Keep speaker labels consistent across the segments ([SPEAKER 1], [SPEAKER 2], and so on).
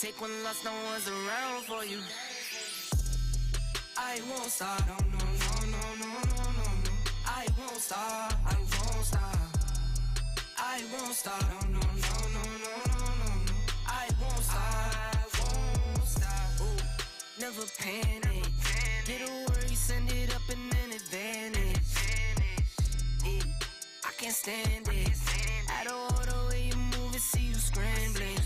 [SPEAKER 1] Take one loss, no one's around for you. I won't stop, no, no, no, no, no, no, no, no. I won't stop, I won't stop. I won't stop, no, no, no, no, no, no, no. I won't stop, I won't stop. Ooh, never panic. Get a worry, send it up in an advantage. Yeah, I can't stand it. Out of order way you move it, see you scrambling.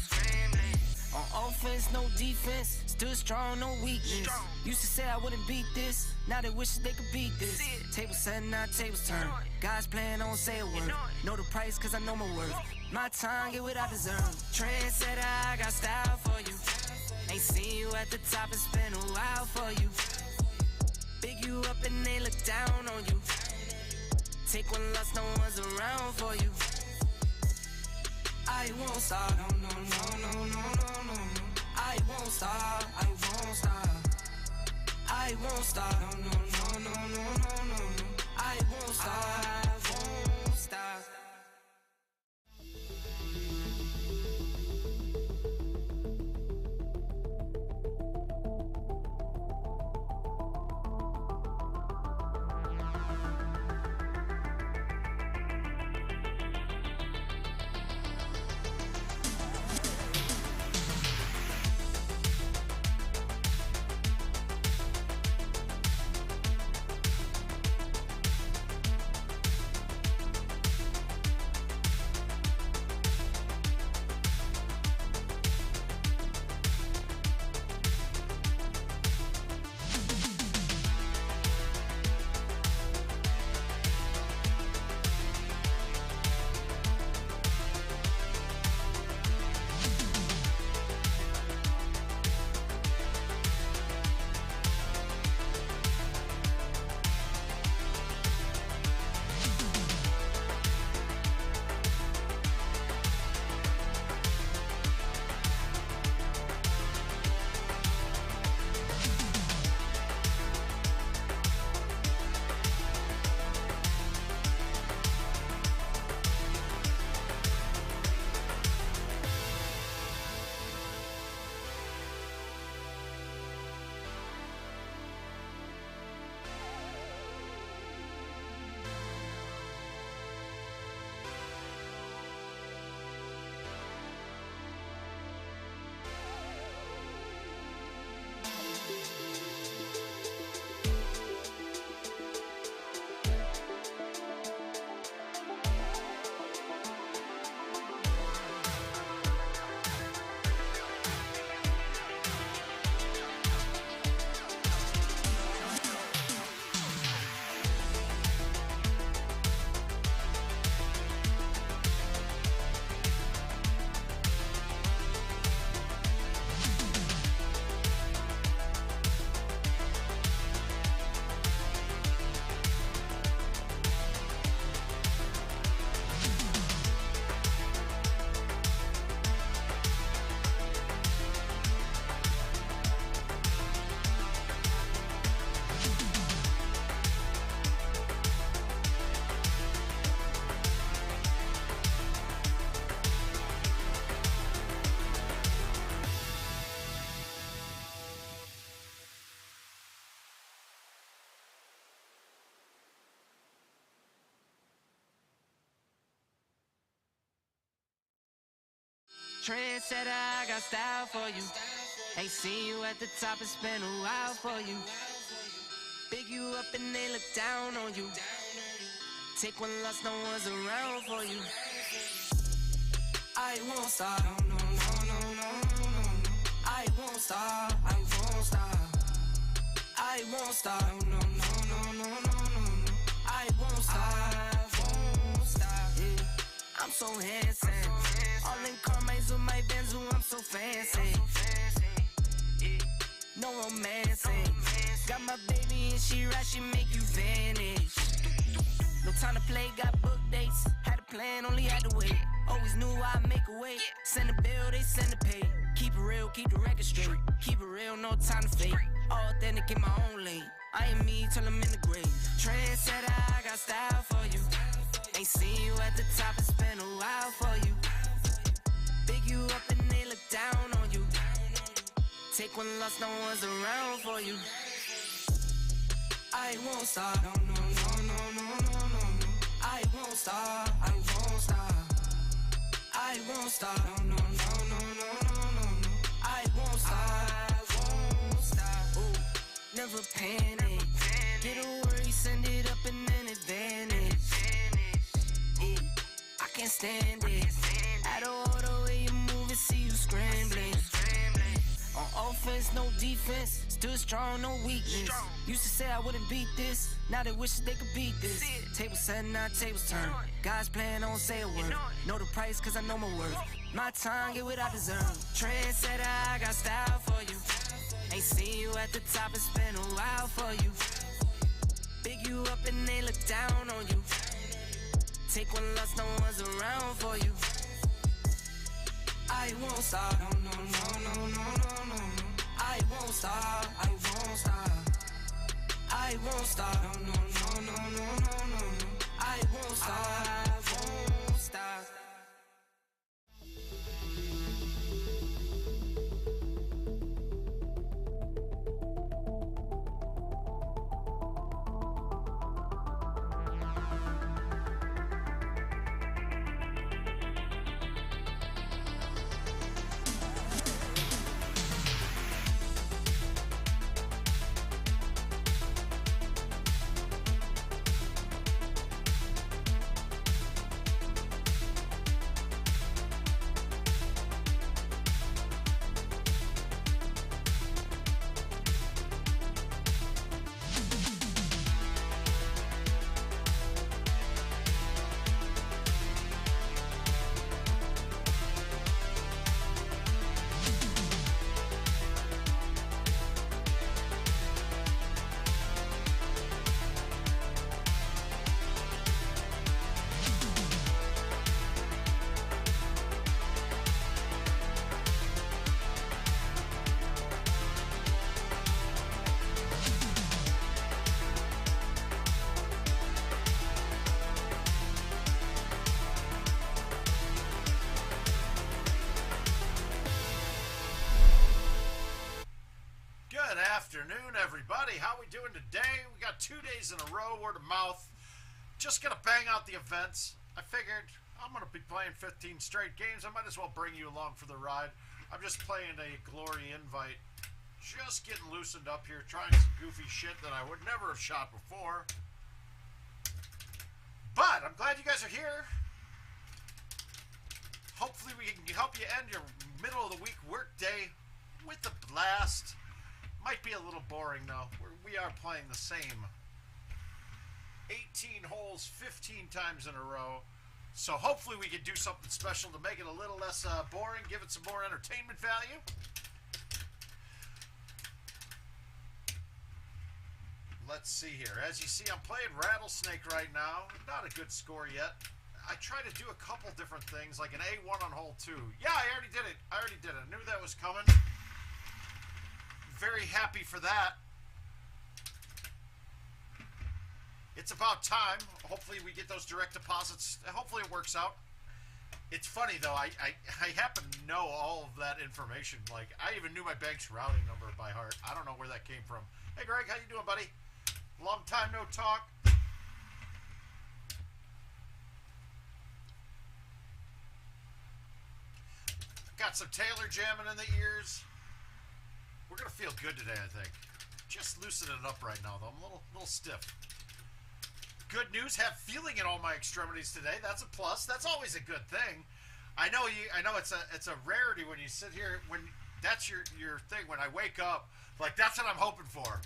[SPEAKER 1] On offense, no defense. Stood strong, no weakness. Used to say I wouldn't beat this. Now they wish they could beat this. Tables set, now tables turn. God's plan, don't say a word. Know the price, cause I know my worth. My time, get what I deserve. Trendsetter, I got style for you. Ain't seen you at the top, it's been a while for you. Big you up and they look down on you. Take one loss, no one's around for you. I won't stop, no, no, no, no, no, no, no. I won't stop, I won't stop. I won't stop, no, no, no, no, no, no, no. I won't stop, I won't stop. Trendsetter, I got style for you. Ain't seen you at the top, it's been a while for you. Big you up and they look down on you. Take one loss, no one's around for you. I won't stop, no, no, no, no, no, no, no. I won't stop, I won't stop. I won't stop, no, no, no, no, no, no, no. I won't stop, I won't stop. Yeah. I'm so handsome. All in Carmine's with my Benz, I'm so fancy. No romancing. Got my baby and she right, she make you vanish. No time to play, got book dates. Had a plan, only had to wait. Always knew I'd make a way. Send a bill, they send a pay. Keep it real, keep the record straight. Keep it real, no time to fake. All authentic in my own lane. I am me till I'm in the grave. Trendsetter, I got style for you. Ain't seen you at the top, it's been a while for you. Big you up and they look down on you. Take one loss, no one's around for you. I won't stop. No, no, no, no, no, no, no, no. I won't stop. I won't stop. I won't stop. No, no, no, no, no, no, no, no. I won't stop. I won't stop. Ooh, never panic. Get a worry, send it up and then advantage. Yeah, I can't stand it. Out of order way you move it, see you scrambling. On offense, no defense. Still strong, no weakness. Used to say I wouldn't beat this. Now they wish they could beat this. Tables set, now tables turn. Guys playing, don't say a word. Know the price, cause I know my worth. My time, get what I deserve. Trendsetter, I got style for you. Ain't seen you at the top, it's been a while for you. Big you up and they look down on you. Take one loss, no one's around for you. I won't stop. No, no, no, no, no, no, no. I won't stop. I won't stop. I won't stop. No, no, no, no, no, no, no. I won't stop. I won't stop.
[SPEAKER 2] Afternoon, everybody. How we doing today? We got 2 days in a row, word of mouth. Just gonna bang out the events. I figured I'm gonna be playing 15 straight games. I might as well bring you along for the ride. I'm just playing a glory invite. Just getting loosened up here, trying some goofy shit that I would never have shot before. But I'm glad you guys are here. Hopefully we can help you end your middle of the week work day with a blast. Might be a little boring though. We are playing the same 18 holes 15 times in a row. So hopefully we can do something special to make it a little less boring, give it some more entertainment value. Let's see here. As you see, I'm playing Rattlesnake right now. Not a good score yet. I tried to do a couple different things, like an A1 on hole 2. Yeah, I already did it. I knew that was coming. Very happy for that. It's about time. Hopefully we get those direct deposits. Hopefully it works out. It's funny though, I happen to know all of that information. Like, I even knew my bank's routing number by heart. I don't know where that came from. Hey Greg, how you doing, buddy? Long time no talk. Got some Taylor jamming in the ears. We're going to feel good today, I think. Just loosening it up right now, though. I'm a little stiff. Good news, have feeling in all my extremities today. That's a plus. That's always a good thing. I know it's a rarity when you sit here, when that's your thing. When I wake up, like, that's what I'm hoping for.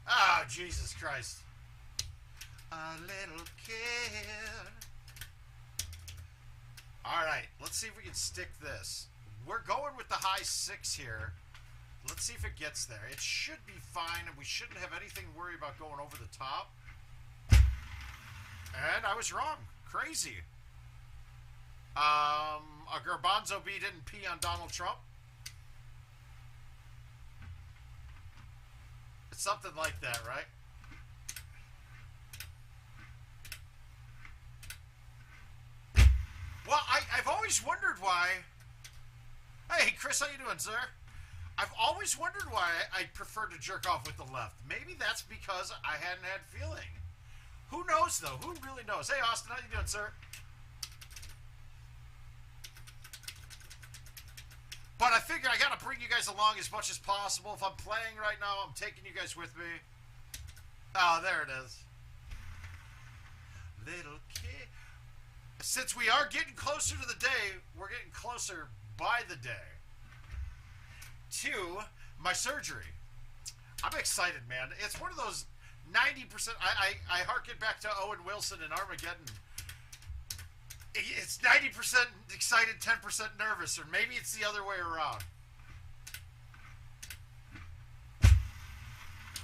[SPEAKER 2] Ah, Jesus Christ. A little care. All right, let's see if we can stick this. We're going with the high 6 here. Let's see if it gets there. It should be fine, and we shouldn't have anything to worry about going over the top. And I was wrong. Crazy. A Garbanzo bee didn't pee on Donald Trump. It's something like that, right? Well, I've always wondered why Hey, Chris, how you doing, sir? I've always wondered why I prefer to jerk off with the left. Maybe that's because I hadn't had feeling. Who knows, though? Who really knows? Hey, Austin, how you doing, sir? But I figure I gotta bring you guys along as much as possible. If I'm playing right now, I'm taking you guys with me. Oh, there it is. Little kid. Since we are getting closer to the day, we're getting closer by the day to my surgery. I'm excited, man. It's one of those 90%. I harken back to Owen Wilson in Armageddon. It's 90% excited, 10% nervous, or maybe it's the other way around.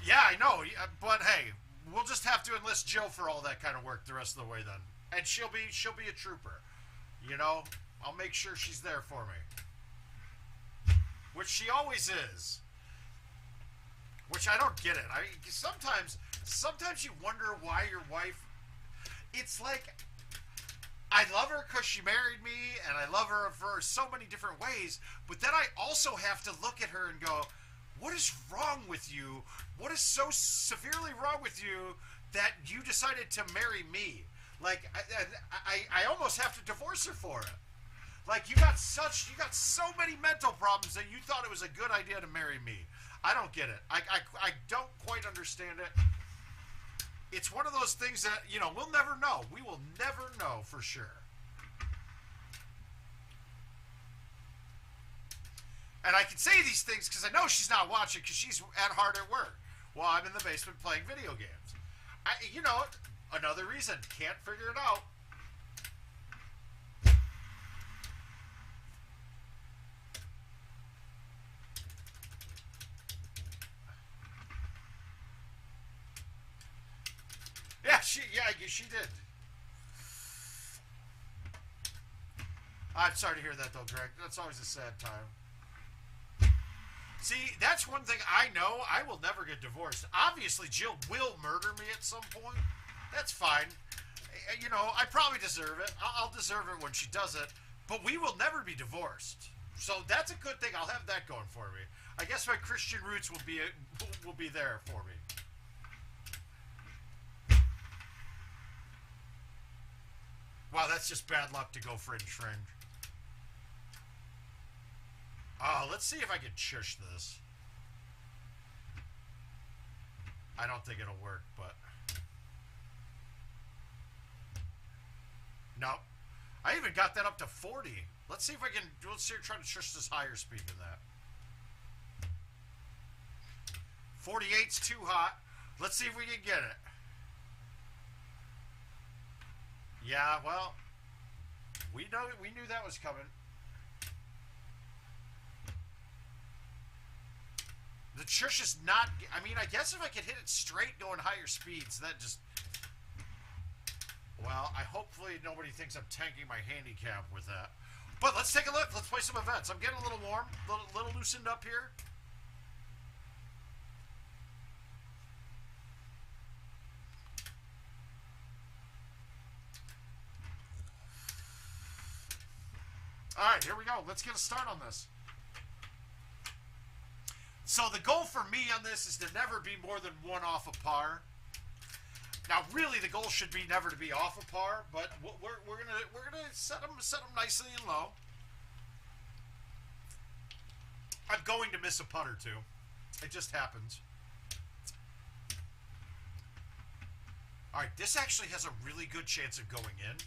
[SPEAKER 2] Yeah, I know, but hey, we'll just have to enlist Jill for all that kind of work the rest of the way then, and she'll be a trooper. You know, I'll make sure she's there for me, which she always is. Which I don't get it. Sometimes you wonder why your wife. It's like, I love her because she married me, and I love her for so many different ways, but then I also have to look at her and go, what is wrong with you? What is so severely wrong with you that you decided to marry me? Like, I almost have to divorce her for it. Like, you got so many mental problems that you thought it was a good idea to marry me. I don't get it. I don't quite understand it. It's one of those things that, you know, we'll never know. We will never know for sure. And I can say these things because I know she's not watching because she's at hard at work while I'm in the basement playing video games. You know, another reason. Can't figure it out. Yeah, she did. I'm sorry to hear that, though, Greg. That's always a sad time. See, that's one thing I know. I will never get divorced. Obviously, Jill will murder me at some point. That's fine. You know, I probably deserve it. I'll deserve it when she does it. But we will never be divorced. So that's a good thing. I'll have that going for me. I guess my Christian roots will be there for me. Wow, that's just bad luck to go fringe. Oh, let's see if I can shush this. I don't think it'll work, but... No. I even got that up to 40. Let's see if I can... Let's see, try to shush this higher speed than that. 48's too hot. Let's see if we can get it. Yeah, well, we knew that was coming. The shush is not. I mean, I guess if I could hit it straight going higher speeds, that just. Well, hopefully nobody thinks I'm tanking my handicap with that. But let's take a look. Let's play some events. I'm getting a little warm, little loosened up here. All right, here we go. Let's get a start on this. So the goal for me on this is to never be more than one off a par. Now, really, the goal should be never to be off a par, but we're gonna set them nicely and low. I'm going to miss a putt or two. It just happens. All right, this actually has a really good chance of going in.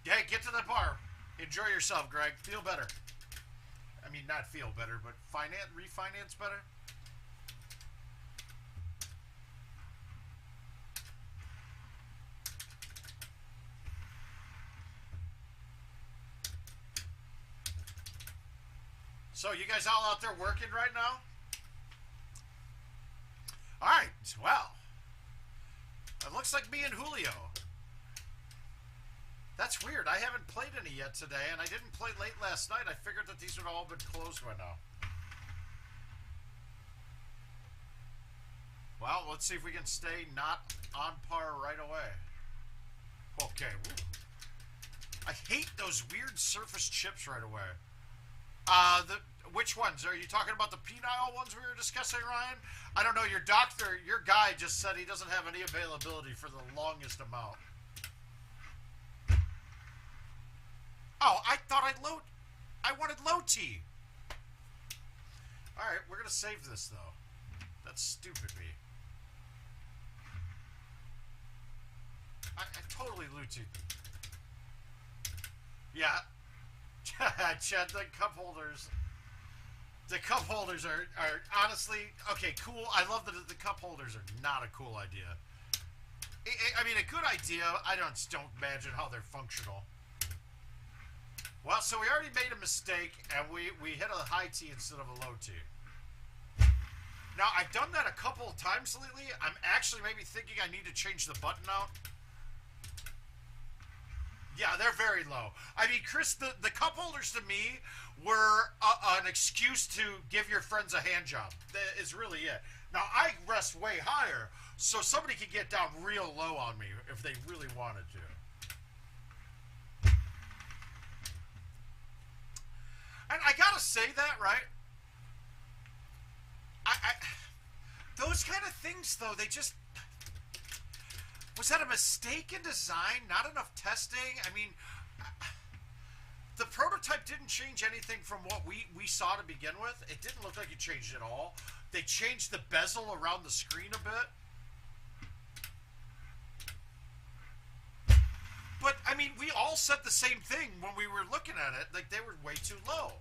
[SPEAKER 2] Yeah, get to the bar. Enjoy yourself, Greg. Feel better. I mean, not feel better, but refinance better. So, you guys all out there working right now? All right, well. It looks like me and Julio. That's weird. I haven't played any yet today, and I didn't play late last night. I figured that these would all been closed by now. Well, let's see if we can stay not on par right away. Okay. Woo. I hate those weird surface chips right away. Which ones? Are you talking about the penile ones we were discussing, Ryan? I don't know. Your guy just said he doesn't have any availability for the longest amount. Oh, I thought I wanted low T. Alright, we're going to save this, though. That's stupid me. I totally low T. Yeah. Chad, the cup holders. The cup holders are honestly, okay, cool. I love that the cup holders are not a cool idea. I mean, a good idea. I don't imagine how they're functional. Well, so we already made a mistake, and we hit a high T instead of a low T. Now, I've done that a couple of times lately. I'm actually maybe thinking I need to change the button out. Yeah, they're very low. I mean, Chris, the cup holders to me were an excuse to give your friends a hand job. That is really it. Now, I rest way higher, so somebody could get down real low on me if they really wanted to. And I gotta say that, right? Those kind of things, though, they just... Was that a mistake in design? Not enough testing? I mean, the prototype didn't change anything from what we saw to begin with. It didn't look like it changed at all. They changed the bezel around the screen a bit. But, I mean, we all said the same thing when we were looking at it. Like, they were way too low.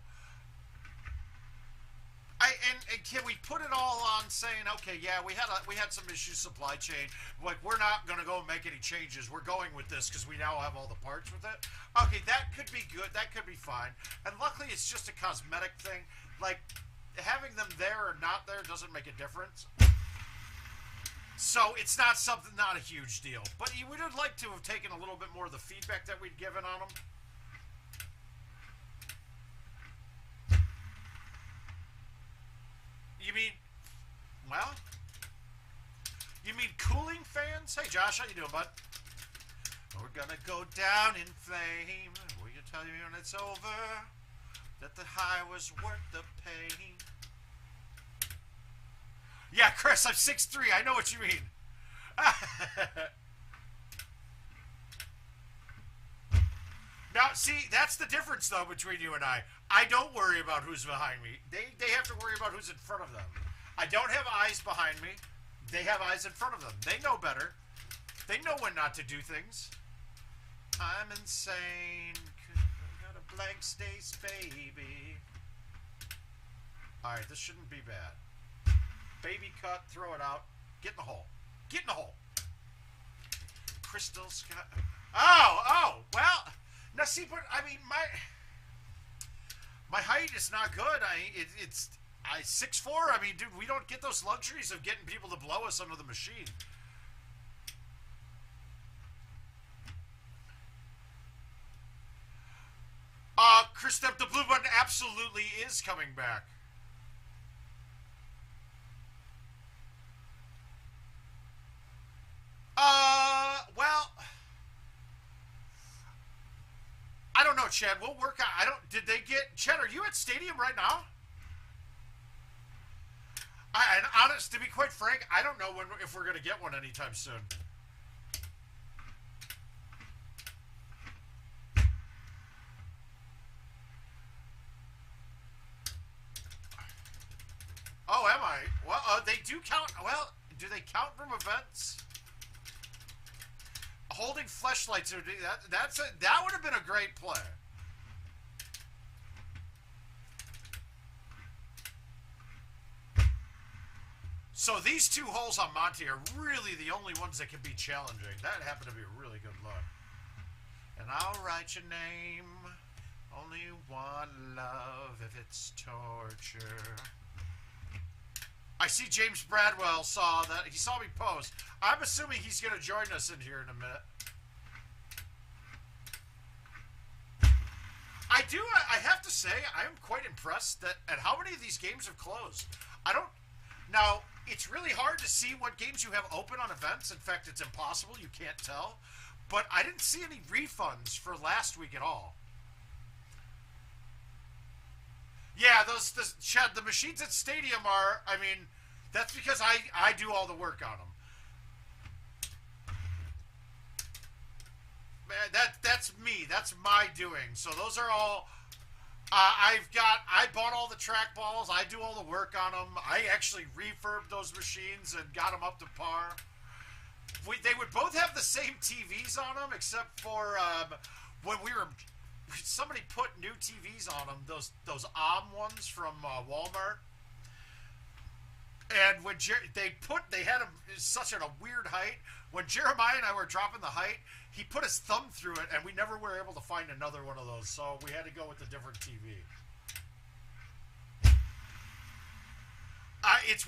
[SPEAKER 2] And can we put it all on saying, okay, yeah, we had some issues supply chain. Like, we're not going to go and make any changes. We're going with this because we now have all the parts with it. Okay, that could be good. That could be fine. And luckily, it's just a cosmetic thing. Like, having them there or not there doesn't make a difference. So it's not a huge deal. But you would have liked to have taken a little bit more of the feedback that we'd given on them. You mean, well, you mean cooling fans? Hey, Josh, how you doing, bud? We're gonna go down in flame. Will you tell me when it's over that the high was worth the pain? Yeah, Chris, I'm 6'3". I know what you mean. Now, see, that's the difference, though, between you and I. I don't worry about who's behind me. They have to worry about who's in front of them. I don't have eyes behind me. They have eyes in front of them. They know better. They know when not to do things. I'm insane. Got a blank space, baby. Alright, this shouldn't be bad. Baby cut, throw it out. Get in the hole. Get in the hole. Crystal sky. Oh, well... Now, see, but, I mean, my height is not good. It's 6'4". I mean, dude, we don't get those luxuries of getting people to blow us under the machine. Chris, the blue button absolutely is coming back. Well... I don't know, Chad. We'll work out. Did they get... Chad, are you at Stadium right now? And honest, to be quite frank, I don't know if we're going to get one anytime soon. Oh, am I? Well, they do count... Well, do they count from events? Holding fleshlights, that would have been a great play. So these two holes on Monty are really the only ones that can be challenging. That happened to be a really good look. And I'll write your name. Only one love if it's torture. I see James Bradwell saw that. He saw me post. I'm assuming he's going to join us in here in a minute. I have to say, I am quite impressed at how many of these games have closed. Now, It's really hard to see what games you have open on events. In fact, it's impossible. You can't tell. But I didn't see any refunds for last week at all. Yeah, Chad, the machines at Stadium are, I mean, that's because I do all the work on them. Man, that's me. That's my doing. So those are all... I bought all the trackballs. I do all the work on them. I actually refurbed those machines and got them up to par. They would both have the same TVs on them, except for when somebody put new TVs on them. Those ones from Walmart. And when they had them such at a weird height. When Jeremiah and I were dropping the height, he put his thumb through it, and we never were able to find another one of those. So we had to go with a different TV. It's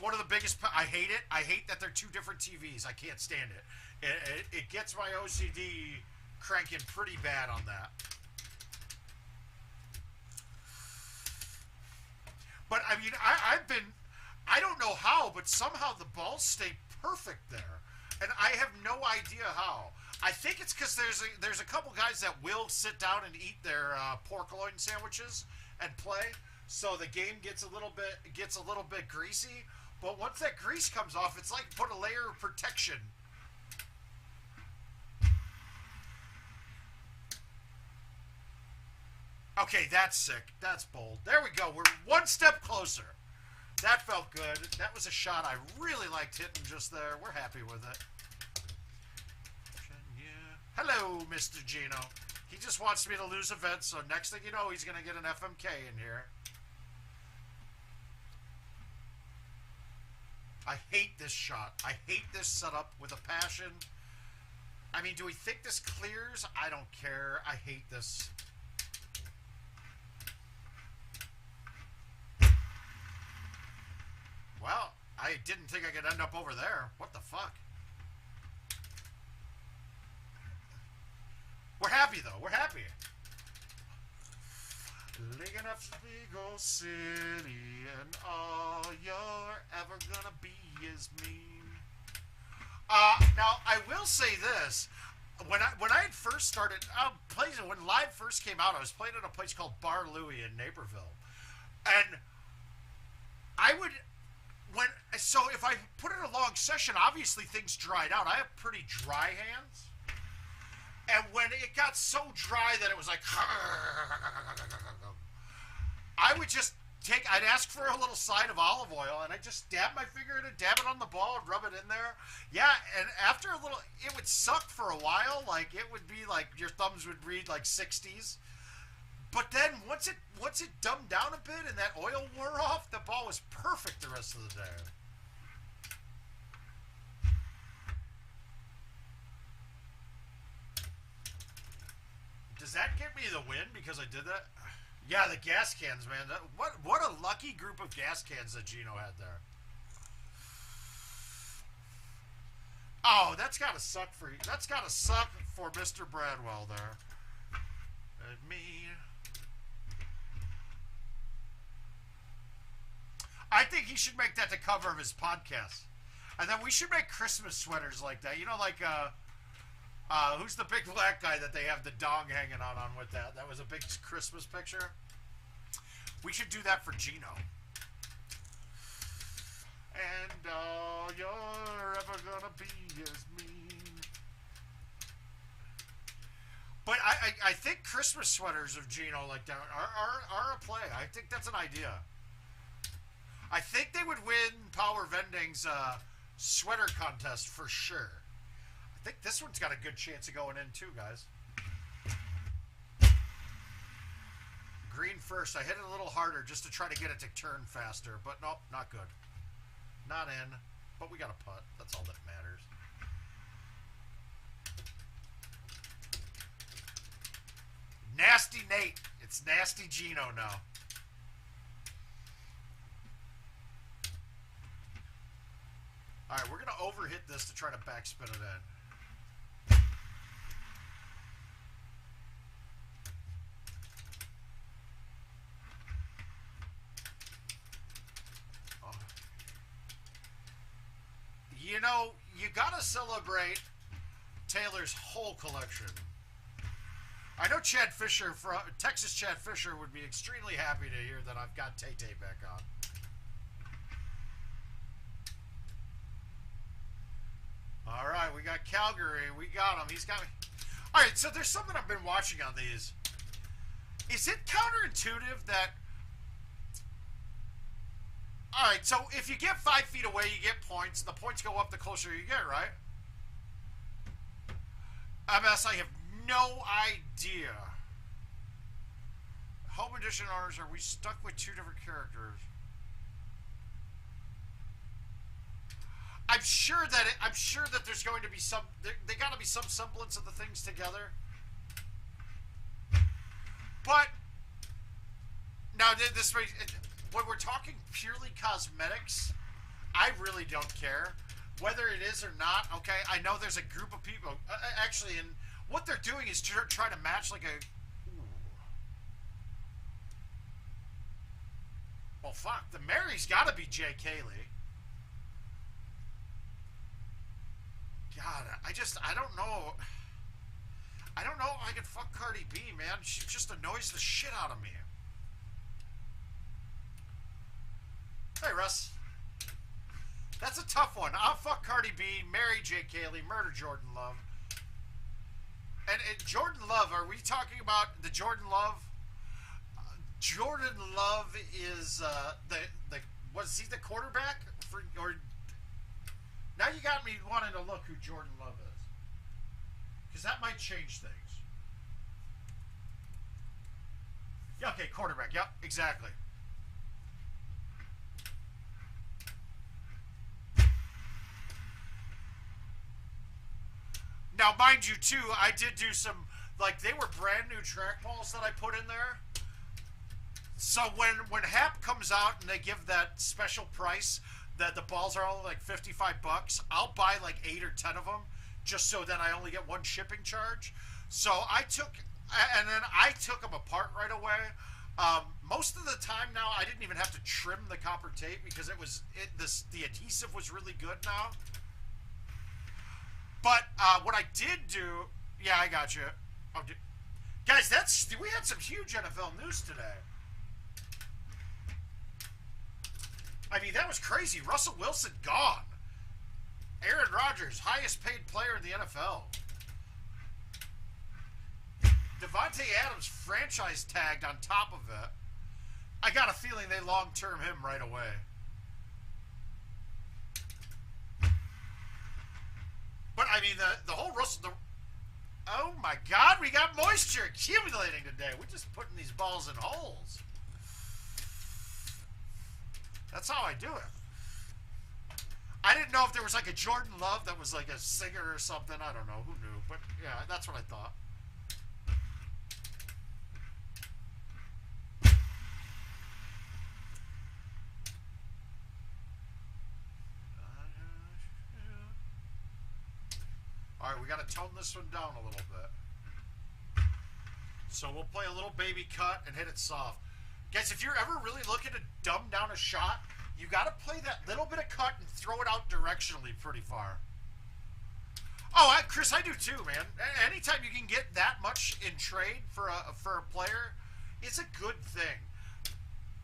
[SPEAKER 2] one of the biggest. I hate it. I hate that they're two different TVs. I can't stand it. It gets my OCD cranking pretty bad on that. But I mean, I don't know how, but somehow the balls stay perfect there, and I have no idea how. I think it's because there's a couple guys that will sit down and eat their pork loin sandwiches and play, so the game gets a little bit greasy. But once that grease comes off, it's like put a layer of protection. Okay, that's sick. That's bold. There we go. We're one step closer. That felt good. That was a shot I really liked hitting just there. We're happy with it. Hello, Mr. Gino. He just wants me to lose events, so next thing you know, he's going to get an FMK in here. I hate this shot. I hate this setup with a passion. I mean, do we think this clears? I don't care. I hate this. Well, I didn't think I could end up over there. What the fuck? We're happy, though. We're happy. Licking up Legal City, and all you're ever gonna be is mean. Now, I will say this. When I had first started playing, when Live first came out, I was playing at a place called Bar Louie in Naperville. And I would... So if I put in a long session, obviously things dried out. I have pretty dry hands. And when it got so dry that it was like... I would just I'd ask for a little side of olive oil, and I'd just dab my finger in it, dab it on the ball, and rub it in there. Yeah, and after a little... It would suck for a while. Like, it would be like your thumbs would read like 60s. But then once it dumbed down a bit and that oil wore off, the ball was perfect the rest of the day. Does that get me the win because I did that? Yeah, the gas cans, man. What a lucky group of gas cans that Gino had there. Oh, that's gotta suck for you. That's gotta suck for Mr. Bradwell there. And me. I think he should make that the cover of his podcast. And then we should make Christmas sweaters like that. You know, like, who's the big black guy that they have the dong hanging on with that? That was a big Christmas picture. We should do that for Gino. And all you're ever gonna be is mean. But I think Christmas sweaters of Gino like that are a play. I think that's an idea. I think they would win Power Vending's sweater contest for sure. I think this one's got a good chance of going in too, guys. Green first. I hit it a little harder just to try to get it to turn faster, but nope, not good. Not in, but we got a putt. That's all that matters. Nasty Nate. It's Nasty Gino now. All right, we're going to overhit this to try to backspin it in. Oh. You know, you gotta celebrate Taylor's whole collection. I know Chad Fisher, from Texas Chad Fisher, would be extremely happy to hear that I've got Tay-Tay back on. All right, we got Calgary. We got him. He's got me. All right, so there's something I've been watching on these. Is it counterintuitive that... All right, so if you get 5 feet away, you get points. The points go up the closer you get, right? MS, I have no idea. Home edition owners, are we stuck with 2 different characters? I'm sure that there's going to be some. They got to be some semblance of the things together. But now this way, when we're talking purely cosmetics, I really don't care whether it is or not. Okay, I know there's a group of people actually, and what they're doing is trying to match like a. Ooh. Well, fuck. The Mary's got to be J. Kaylee. God, I don't know. I don't know if I can fuck Cardi B, man. She just annoys the shit out of me. Hey, Russ. That's a tough one. I'll fuck Cardi B, marry J. Kaylee, murder Jordan Love. And Jordan Love, are we talking about the Jordan Love? Jordan Love is was he the quarterback for, or now you got me wanting to look who Jordan Love is, because that might change things. Yeah, okay, quarterback. Yep, exactly. Now, mind you, too, I did do some, like, they were brand new trackballs that I put in there. So when Hap comes out and they give that special price that the balls are only like $55, I'll buy like 8 or 10 of them just so then I only get one shipping charge. So I took them apart right away. Most of the time now, I didn't even have to trim the copper tape because the adhesive was really good now. But what I did do, yeah, I got you. Oh, guys, we had some huge NFL news today. I mean, that was crazy. Russell Wilson gone. Aaron Rodgers, highest paid player in the NFL. Devontae Adams franchise tagged on top of it. I got a feeling they long-term him right away. But, I mean, the whole Russell... oh, my God, we got moisture accumulating today. We're just putting these balls in holes. That's how I do it. I didn't know if there was like a Jordan Love that was like a singer or something. I don't know. Who knew? But, yeah, that's what I thought. All right, we got to tone this one down a little bit. So we'll play a little baby cut and hit it soft. Guys, if you're ever really looking to dumb down a shot, you got to play that little bit of cut and throw it out directionally pretty far. Oh, Chris, I do too, man. Anytime you can get that much in trade for a player, it's a good thing.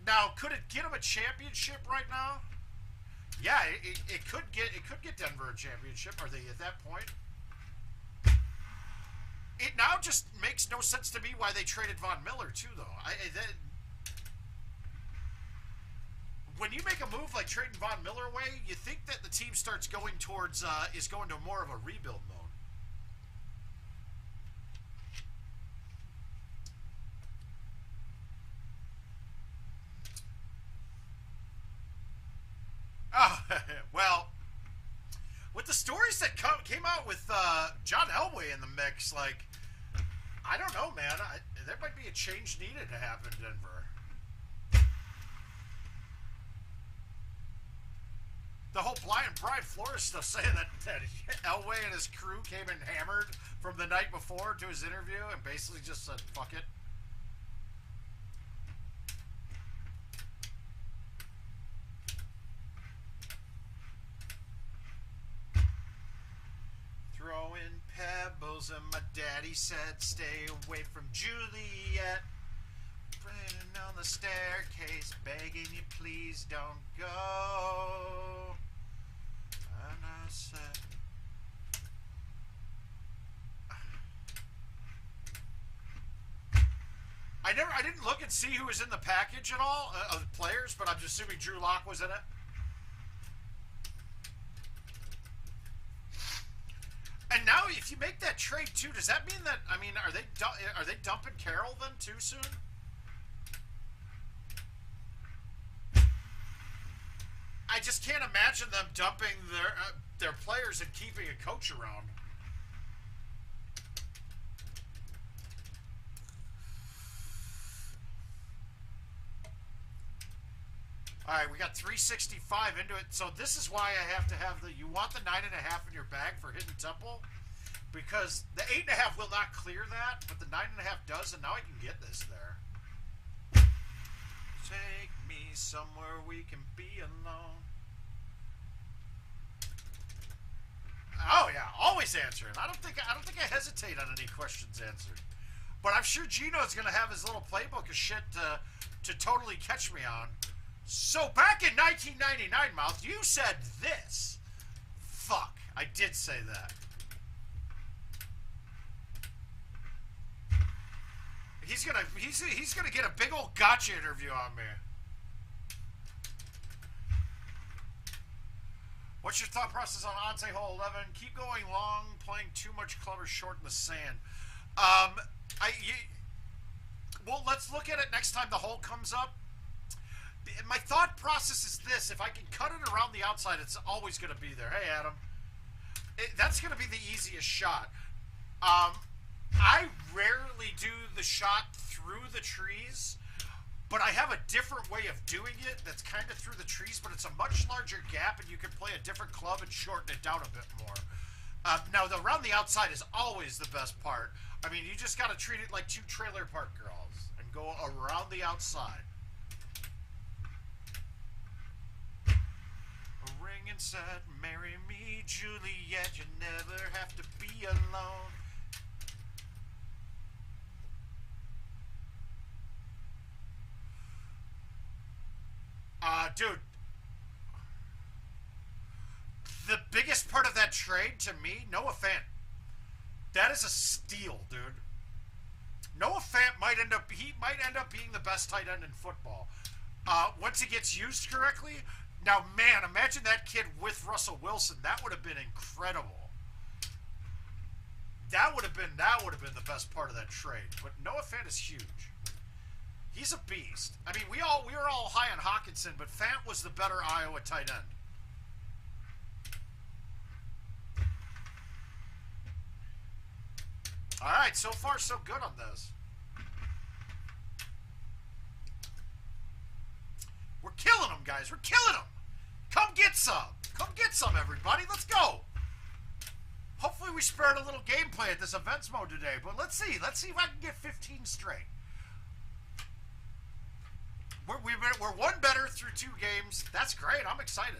[SPEAKER 2] Now, could it get him a championship right now? Yeah, it could get Denver a championship. Are they at that point? It now just makes no sense to me why they traded Von Miller too, though. When you make a move like trading Von Miller away, you think that the team starts going towards is going to more of a rebuild mode. Oh, well, with the stories that came out with John Elway in the mix, like, I don't know, man. There might be a change needed to happen in Denver. The whole Brian Flores stuff saying that Elway and his crew came in hammered from the night before to his interview and basically just said, fuck it. wheels, and my daddy said, stay away from Juliet. Running on the staircase, begging you, please don't go. And I said, I didn't look and see who was in the package at all of the players, but I'm just assuming Drew Lock was in it. And now, if you make that trade too, does that mean that, I mean, are they dumping Carroll then too soon? I just can't imagine them dumping their players and keeping a coach around. All right, we got 365 into it. So this is why I have to have you want the 9.5 in your bag for Hidden Temple, because the 8.5 will not clear that, but the 9.5 does, and now I can get this there. Take me somewhere we can be alone. Oh yeah, always answering. I don't think I hesitate on any questions answered. But I'm sure Gino's gonna have his little playbook of shit to totally catch me on. So back in 1999, Mouth, you said this. Fuck, I did say that. He's gonna get a big old gotcha interview on me. What's your thought process on Ante Hole 11? Keep going long, playing too much club or short in the sand. Well, let's look at it next time the hole comes up. My thought process is this: if I can cut it around the outside, it's always going to be there. Hey, Adam. That's going to be the easiest shot. I rarely do the shot through the trees, but I have a different way of doing it that's kind of through the trees, but it's a much larger gap, and you can play a different club and shorten it down a bit more. Now, the around the outside is always the best part. I mean, you just got to treat it like two trailer park girls and go around the outside. A ring and said, marry me, Juliet, you never have to be alone. Dude, the biggest part of that trade to me, Noah Fant. That is a steal, dude. Noah Fant might end up being the best tight end in football. Once he gets used correctly. Now, man, imagine that kid with Russell Wilson. That would have been incredible. That would have been the best part of that trade. But Noah Fant is huge. He's a beast. I mean, we were all high on Hawkinson, but Fant was the better Iowa tight end. All right, so far so good on this. We're killing them, guys. We're killing them. Come get some. Come get some, everybody. Let's go. Hopefully we spared a little gameplay at this events mode today, but let's see. Let's see if I can get 15 straight. We're one better through 2 games. That's great. I'm excited.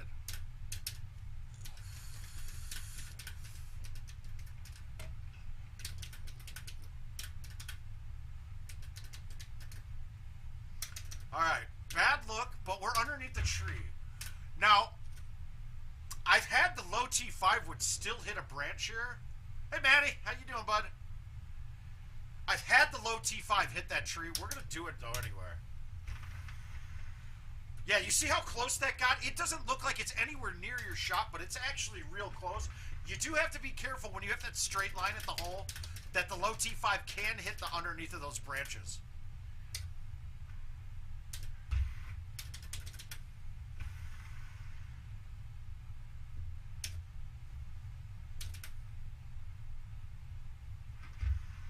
[SPEAKER 2] All right. Bad look, but we're underneath the tree. Now, I've had the low T5 would still hit a branch here. Hey, Manny. How you doing, bud? I've had the low T5 hit that tree. We're going to do it, though, anyway. Yeah, you see how close that got? It doesn't look like it's anywhere near your shot, but it's actually real close. You do have to be careful when you have that straight line at the hole that the low T5 can hit the underneath of those branches.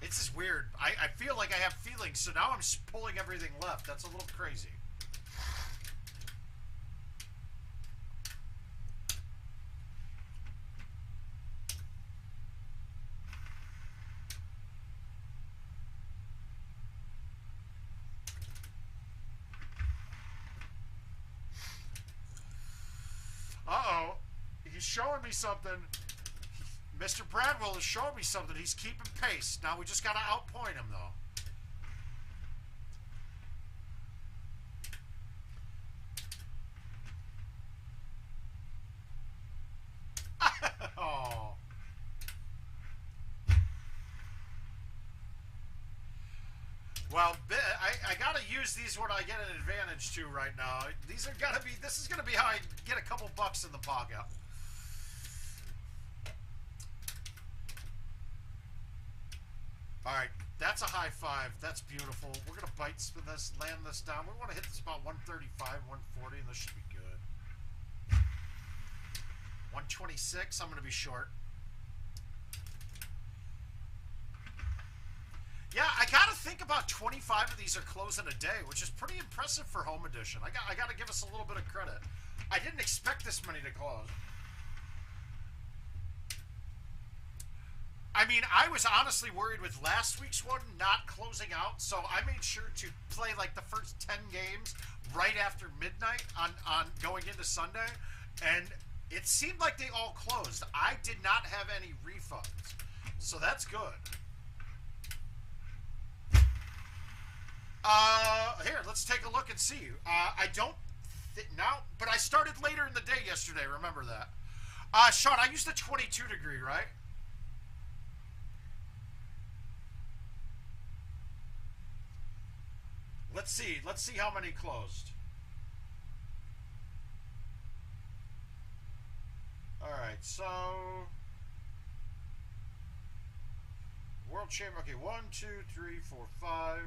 [SPEAKER 2] This is weird. I feel like I have feelings, so now I'm pulling everything left. That's a little crazy. Uh-oh. He's showing me something. Mr. Bradwell is showing me something. He's keeping pace. Now we just got to outpoint him, though. Oh. Well, I got to use these when I get an advantage too right now. These are going to be, this is going to be how I get a couple bucks in the pocket. All right, that's a high five. That's beautiful. We're going to bite spin this, land this down. We want to hit this about 135, 140, and this should be good. 126, I'm going to be short. Yeah, I got to think about 25 of these are closing a day, which is pretty impressive for home edition. I got to give us a little bit of credit. I didn't expect this many to close. I mean, I was honestly worried with last week's one not closing out, so I made sure to play like the first 10 games right after midnight on going into Sunday, and it seemed like they all closed. I did not have any refunds, so that's good. Here, let's take a look and see. I don't now, but I started later in the day yesterday. Remember that. Sean, I used the 22 degree, right? Let's see. Let's see how many closed. All right, so World Champion. Okay, 1, 2, 3, 4, 5,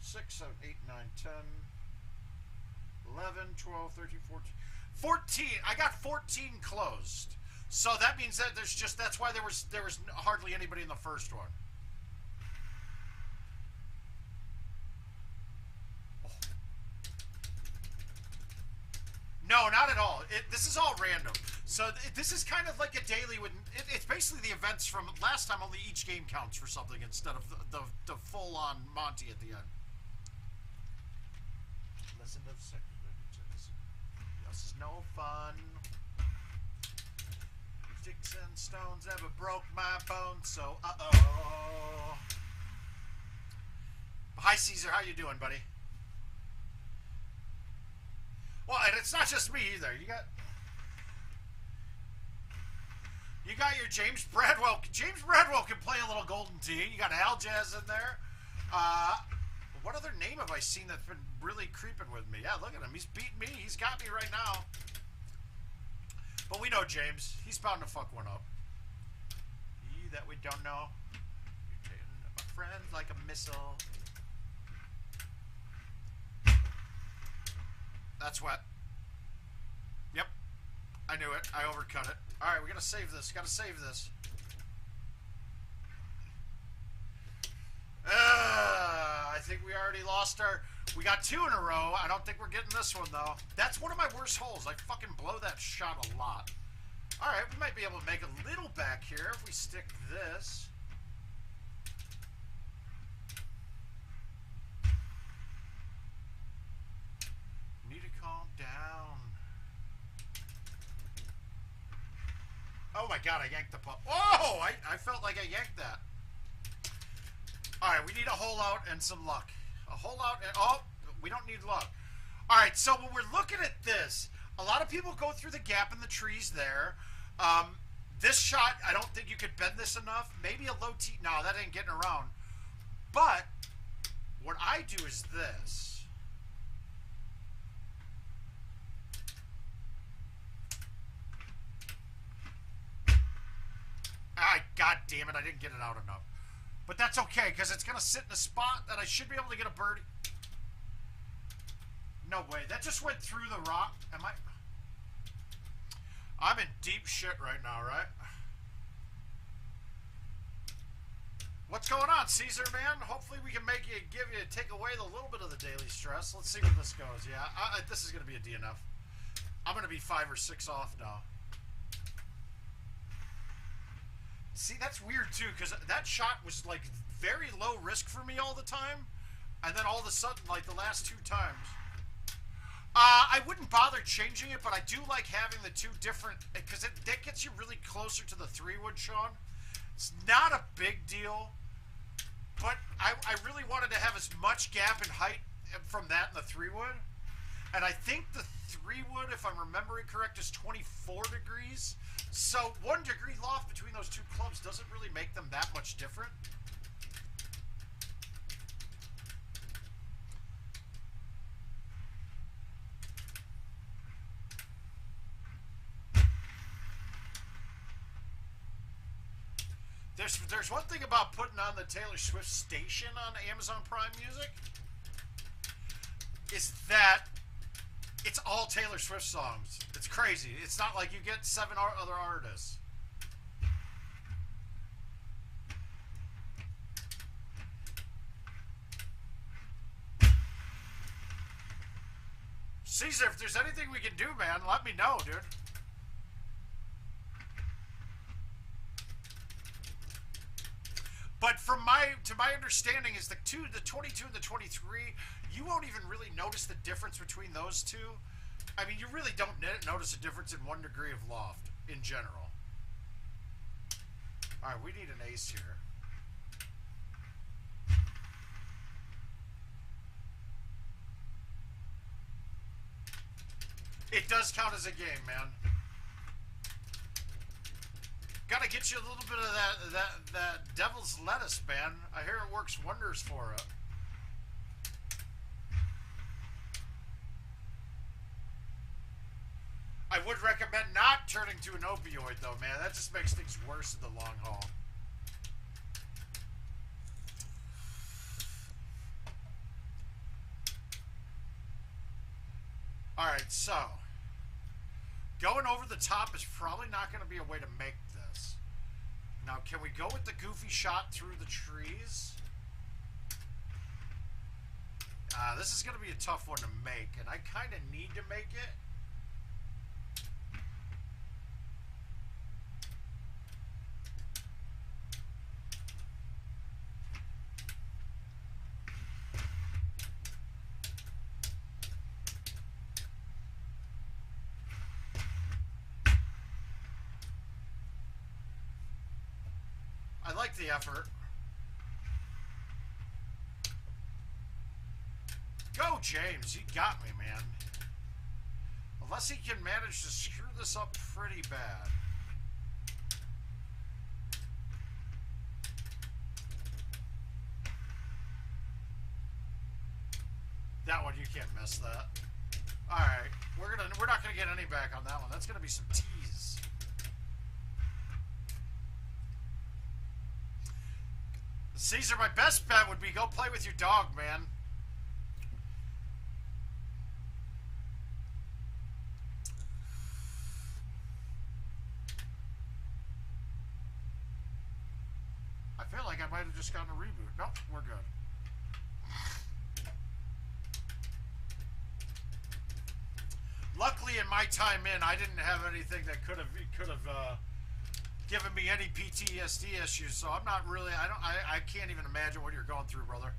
[SPEAKER 2] 6, 7, 8, 9, 10, 11, 12, 13, 14. 14. I got 14 closed. So that means that there's just, that's why there was hardly anybody in the first one. Oh. No, not at all. This is all random. So this is kind of like a daily. It's basically the events from last time. Only each game counts for something instead of the full-on Monty at the end. Listen to the second. This is no fun. Sticks and stones never broke my bones, so uh-oh. Hi, Caesar. How you doing, buddy? Well, and it's not just me either. You got your James Bradwell. James Bradwell can play a little Golden Tee. You got Al Jazz in there. What other name have I seen that's been really creeping with me? Yeah, look at him. He's beating me. He's got me right now. But we know James. He's bound to fuck one up. You that we don't know. You're taking my friend like a missile. That's wet. Yep. I knew it. I overcut it. Alright, we gotta save this. Gotta save this. I think we already lost our... We got 2 in a row. I don't think we're getting this one, though. That's one of my worst holes. I fucking blow that shot a lot. Alright, we might be able to make a little back here if we stick this. Need to calm down. Oh my god, I yanked the pup. Oh! I felt like I yanked that. Alright, we need a hole out and some luck. A hole out and... Oh, we don't need luck. Alright, so when we're looking at this, a lot of people go through the gap in the trees there. This shot, I don't think you could bend this enough. Maybe a low tee. No, that ain't getting around. But what I do is this. God damn it, I didn't get it out enough. But that's okay, because it's going to sit in a spot that I should be able to get a birdie. No way. That just went through the rock. Am I... I'm in deep shit right now, right? What's going on, Caesar, man? Hopefully we can make you, take away the little bit of the daily stress. Let's see where this goes. Yeah, this is going to be a DNF. I'm going to be 5 or 6 off now. See, that's weird, too, because that shot was, like, very low risk for me all the time. And then all of a sudden, like, the last 2 times... I wouldn't bother changing it, but I do like having the two different, because that gets you really closer to the 3-wood, Sean. It's not a big deal, but I really wanted to have as much gap in height from that and the 3-wood. And I think the 3-wood, if I'm remembering correct, is 24 degrees. So 1 degree loft between those two clubs doesn't really make them that much different. There's one thing about putting on the Taylor Swift station on Amazon Prime Music, is that it's all Taylor Swift songs. It's crazy. It's not like you get 7 other artists. Caesar, if there's anything we can do, man, let me know, dude. But to my understanding is the 22 and the 23, you won't even really notice the difference between those two. I mean, you really don't notice a difference in 1 degree of loft in general. All right, we need an ace here. It does count as a game, man. Gotta get you a little bit of that devil's lettuce, man. I hear it works wonders for it. I would recommend not turning to an opioid, though, man. That just makes things worse in the long haul. Alright, so going over the top is probably not going to be a way to make this. Now, can we go with the goofy shot through the trees? This is going to be a tough one to make, and I kind of need to make it. I like the effort. Go, James. You got me, man. Unless he can manage to screw this up pretty bad. That one, you can't miss that. Alright. We're not gonna get any back on that one. That's gonna be some tease. Caesar, my best bet would be go play with your dog, man. I feel like I might have just gotten a reboot. Nope, we're good. Luckily, in my time in, I didn't have anything that could have given me any PTSD issues, so I'm not really, I can't even imagine what you're going through, brother.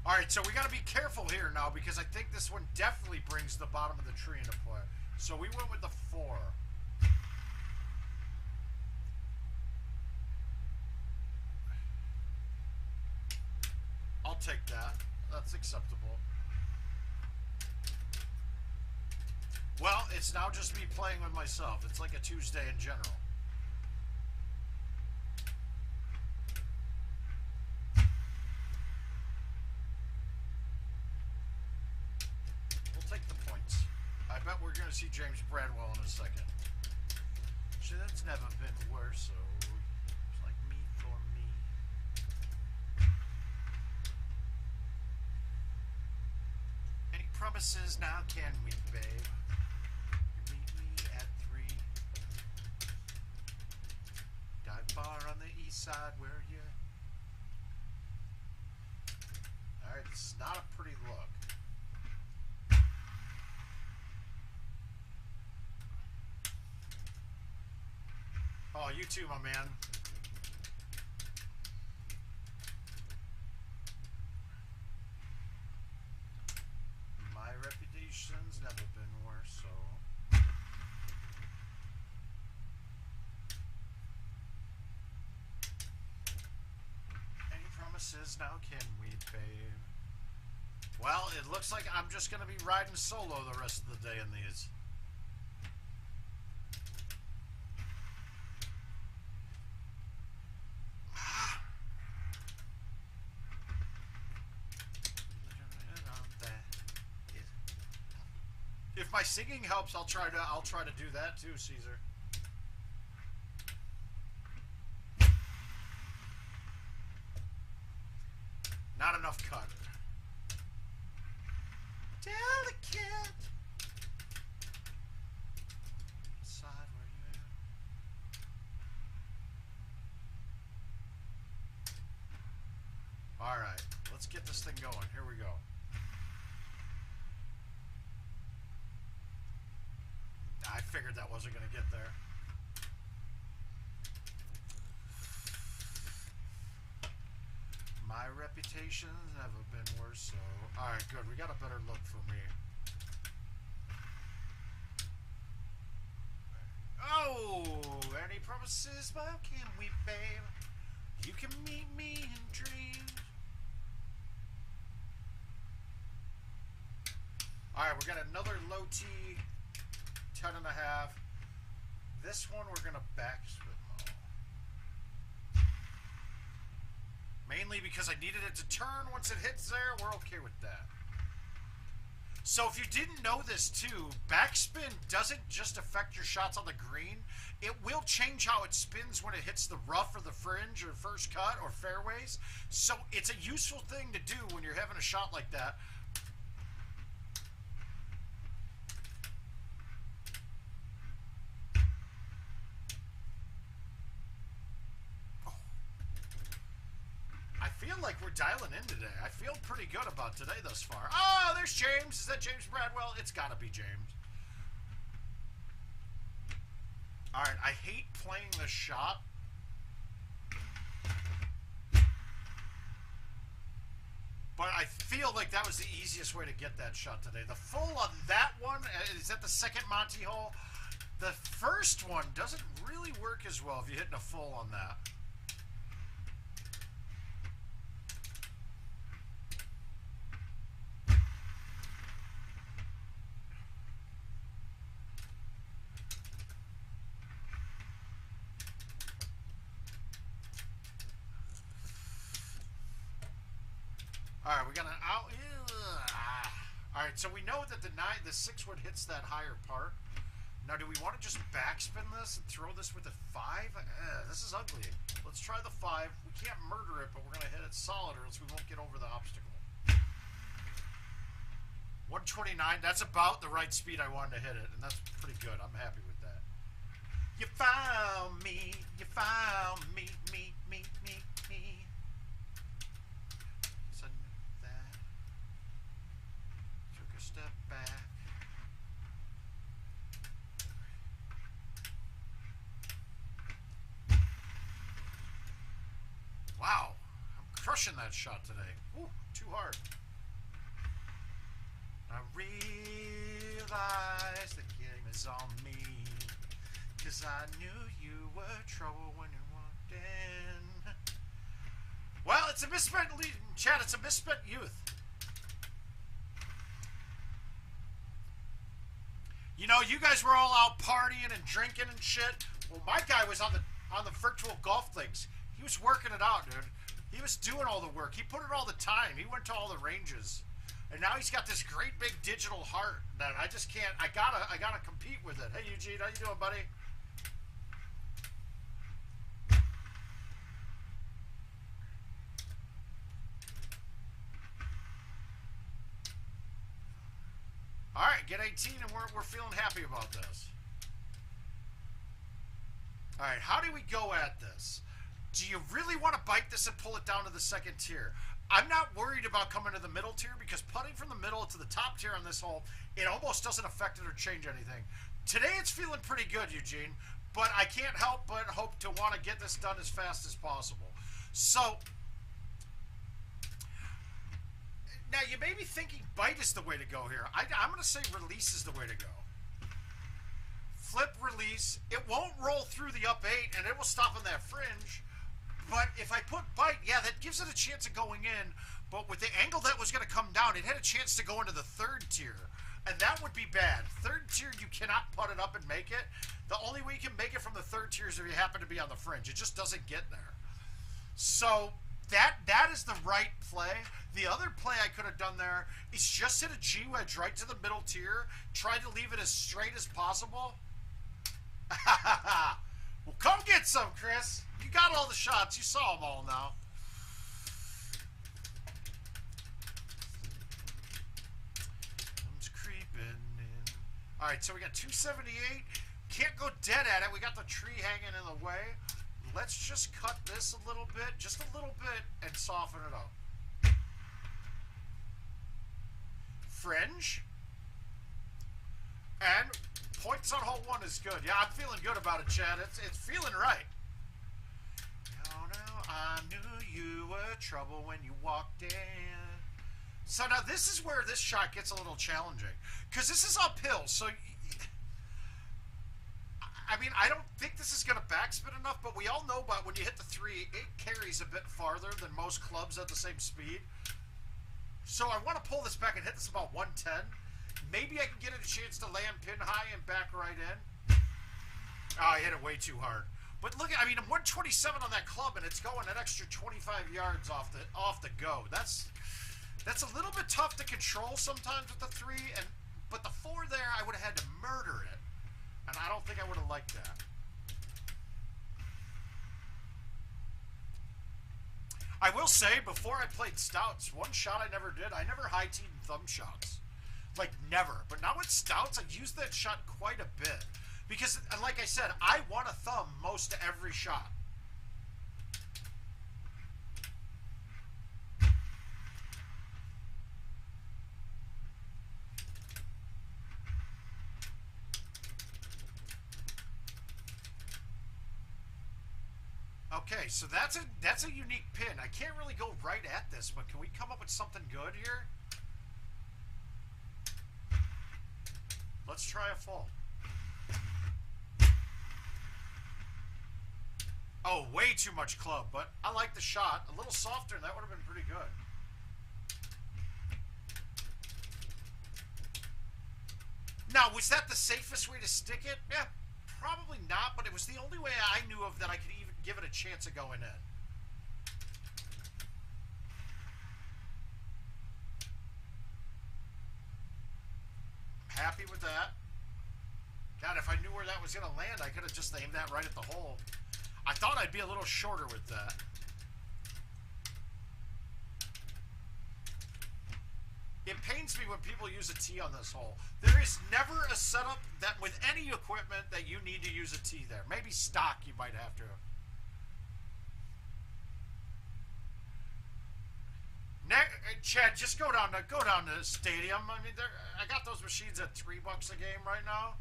[SPEAKER 2] Alright, so we got to be careful here now, because I think this one definitely brings the bottom of the tree into play. So we went with the 4. I'll take that. That's acceptable. Well, it's now just me playing with myself. It's like a Tuesday in general. We'll take the points. I bet we're going to see James Bradwell in a second. So that's never been worse, so it's like me for me. Any promises now, can we, babe? Bar on the east side, where are you? Alright, this is not a pretty look. Oh, you too, my man. promises now can we, babe? Well, it looks like I'm just going to be riding solo the rest of the day in these. If my singing helps, I'll try to do that too, Caesar. Not enough cut. Delicate. Side where you at. All right, let's get this thing going. Here we go. I figured that wasn't going to get there. My reputation's never been worse, so... Alright, good. We got a better look for me. Oh! Any promises? Well, can we, babe? You can meet me in dreams. Alright, we got another low T, 10.5. This one we're going to backspin. Mainly because I needed it to turn once it hits there. We're okay with that. So if you didn't know this too, backspin doesn't just affect your shots on the green. It will change how it spins when it hits the rough or the fringe or first cut or fairways. So it's a useful thing to do when you're having a shot like that. I feel like we're dialing in today. I feel pretty good about today thus far. Oh, there's James. Is that James Bradwell? It's got to be James. All right, I hate playing this shot. But I feel like that was the easiest way to get that shot today. The full on that one, is that the second Monty hole? The first one doesn't really work as well if you're hitting a full on that. Alright, we got an out. Alright, so we know that the 6 wood hits that higher part. Now, do we want to just backspin this and throw this with a 5? This is ugly. Let's try the 5. We can't murder it, but we're going to hit it solid or else we won't get over the obstacle. 129, that's about the right speed I wanted to hit it, and that's pretty good. I'm happy with that. You found me, me. So I knew that. Took a step back. Wow, I'm crushing that shot today. Woo, too hard. I realized the game is on me, 'cause I knew you were trouble when you walked in. Well, it's a misspent chat, it's a misspent youth. You know, you guys were all out partying and drinking and shit. Well, my guy was on the virtual golf things. He was working it out, dude. He was doing all the work. He put in all the time. He went to all the ranges. And now he's got this great big digital heart that I just can't. I gotta compete with it. Hey Eugene, how you doing, buddy? All right, get 18, and we're feeling happy about this. All right, how do we go at this? Do you really want to bite this and pull it down to the second tier? I'm not worried about coming to the middle tier because putting from the middle to the top tier on this hole, it almost doesn't affect it or change anything. Today it's feeling pretty good, Eugene, but I can't help but hope to want to get this done as fast as possible. So, now you may be thinking bite is the way to go here. I'm going to say release is the way to go. Flip, release. It won't roll through the up 8 and it will stop on that fringe. But if I put bite, yeah, that gives it a chance of going in. But with the angle that was going to come down, it had a chance to go into the third tier. And that would be bad. Third tier, you cannot put it up and make it. The only way you can make it from the third tier is if you happen to be on the fringe. It just doesn't get there. So that is the right play. The other play I could have done there is just hit a G-wedge right to the middle tier. Try to leave it as straight as possible. Well, come get some, Chris. You got all the shots. You saw them all now. Comes creeping in. All right, so we got 278. Can't go dead at it. We got the tree hanging in the way. Let's just cut this a little bit, just a little bit, and soften it up. Fringe. And points on hole 1 is good. Yeah, I'm feeling good about it, Chad. It's feeling right. Now, I knew you were trouble when you walked in. So now this is where this shot gets a little challenging. Because this is uphill, so... I mean, I don't think this is going to backspin enough, but we all know about when you hit the 3, it carries a bit farther than most clubs at the same speed. So I want to pull this back and hit this about 110. Maybe I can get it a chance to land pin high and back right in. Oh, I hit it way too hard. But look, I mean, I'm 127 on that club, and it's going an extra 25 yards off the go. That's a little bit tough to control sometimes with the 3, but the 4 there, I would have had to murder it. And I don't think I would have liked that. I will say, before I played Stouts, one shot I never did, I never high-teed thumb shots. Like, never. But now with Stouts, I use that shot quite a bit. Because, like I said, I want a thumb most every shot. Okay, so that's a unique pin. I can't really go right at this, but can we come up with something good here? Let's try a full. Oh, way too much club, but I like the shot. A little softer, and that would have been pretty good. Now, was that the safest way to stick it? Yeah, probably not, but it was the only way I knew of that I could even give it a chance of going in. I'm happy with that. God, if I knew where that was going to land, I could have just aimed that right at the hole. I thought I'd be a little shorter with that. It pains me when people use a tee on this hole. There is never a setup that with any equipment that you need to use a tee there. Maybe stock you might have to. Chad, just go down to the stadium. I mean, I got those machines at $3 a game right now.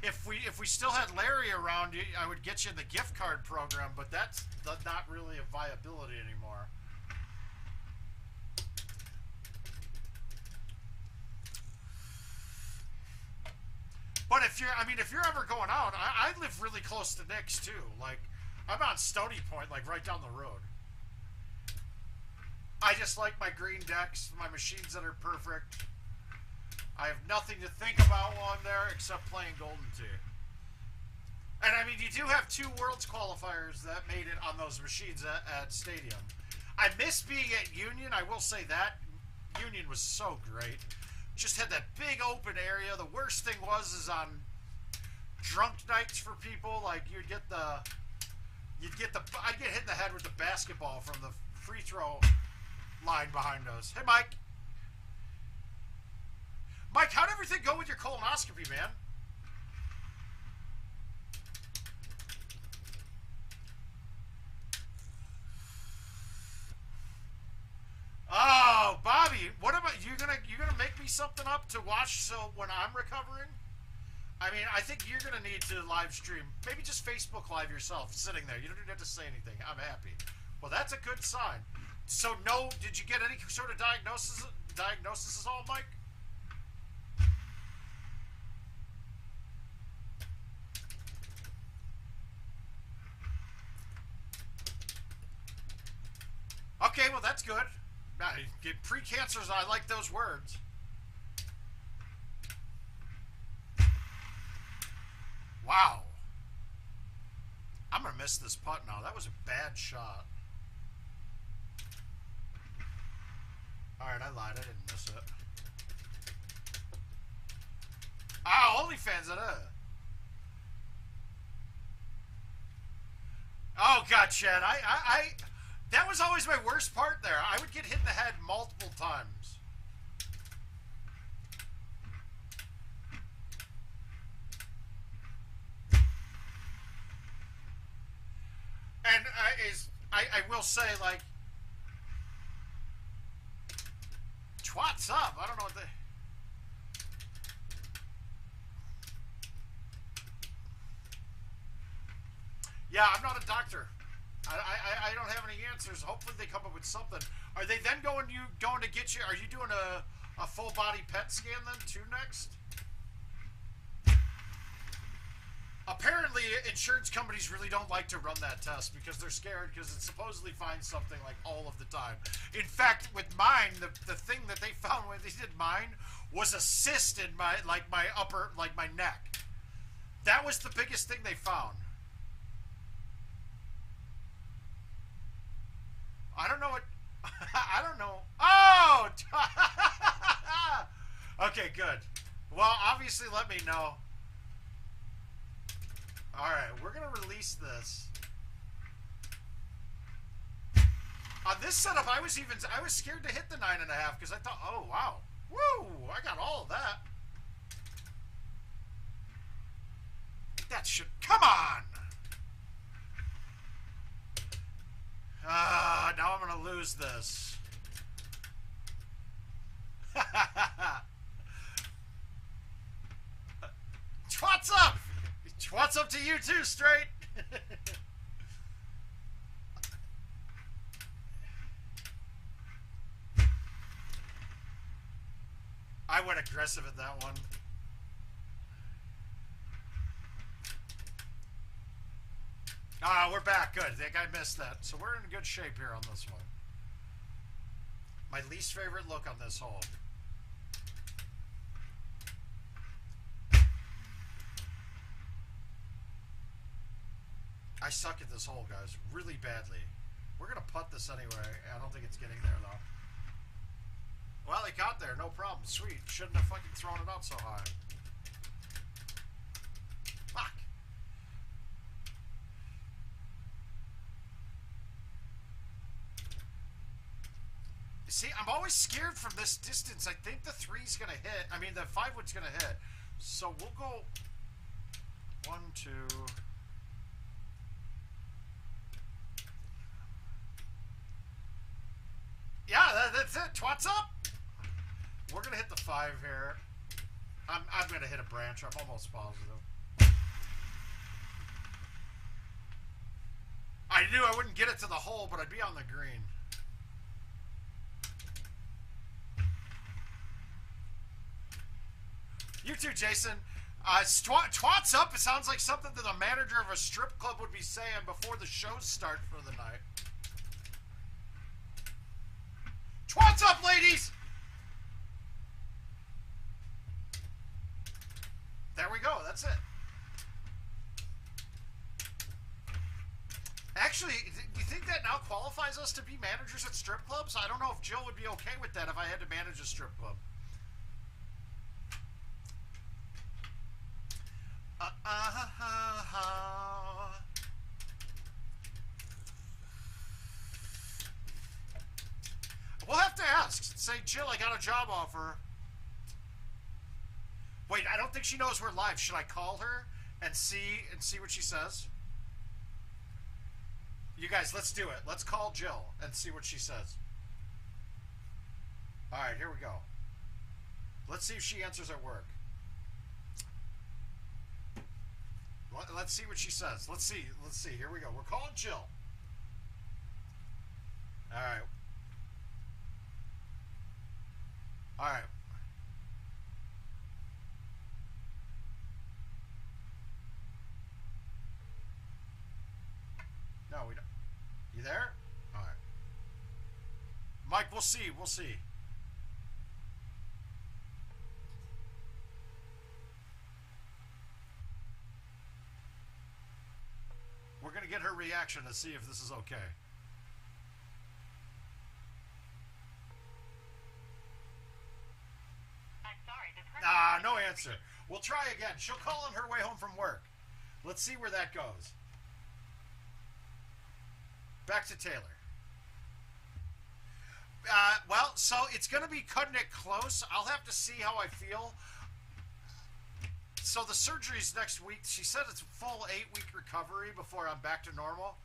[SPEAKER 2] If we still had Larry around, I would get you in the gift card program, but that's not really a viability anymore. But if you're ever going out, I live really close to Nick's too. Like, I'm on Stony Point, like right down the road. I just like my green decks, my machines that are perfect. I have nothing to think about on there except playing GoldenTee. And I mean, you do have 2 Worlds qualifiers that made it on those machines at Stadium. I miss being at Union, I will say that. Union was so great. Just had that big open area. The worst thing is on drunk nights for people, like I'd get hit in the head with the basketball from the free throw line behind us. Hey, Mike. Mike, how'd everything go with your colonoscopy, man? Oh, Bobby, what about you gonna make me something up to watch so when I'm recovering? I mean, I think you're gonna need to live stream. Maybe just Facebook Live yourself, sitting there. You don't even have to say anything. I'm happy. Well, that's a good sign. So, no, did you get any sort of diagnosis at all, Mike? that's good. Pre-cancers, I like those words. Wow. I'm going to miss this putt now. That was a bad shot. Alright, I lied. I didn't miss it. Oh, OnlyFans it is. Oh, God, Chad. That was always my worst part there. I would get hit in the head multiple times. And I will say, like, twats up. I don't know what they... Yeah, I'm not a doctor. I don't have any answers. Hopefully they come up with something. Are they then going to get you? Are you doing a full body PET scan then too next? Apparently, insurance companies really don't like to run that test because they're scared because it supposedly finds something like all of the time. In fact, with mine, the thing that they found when they did mine was a cyst in my upper my neck. That was the biggest thing they found. I don't know what... I don't know. Oh! Okay, good. Well, obviously let me know. Alright, we're going to release this. On this setup, I was scared to hit the 9.5 because I thought, oh, wow. Woo! I got all of that. That should... Come on! Now I'm going to lose this. What's up? What's up to you too, straight? I went aggressive at that one. Ah, we're back. Good. I think I missed that. So we're in good shape here on this one. My least favorite look on this hole. I suck at this hole, guys. Really badly. We're going to putt this anyway. I don't think it's getting there, though. Well, it got there. No problem. Sweet. Shouldn't have fucking thrown it out so high. Fuck. See, I'm always scared from this distance. I think the 3's going to hit. I mean, the 5-wood's going to hit. So we'll go 1, 2... Yeah, that's it. Twats up. We're going to hit the 5 here. I'm going to hit a branch. I'm almost positive. I knew I wouldn't get it to the hole, but I'd be on the green. You too, Jason. Twats up. It sounds like something that the manager of a strip club would be saying before the shows start for the night. Twats up, ladies! There we go. That's it. Actually, do you think that now qualifies us to be managers at strip clubs? I don't know if Jill would be okay with that if I had to manage a strip club. We'll have to ask. Say, Jill, I got a job offer. Wait, I don't think she knows we're live. Should I call her and see what she says? You guys, let's do it. Let's call Jill and see what she says. All right, here we go. Let's see if she answers at work. Let's see what she says. Let's see. Here we go. We're calling Jill. All right. All right. No, we don't. You there? All right. Mike, we'll see. We'll see. We're going to get her reaction to see if this is okay.
[SPEAKER 3] I'm sorry, this
[SPEAKER 2] No answer. We'll try again. She'll call on her way home from work. Let's see where that goes. Back to Taylor. Well, so it's going to be cutting it close. I'll have to see how I feel. So the surgery's next week. She said it's a full 8-week recovery before I'm back to normal.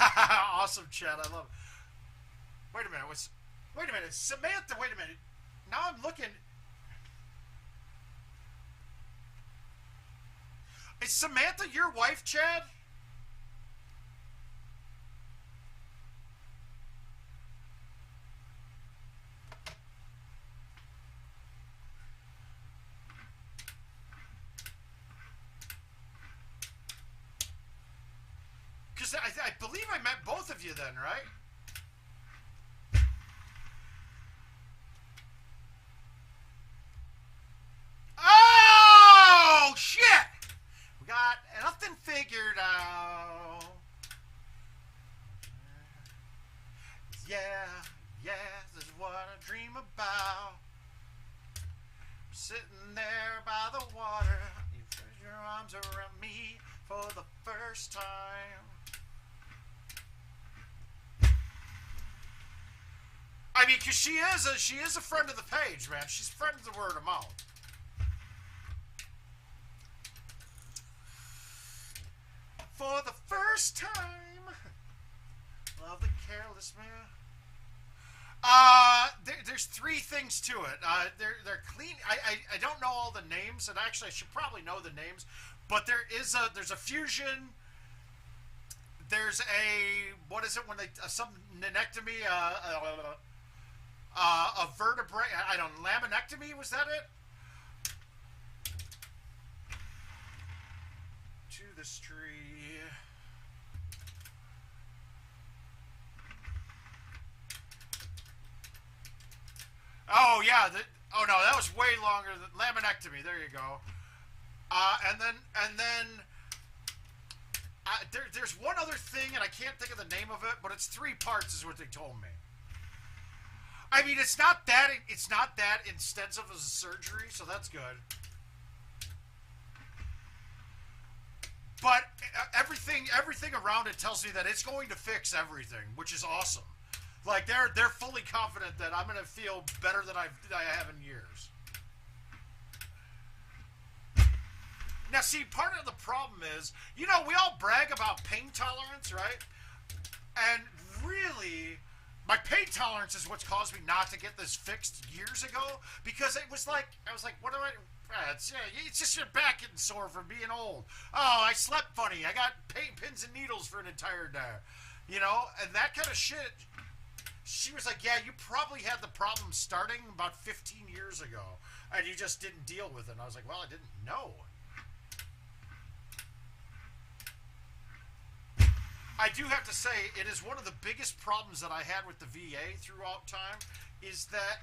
[SPEAKER 2] Awesome, Chad. I love it. Wait a minute. Wait a minute. Samantha, wait a minute. Now I'm looking. Is Samantha your wife, Chad? Because I believe I met both of you then, right? Oh, shit! We got nothing figured out. Yeah, this is what I dream about. Sitting there by the water, you put your arms around me for the first time. I mean, because she is a friend of the page, man. She's a friend of the word of mouth. For the first time, love the careless man. There's 3 things to it. They're clean. I don't know all the names, and actually I should probably know the names, but there's a fusion. There's a, what is it when they some nenectomy, a vertebrae. I don't, laminectomy, was that it? To this tree. Oh yeah, oh no, that was way longer than laminectomy. There you go. And then there's one other thing, and I can't think of the name of it, but it's 3 parts, is what they told me. I mean, it's not that extensive as a surgery, so that's good. But everything around it tells me that it's going to fix everything, which is awesome. Like they're fully confident that I'm going to feel better than I have in years. Now, see, part of the problem is, you know, we all brag about pain tolerance, right? And really, my pain tolerance is what's caused me not to get this fixed years ago, because it was like, I was like, what do I? It's just your back getting sore from being old. Oh, I slept funny. I got pins and needles for an entire day. You know, and that kind of shit. She was like, yeah, you probably had the problem starting about 15 years ago, and you just didn't deal with it. And I was like, well, I didn't know. I do have to say, it is one of the biggest problems that I had with the VA throughout time, is that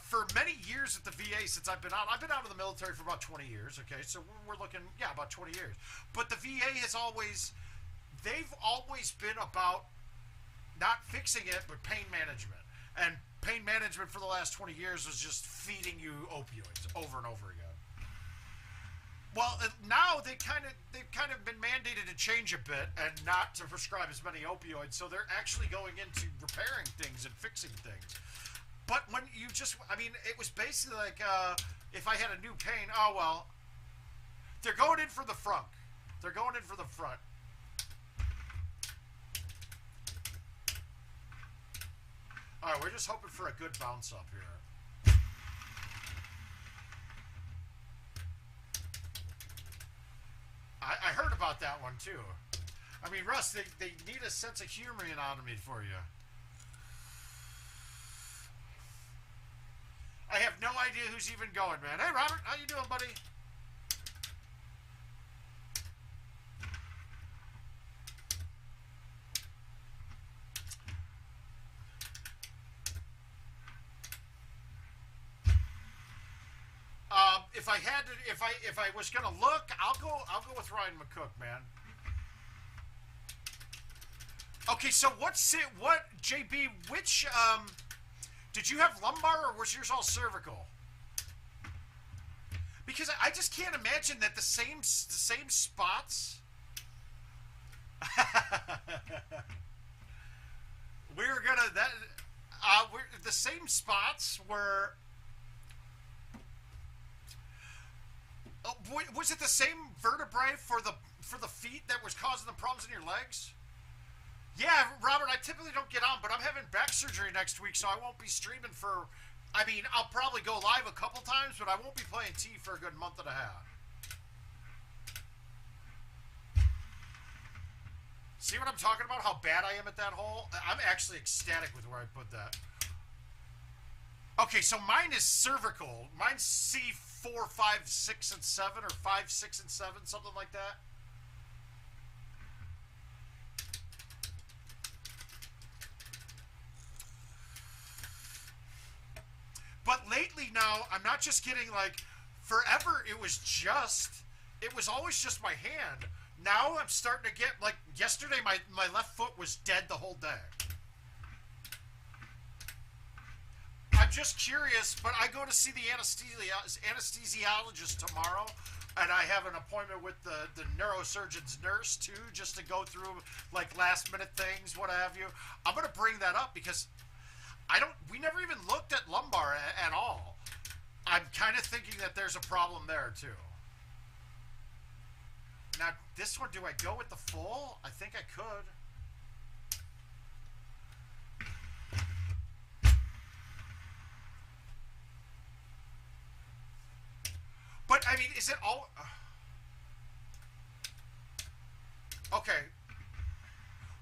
[SPEAKER 2] for many years at the VA, since I've been out of the military for about 20 years, okay, so we're looking, yeah, about 20 years. But the VA they've always been about not fixing it, but pain management. And pain management for the last 20 years was just feeding you opioids over and over again. Well, now they've kind of been mandated to change a bit and not to prescribe as many opioids, so they're actually going into repairing things and fixing things. But when you just, I mean, it was basically like, if I had a new pain, oh well, they're going in for the front. They're going in for the front. All right, we're just hoping for a good bounce up here. I heard about that one too. I mean, Russ, they need a sense of humor anatomy for you. I have no idea who's even going, man. Hey, Robert, how you doing, buddy? if I had to, if I was gonna look, I'll go with Ryan McCook, man. Okay, so what JB? Which did you have lumbar or was yours all cervical? Because I just can't imagine that the same spots. We're the same spots were. Was it the same vertebrae for the feet that was causing the problems in your legs? Yeah, Robert, I typically don't get on, but I'm having back surgery next week, so I won't be streaming for. I mean, I'll probably go live a couple times, but I won't be playing T for a good month and a half. See what I'm talking about? How bad I am at that hole? I'm actually ecstatic with where I put that. Okay, so mine is cervical. Mine's C4, 5, 6, and 7, or 5, 6, and 7, something like that. But lately now, I'm not just getting like, forever it was always just my hand. Now I'm starting to get, like, yesterday my left foot was dead the whole day. I'm just curious, but I go to see the anesthesiologist tomorrow, and I have an appointment with the neurosurgeon's nurse, too, just to go through, like, last-minute things, what have you. I'm going to bring that up because we never even looked at lumbar at all. I'm kind of thinking that there's a problem there, too. Now, this one, do I go with the full? I think I could. But, I mean, is it all... Okay.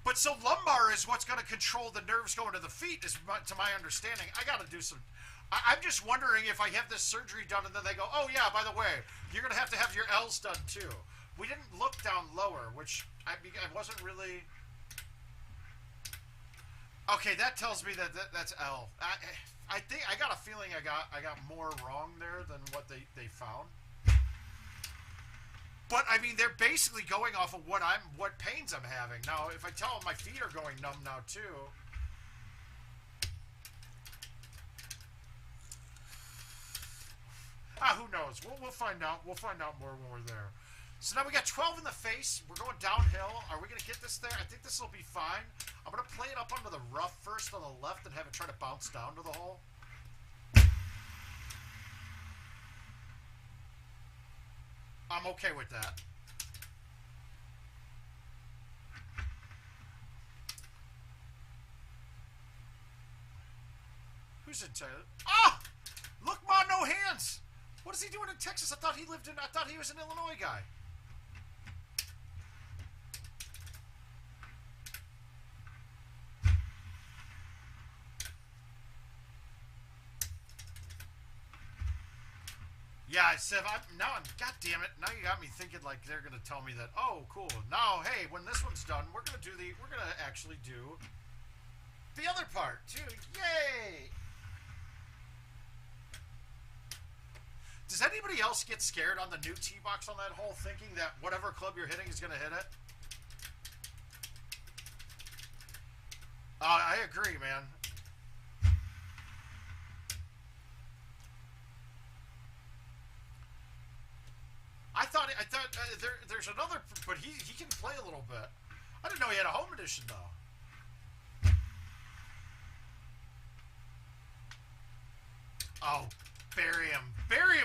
[SPEAKER 2] But so lumbar is what's going to control the nerves going to the feet, to my understanding. I got to do some... I'm just wondering if I have this surgery done and then they go, oh, yeah, by the way, you're going to have your L's done, too. We didn't look down lower, which I wasn't really... Okay, that tells me that's L. I think I got a feeling I got more wrong there than what they found. But I mean, they're basically going off of what pains I'm having. Now, if I tell them my feet are going numb now too. Who knows? We'll find out. We'll find out more when we're there. So now we got 12 in the face. We're going downhill. Are we going to get this there? I think this will be fine. I'm going to play it up under the rough first on the left and have it try to bounce down to the hole. I'm okay with that. Who's in Taylor? Ah! Look, Ma, no hands! What is he doing in Texas? I thought he was an Illinois guy. Yeah, I said, God damn it, now you got me thinking like they're going to tell me that, oh, cool, now, hey, when this one's done, we're going to actually do the other part, too. Yay! Does anybody else get scared on the new tee box on that hole, thinking that whatever club you're hitting is going to hit it? I agree, man. I thought there's another, but he can play a little bit. I didn't know he had a home edition though. Oh, bury him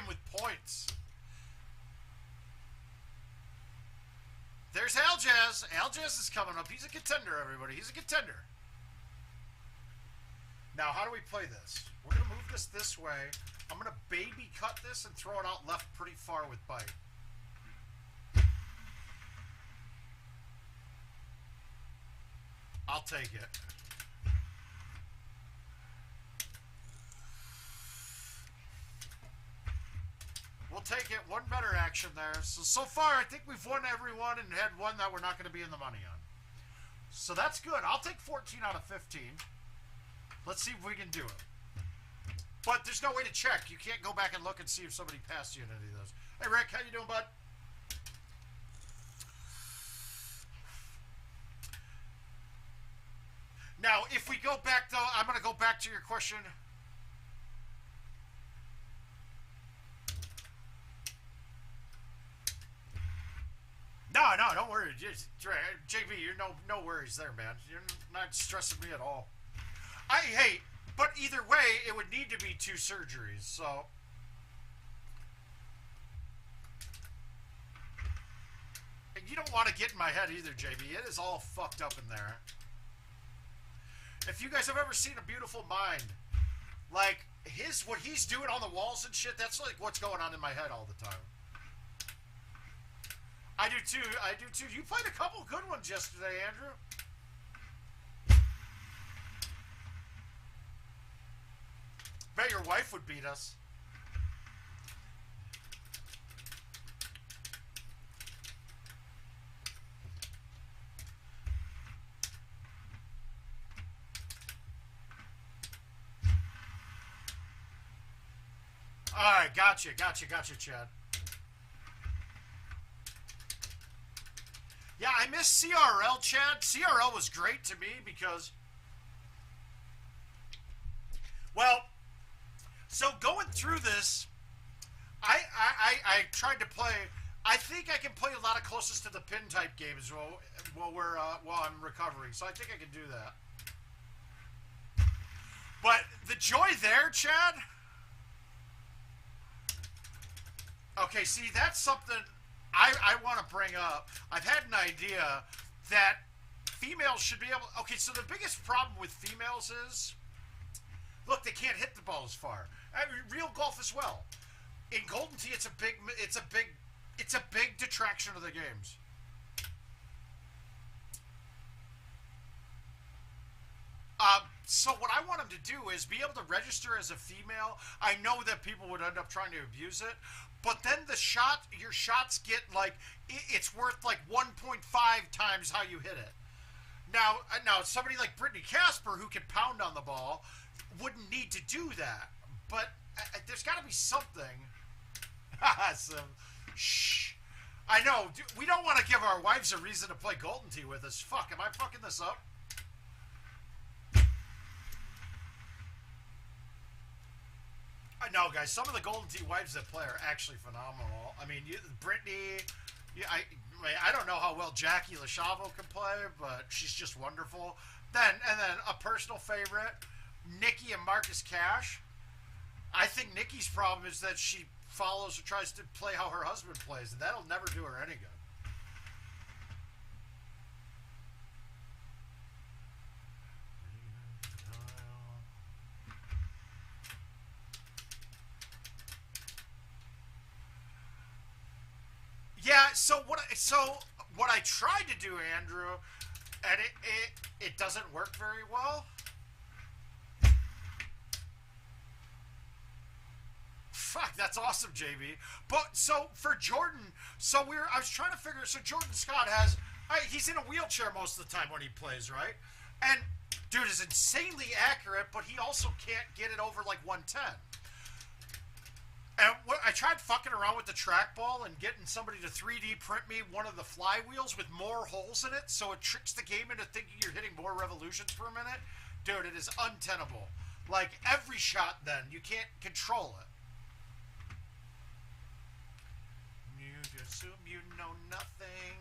[SPEAKER 2] with points. There's Aljaz. Aljaz is coming up. He's a contender, everybody. He's a contender. Now, how do we play this? We're gonna move this way. I'm gonna baby cut this and throw it out left pretty far with bite. I'll take it. We'll take it. One better action there. So far, I think we've won every one and had one that we're not going to be in the money on. So that's good. I'll take 14 out of 15. Let's see if we can do it. But there's no way to check. You can't go back and look and see if somebody passed you in any of those. Hey, Rick, how you doing, bud? Now, if we go back, though, I'm going to go back to your question. No, don't worry. JB, you're no worries there, man. You're not stressing me at all. Hey, but either way, it would need to be 2 surgeries, so. And you don't want to get in my head either, JB. It is all fucked up in there. If you guys have ever seen A Beautiful Mind, like, what he's doing on the walls and shit, that's like what's going on in my head all the time. I do too. You played a couple good ones yesterday, Andrew. Bet your wife would beat us. Alright, gotcha, Chad. Yeah, I miss CRL, Chad. CRL was great to me because, well, so going through this, I tried to play. I think I can play a lot of closest to the pin type games while I'm recovering. So I think I can do that. But the joy there, Chad. Okay, see, that's something I want to bring up. I've had an idea that females should be able. Okay, so the biggest problem with females is, look, they can't hit the ball as far. I mean, real golf as well. In Golden Tee, it's a big detraction of the games. So what I want them to do is be able to register as a female. I know that people would end up trying to abuse it, but then your shots get like, it's worth like 1.5 times how you hit it. Now somebody like Brittany Casper, who can pound on the ball, wouldn't need to do that. But there's got to be something. Shh. I know. We don't want to give our wives a reason to play Golden Tee with us. Fuck, am I fucking this up? No, guys, some of the Golden Tee wives that play are actually phenomenal. I mean, Brittany, I don't know how well Jackie LaChavo can play, but she's just wonderful. And then a personal favorite, Nikki and Marcus Cash. I think Nikki's problem is that she follows or tries to play how her husband plays, and that'll never do her any good. Yeah, so what I tried to do, Andrew, and it doesn't work very well. Fuck, that's awesome, JB. But so for Jordan, I was trying to figure. So Jordan Scott he's in a wheelchair most of the time when he plays, right? And dude is insanely accurate, but he also can't get it over like 110. And I tried fucking around with the trackball and getting somebody to 3D print me one of the flywheels with more holes in it, so it tricks the game into thinking you're hitting more revolutions per minute. Dude, it is untenable. Like, every shot then, you can't control it. You assume you know nothing.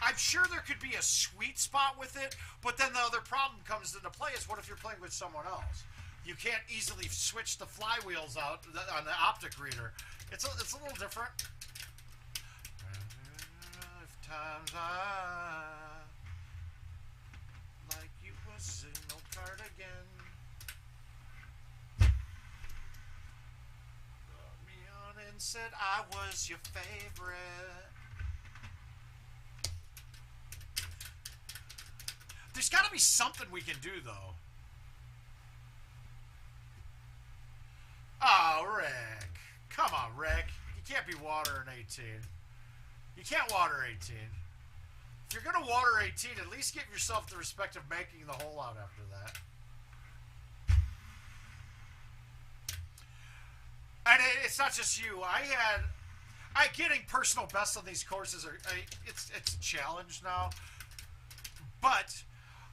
[SPEAKER 2] I'm sure there could be a sweet spot with it, but then the other problem comes into play is, what if you're playing with someone else? You can't easily switch the flywheels out on the optic reader. It's a little different. If times I like you a signal card again. Brought me on and said I was your favorite. There's got to be something we can do, though. Oh, Rick. Come on, Rick. You can't be watering 18. You can't water 18. If you're going to water 18, at least give yourself the respect of making the hole out after that. it's not just you. Getting personal best on these courses it's a challenge now. But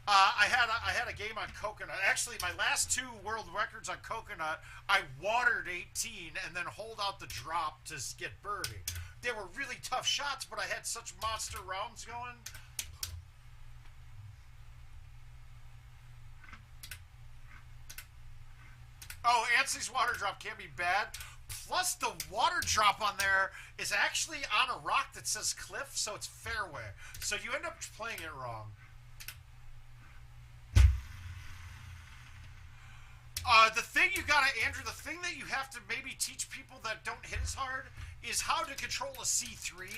[SPEAKER 2] I had a game on coconut. Actually, my last 2 world records on coconut, I watered 18 and then hold out the drop to get birdie. They were really tough shots, but I had such monster rounds going. Oh, Anstey's water drop can be bad. Plus, the water drop on there is actually on a rock that says cliff, so it's fairway. So you end up playing it wrong. The thing you gotta, Andrew, the thing that you have to maybe teach people that don't hit as hard is how to control a C3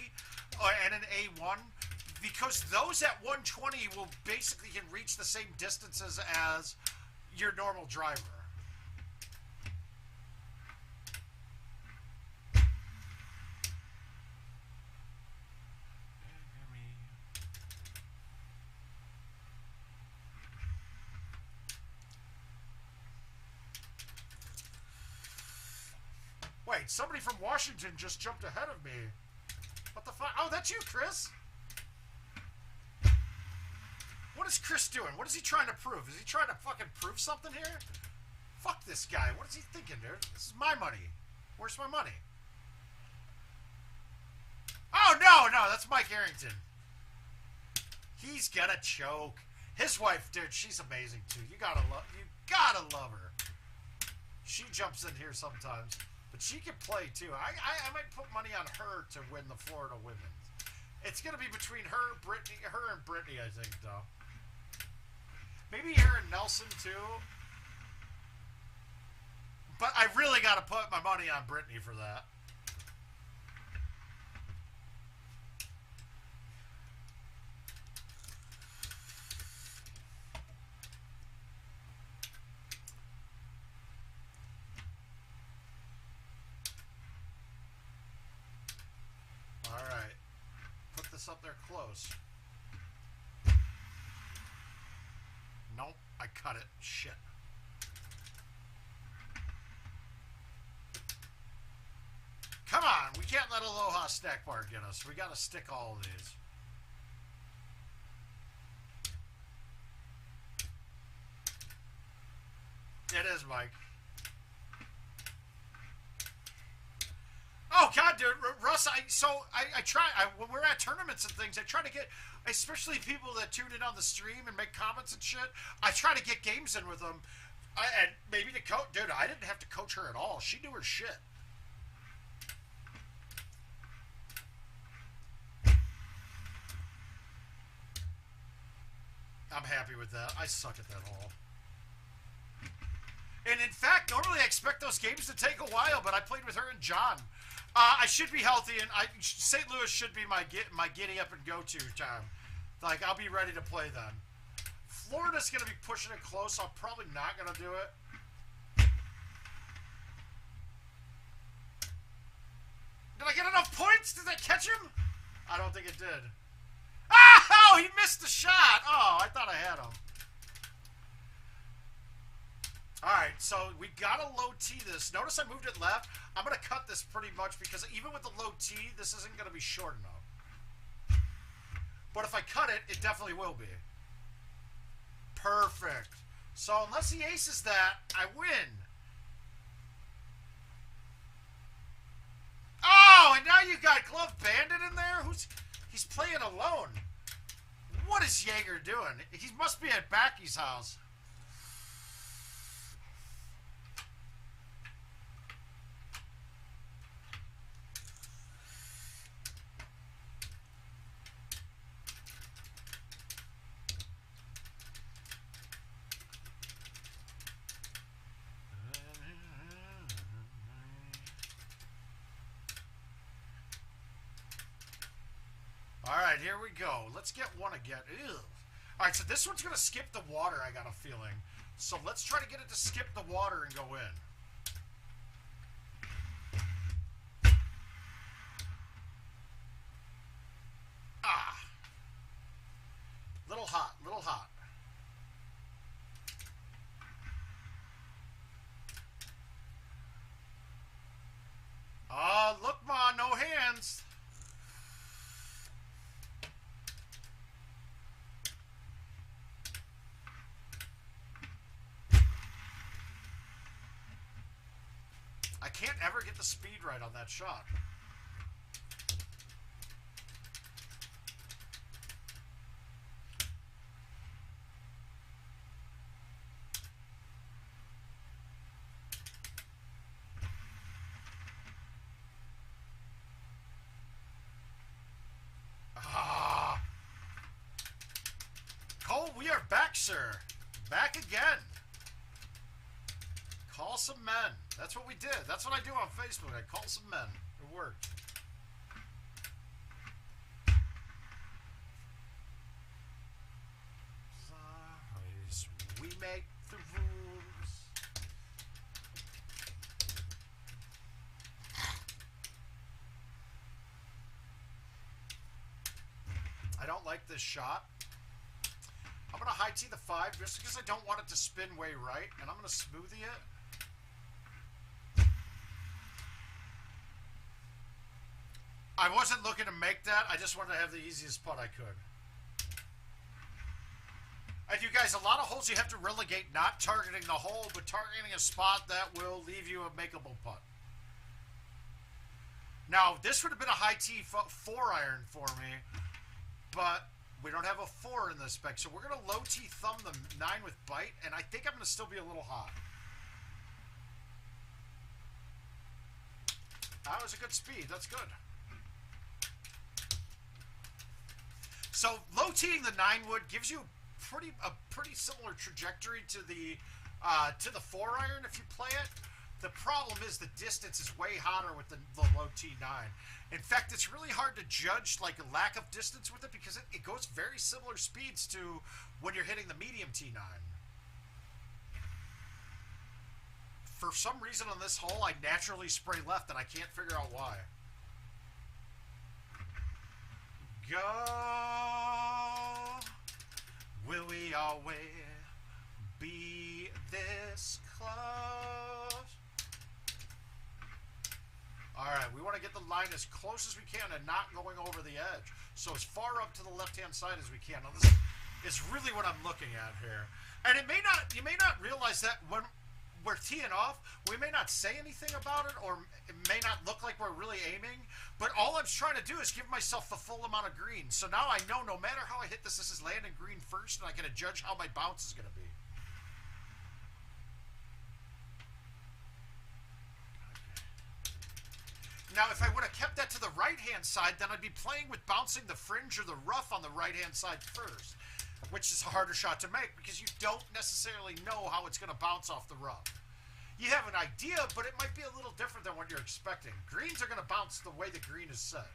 [SPEAKER 2] and an A1, because those at 120 will basically can reach the same distances as your normal driver. Wait, somebody from Washington just jumped ahead of me. What the fuck? Oh, that's you, Chris? What is Chris doing? What is he trying to prove? Is he trying to fucking prove something here? Fuck this guy. What is he thinking, dude? This is my money. Where's my money? Oh, no, that's Mike Arrington. He's gonna choke. His wife, dude, she's amazing, too. You gotta love her. She jumps in here sometimes. But she can play, too. I might put money on her to win the Florida Women's. It's going to be between her and Brittany, I think, though. Maybe her and Nelson, too. But I really got to put my money on Brittany for that. Up there close. Nope, I cut it. Shit. Come on, we can't let Aloha snack bar get us. We gotta stick all of these. It is, Mike. Oh God, dude, Russ! I try when we're at tournaments and things. I try to get, especially people that tune in on the stream and make comments and shit. I try to get games in with them, and maybe the coach. Dude, I didn't have to coach her at all. She knew her shit. I'm happy with that. I suck at that hole. And in fact, normally I expect those games to take a while, but I played with her and John. I should be healthy, and St. Louis should be my giddy up and go-to time. Like, I'll be ready to play then. Florida's going to be pushing it close, so I'm probably not going to do it. Did I get enough points? Did I catch him? I don't think it did. Oh, he missed the shot. Oh, I thought I had him. Alright, so we gotta low T this. Notice I moved it left. I'm gonna cut this pretty much because even with the low T, this isn't gonna be short enough. But if I cut it, it definitely will be. Perfect. So unless he aces that, I win. Oh, and now you got Glove Bandit in there? He's playing alone. What is Jaeger doing? He must be at Backy's house. Alright, here we go. Let's get one again. Alright, so this one's going to skip the water, I got a feeling. So let's try to get it to skip the water and go in. Ah. Little hot, little hot. ever get the speed right on that shot. Cole, we are back, sir. Back again. Call some men. That's what we did. That's what I do on Facebook. I call some men. It worked. We make the rules. I don't like this shot. I'm going to high tee the 5 just because I don't want it to spin way right, and I'm going to smoothie it. I wasn't looking to make that. I just wanted to have the easiest putt I could. And you guys, a lot of holes you have to relegate not targeting the hole, but targeting a spot that will leave you a makeable putt. Now, this would have been a high tee 4-iron for me, but we don't have a 4 in this spec, so we're going to low tee thumb the 9 with bite, and I think I'm going to still be a little hot. That was a good speed. That's good. So low teeing the 9 wood gives you a pretty similar trajectory to the 4-iron if you play it. The problem is the distance is way hotter with the low T9. In fact, it's really hard to judge like a lack of distance with it because it goes very similar speeds to when you're hitting the medium T9. For some reason on this hole, I naturally spray left and I can't figure out why. Go, will we always be this close? Alright, we want to get the line as close as we can and not going over the edge. So as far up to the left-hand side as we can. Now this is really what I'm looking at here. And you may not realize that when we're teeing off, we may not say anything about it, or it may not look like we're really aiming, but all I'm trying to do is give myself the full amount of green. So now I know no matter how I hit this, this is landing green first, and I can judge how my bounce is going to be. Now, if I would have kept that to the right-hand side, then I'd be playing with bouncing the fringe or the rough on the right-hand side first, which is a harder shot to make because you don't necessarily know how it's going to bounce off the rough. You have an idea, but it might be a little different than what you're expecting. Greens are going to bounce the way the green is set.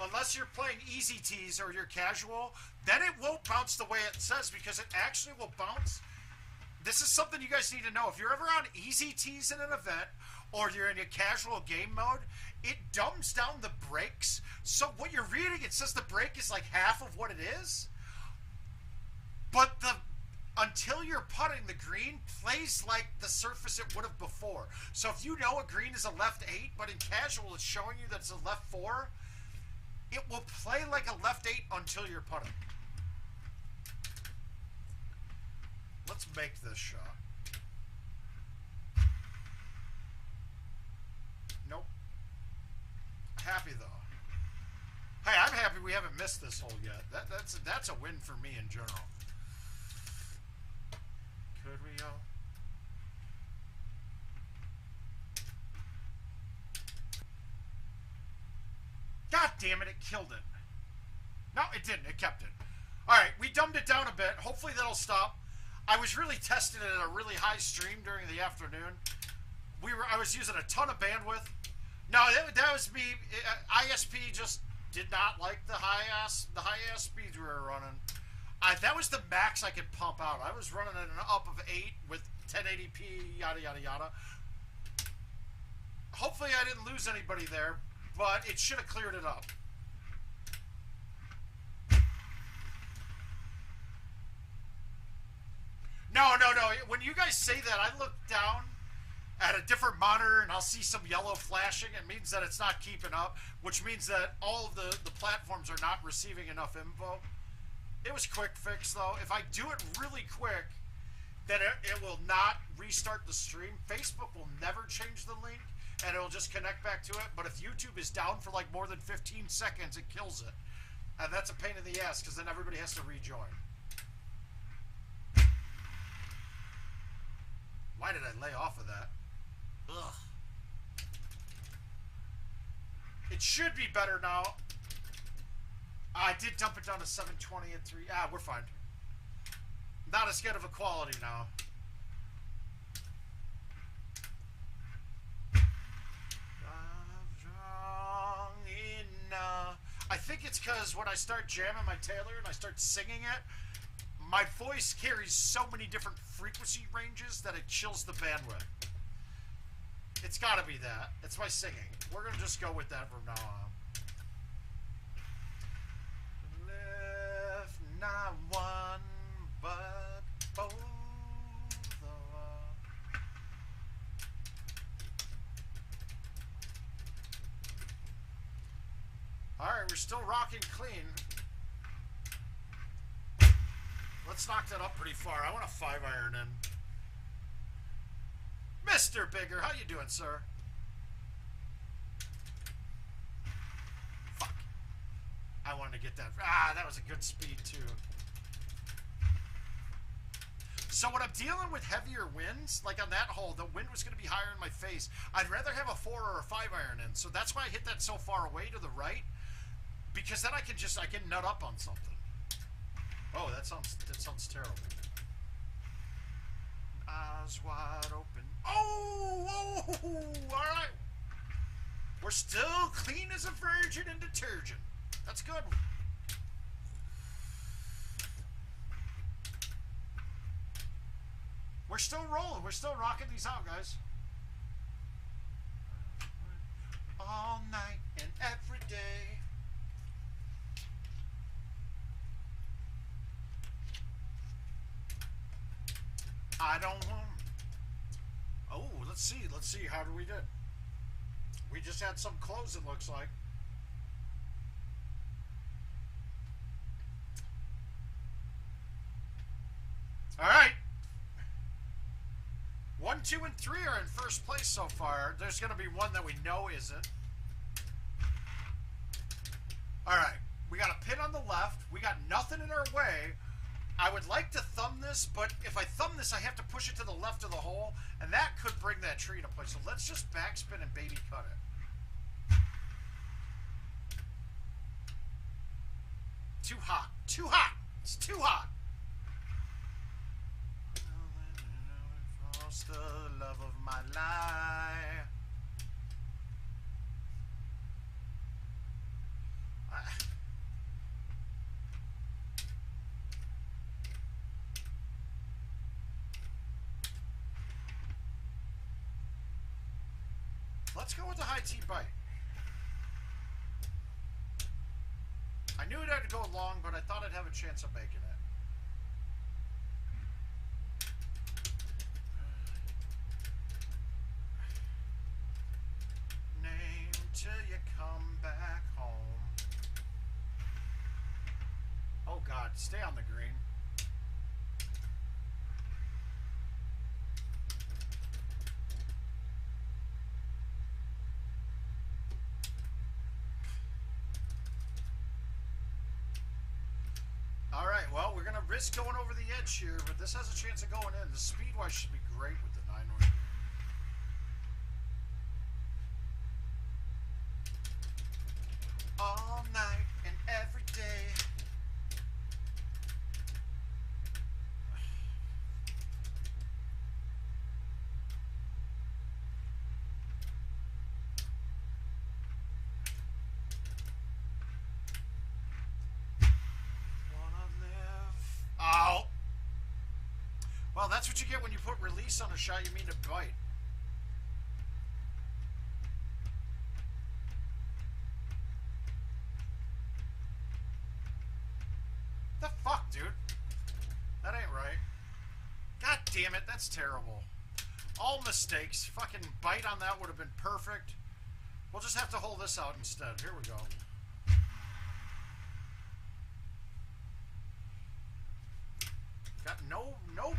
[SPEAKER 2] Unless you're playing easy tees or you're casual, then it won't bounce the way it says because it actually will bounce. This is something you guys need to know. If you're ever on easy tees in an event or you're in a casual game mode, it dumbs down the brakes. So what you're reading, it says the brake is like half of what it is. But until you're putting, the green plays like the surface it would have before. So if you know a green is a left 8, but in casual it's showing you that it's a left 4, it will play like a left 8 until you're putting. Let's make this shot. Nope. Happy though. Hey, I'm happy we haven't missed this hole yet. That's a win for me in general. Could we all? God damn it, it killed it. No, it didn't. It kept it. Alright, we dumbed it down a bit. Hopefully that'll stop. I was really testing it at a really high stream during the afternoon. I was using a ton of bandwidth. No, that was me. ISP just did not like the high ass speeds we were running. That was the max I could pump out. I was running at an up of 8 with 1080p, yada yada yada. Hopefully I didn't lose anybody there, but it should have cleared it up. No. When you guys say that, I look down at a different monitor and I'll see some yellow flashing. It means that it's not keeping up, which means that all of the platforms are not receiving enough info. It was quick fix though. If I do it really quick, then it will not restart the stream. Facebook will never change the link, and it will just connect back to it. But if YouTube is down for like more than 15 seconds, it kills it. And that's a pain in the ass, because then everybody has to rejoin. Why did I lay off of that? Ugh. It should be better now. I did dump it down to 720 and 3. Ah, we're fine. Not as good of a quality now. I think it's because when I start jamming my Taylor and I start singing it, my voice carries so many different frequency ranges that it chills the bandwidth. It's gotta be that. It's my singing. We're gonna just go with that from now on. Left not one, but both of us. Alright, we're still rocking clean. Let's knock that up pretty far. I want a 5-iron in. Mr. Bigger, how you doing, sir? Fuck. I wanted to get that. Ah, that was a good speed, too. So when I'm dealing with heavier winds, like on that hole, the wind was going to be higher in my face. I'd rather have a 4 or a 5-iron in. So that's why I hit that so far away to the right. Because then I can nut up on something. Oh, that sounds terrible. Eyes wide open. Oh, all right. We're still clean as a virgin and detergent. That's good. We're still rolling. We're still rocking these out, guys. All night and every day. I don't want. Oh, let's see. Let's see. How do we do? We just had some close, it looks like. All right. 1, 2, and 3 are in first place so far. There's going to be one that we know isn't. All right. We got a pin on the left. We got nothing in our way. I would like to thumb this, but if I thumb this, I have to push it to the left of the hole, and that could bring that tree into place. So let's just backspin and baby cut it. Too hot. Too hot. It's too hot. Lost the love of my life. Let's go with the high T bite. I knew it had to go long, but I thought I'd have a chance of making it. Name till you come back home. Oh God, stay on the green. Alright, well, we're going to risk going over the edge here, but this has a chance of going in. The speed-wise should be great with the 9-1. All night and every day. Well, that's what you get when you put release on a shot you mean to bite. The fuck, dude? That ain't right. God damn it, that's terrible. All mistakes. Fucking bite on that would have been perfect. We'll just have to hold this out instead. Here we go. Got no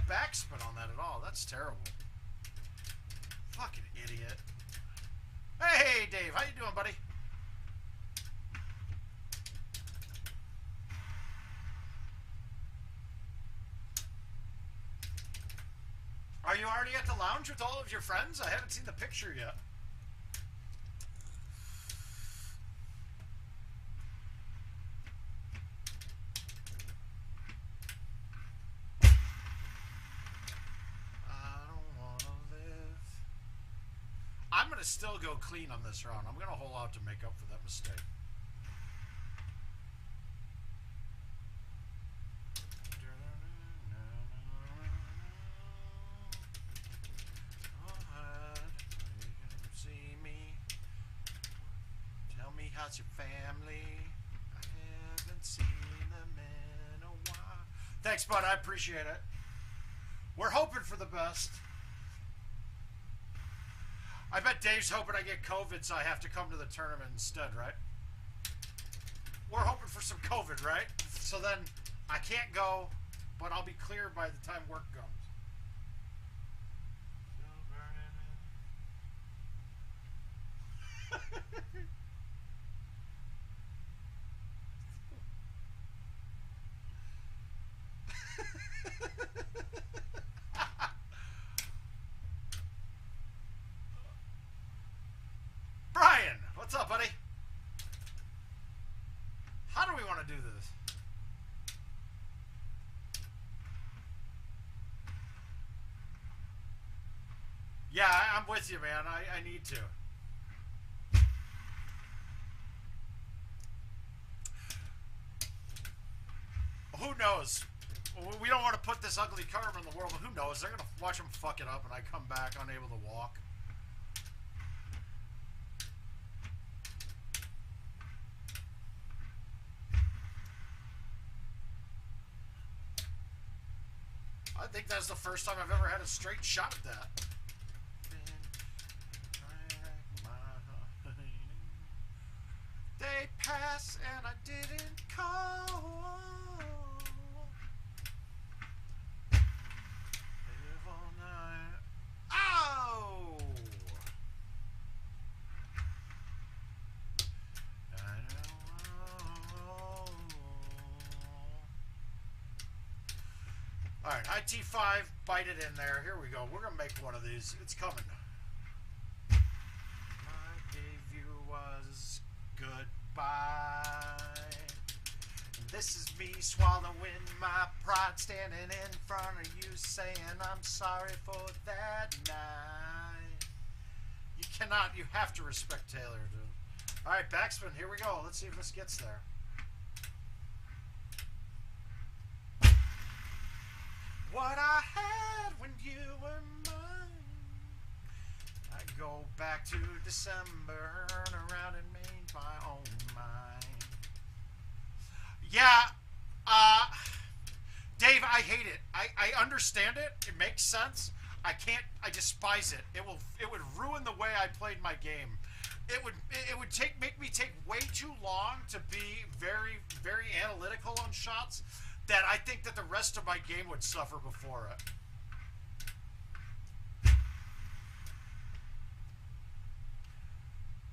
[SPEAKER 2] backspin on that at all. That's terrible. Fucking idiot. Hey, Dave. How you doing, buddy? Are you already at the lounge with all of your friends? I haven't seen the picture yet. I'm going to still go clean on this round. I'm going to hold out to make up for that mistake. See me. Tell me how's your family. I haven't seen them in a while. Thanks, bud. I appreciate it. We're hoping for the best. I bet Dave's hoping I get COVID, so I have to come to the tournament instead, right? We're hoping for some COVID, right? So then I can't go, but I'll be clear by the time work comes. Brian, what's up, buddy? How do we want to do this? Yeah, I'm with you, man. I need to. Who knows? We don't want to put this ugly karma in the world, but who knows? They're going to watch them fuck it up and I come back unable to walk. I think that's the first time I've ever had a straight shot at that. They pass and I didn't call. Live all night. Oh! Alright, IT5, bite it in there. Here we go. We're going to make one of these. It's coming. My debut was goodbye. And this is me swallowing my pride, standing in front of you, saying I'm sorry for that night. You cannot, you have to respect Taylor, dude. Alright, backspin, here we go. Let's see if this gets there. What I had when you were mine. I go back to December, turn around and made my own mind. Yeah, Dave, I hate it. I understand it. It makes sense. I despise it. It would ruin the way I played my game. It would make me take way too long to be very, very analytical on shots. That I think that the rest of my game would suffer before it.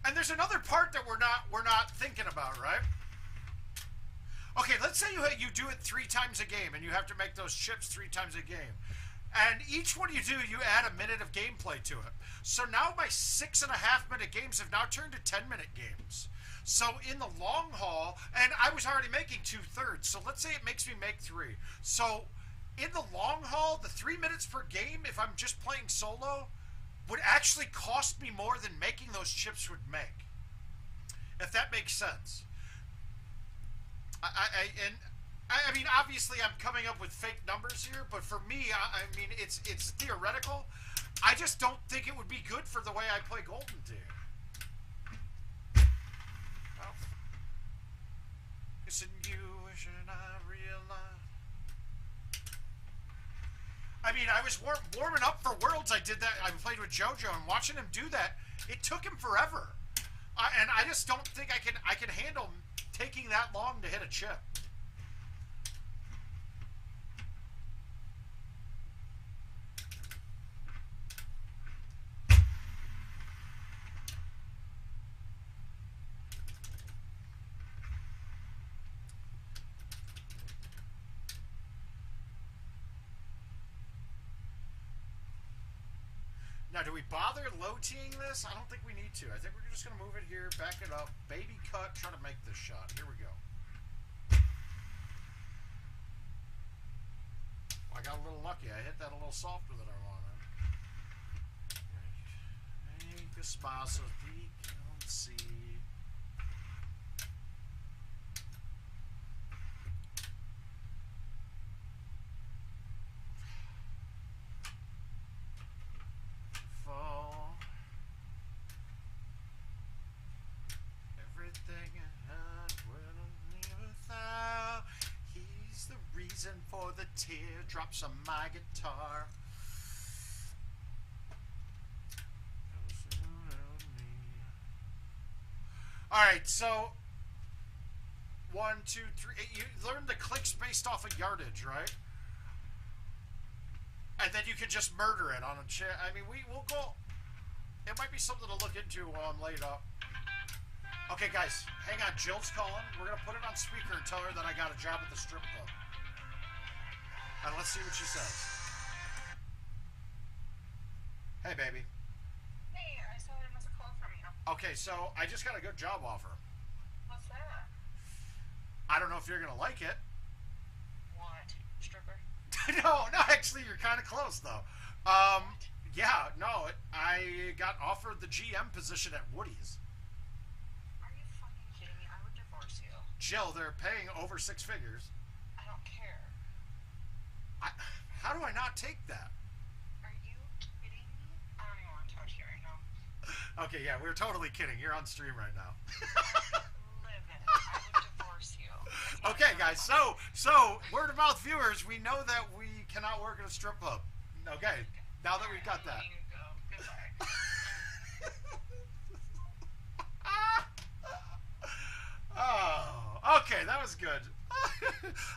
[SPEAKER 2] And there's another part that we're not thinking about, right? Okay, let's say you do it 3 times a game and you have to make those chips 3 times a game. And each one you do, you add a minute of gameplay to it. So now my 6.5-minute games have now turned to 10-minute games. So in the long haul, and I was already making 2/3, so let's say it makes me make 3. So in the long haul, the 3 minutes per game, if I'm just playing solo, would actually cost me more than making those chips would make. If that makes sense. I mean, obviously I'm coming up with fake numbers here, but for me, I mean, it's theoretical. I just don't think it would be good for the way I play GoldenTeeTV. Isn't you wishing I realized? I mean, I was warming up for Worlds. I did that. I played with JoJo, and watching him do that, it took him forever. And I just don't think I can handle taking that long to hit a chip. Now, do we bother low-teeing this? I don't think we need to. I think we're just going to move it here, back it up, baby cut, try to make this shot. Here we go. I got a little lucky. I hit that a little softer than I wanted. Make a spot so we can see. Fall. Everything I had wouldn't leave without. He's the reason for the teardrops on my guitar. Alright, so 1, 2, 3. You learn the clicks based off of yardage, right? And then you can just murder it on a chair. I mean, we'll go. It might be something to look into while I'm laid up. Okay, guys, hang on. Jill's calling. We're going to put it on speaker and tell her that I got a job at the strip club. And let's see what she says. Hey, baby.
[SPEAKER 3] Hey, I saw I missed a call from you.
[SPEAKER 2] Okay, so I just got a good job offer.
[SPEAKER 3] What's that?
[SPEAKER 2] I don't know if you're going to like it.
[SPEAKER 3] What? Stripper?
[SPEAKER 2] No, actually, you're kind of close, though. Yeah, no, I got offered the GM position at Woody's.
[SPEAKER 3] Are you fucking kidding me? I would divorce you.
[SPEAKER 2] Jill, they're paying over 6 figures.
[SPEAKER 3] I don't care.
[SPEAKER 2] How do I not take that?
[SPEAKER 3] Are you kidding me? I don't even want to touch you right now.
[SPEAKER 2] Okay, yeah, we're totally kidding. You're on stream right now.
[SPEAKER 3] Live it. I would divorce you.
[SPEAKER 2] Okay, guys, so word of mouth viewers, we know that we cannot work at a strip club. Okay, now that we've got that.
[SPEAKER 3] You need to go. Goodbye.
[SPEAKER 2] Oh, okay, that was good.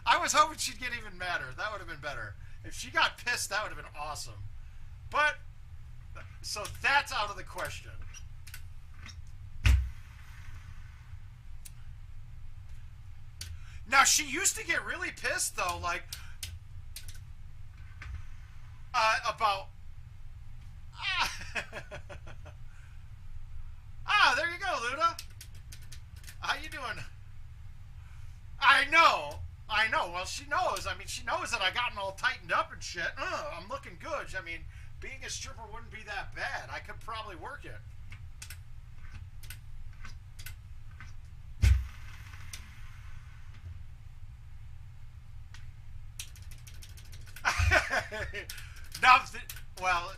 [SPEAKER 2] I was hoping she'd get even madder. That would have been better. If she got pissed, that would have been awesome. But, so that's out of the question. Now, she used to get really pissed, though, like, about... there you go, Luda. How you doing? I know. Well, she knows. I mean, she knows that I gotten all tightened up and shit. I'm looking good. I mean, being a stripper wouldn't be that bad. I could probably work it. Now, well,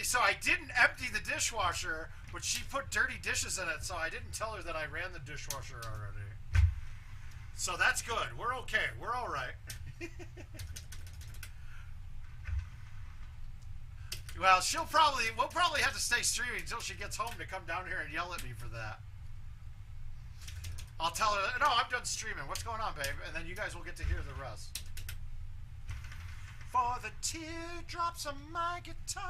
[SPEAKER 2] so I didn't empty the dishwasher, but she put dirty dishes in it, so I didn't tell her that I ran the dishwasher already. So that's good. We're okay. We're all right. Well, we'll probably have to stay streaming until she gets home to come down here and yell at me for that. I'll tell her, no, I'm done streaming. What's going on, babe? And then you guys will get to hear the rest. For the teardrops on my guitar.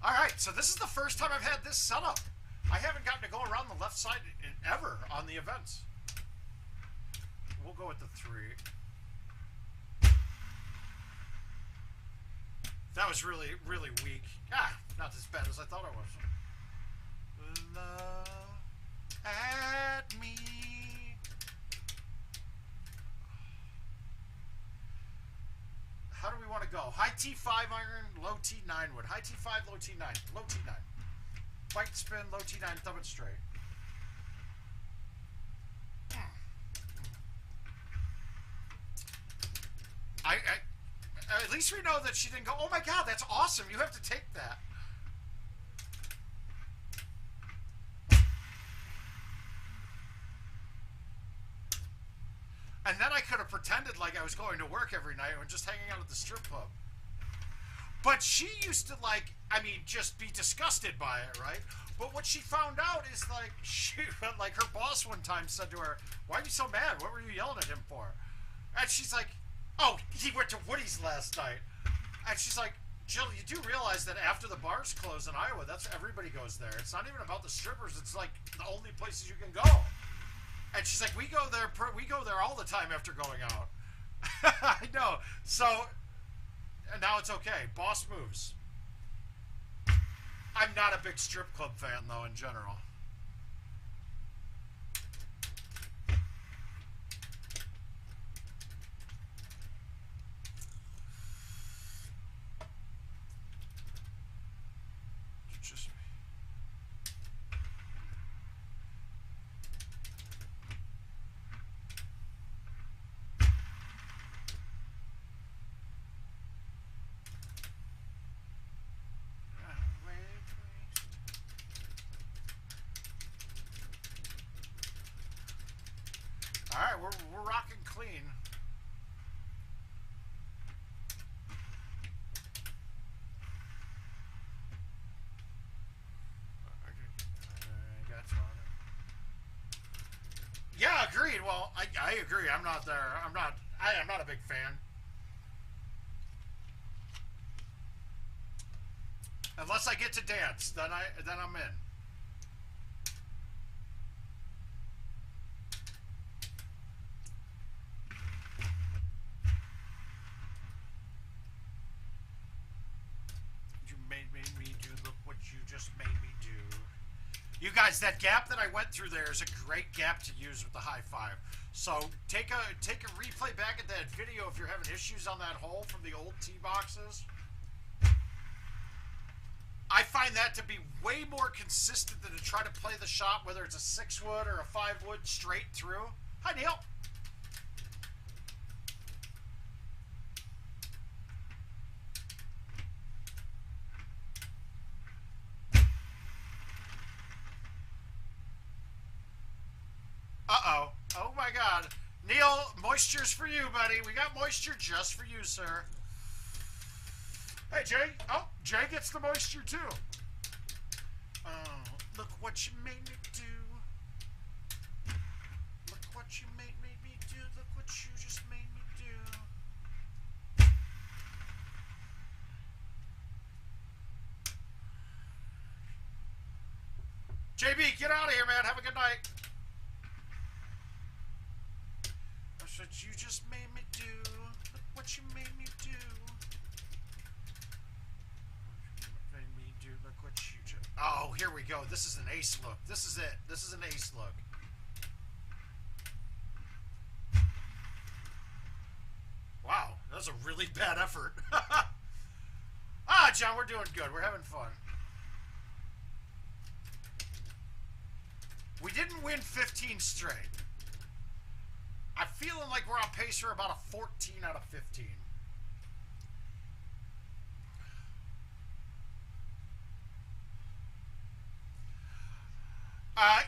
[SPEAKER 2] Alright, so this is the first time I've had this set up. I haven't gotten to go around the left side ever on the events. We'll go with the 3. That was really, really weak. Not as bad as I thought it was. Love at me. How do we want to go? High T5 iron, low T9 wood. High T5, low T9. Low T9. Fight spin, low T9, thumb it straight. At least we know that she didn't go, oh my god, that's awesome, you have to take that. And then I could have pretended like I was going to work every night and just hanging out at the strip club. But she used to, like, I mean, just be disgusted by it, right? But what she found out is, like, like, her boss one time said to her, why are you so mad? What were you yelling at him for? And she's like, oh, he went to Woody's last night. And she's like, Jill, you do realize that after the bars close in Iowa, that's everybody goes there. It's not even about the strippers. It's, like, the only places you can go. And she's like, we go there all the time after going out. I know. So, and now it's okay. Boss moves. I'm not a big strip club fan, though, in general. Just all right, we're rocking clean. Yeah, agreed. Well, I agree. I'm not there. I'm not a big fan. Unless I get to dance, then I'm in. You made me do. Look what you just made me do. You guys, that gap that I went through there is a great gap to use with the high five. So take a replay back at that video if you're having issues on that hole from the old tee boxes. I find that to be way more consistent than to try to play the shot, whether it's a 6-wood or a 5-wood straight through. Hi, Neil. Uh-oh. Oh, my God. Neil, moisture's for you, buddy. We got moisture just for you, sir. Hey, Jay. Oh, Jay gets the moisture, too. Oh, look what you made me do. Look what you made me do. Look what you just made me do. JB, get out of here, man. Have a good night. That's what you just made me do. Look what you made me do. Made me do. Look what you just. Oh, here we go. This is an ace look. This is it. This is an ace look. Wow, that was a really bad effort. Ah, John, we're doing good. We're having fun. We didn't win 15 straight. I'm feeling like we're on pace for about a 14 out of 15.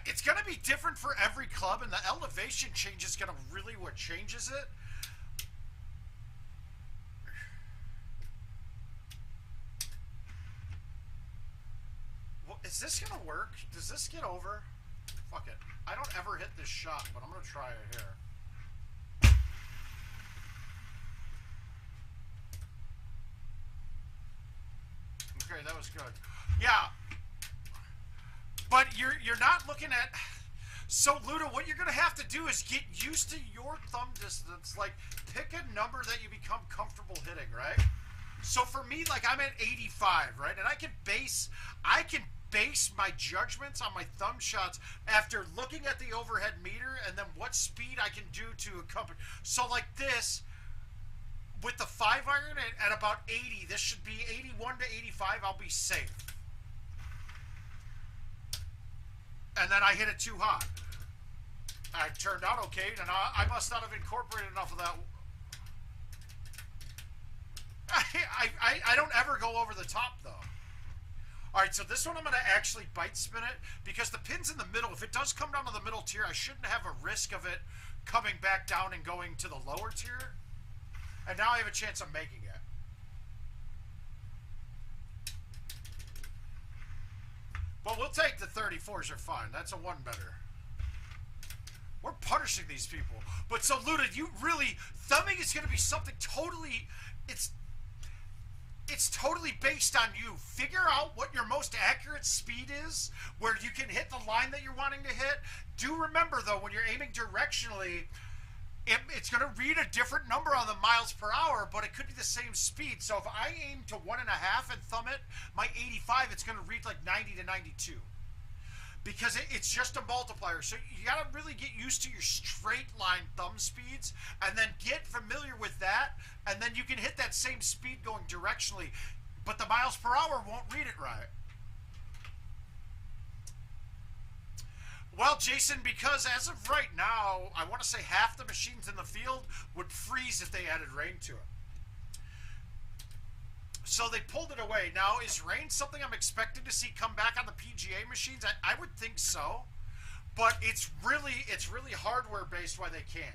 [SPEAKER 2] It's going to be different for every club, and the elevation change is going to really what changes it. Well, is this going to work? Does this get over? Fuck it. I don't ever hit this shot, but I'm going to try it here. Okay, that was good. Yeah. But you're not looking at... So, Luda, what you're going to have to do is get used to your thumb distance. Like, pick a number that you become comfortable hitting, right? So, for me, like, I'm at 85, right? And I can base my judgments on my thumb shots after looking at the overhead meter and then what speed I can do to accompany. So, like this, with the 5-iron at about 80, this should be 81 to 85. I'll be safe. And then I hit it too hot. I turned out okay, and I must not have incorporated enough of that. I don't ever go over the top, though. All right, so this one I'm going to actually bite spin it because the pin's in the middle. If it does come down to the middle tier, I shouldn't have a risk of it coming back down and going to the lower tier. And now I have a chance of making it. But we'll take the 34s are fine. That's a one better. We're punishing these people. But so, Luda, you really... Thumbing is going to be something totally... it's totally based on you. Figure out what your most accurate speed is, where you can hit the line that you're wanting to hit. Do remember, though, when you're aiming directionally, it's going to read a different number on the miles per hour, but it could be the same speed. So if I aim to 1.5 and thumb it, my 85, it's going to read like 90 to 92. Because it's just a multiplier. So you got to really get used to your straight line thumb speeds and then get familiar with that. And then you can hit that same speed going directionally. But the miles per hour won't read it right. Well, Jason, because as of right now, I want to say half the machines in the field would freeze if they added rain to it. So they pulled it away. Now, is rain something I'm expecting to see come back on the PGA machines? I would think so, but it's really hardware based why they can't.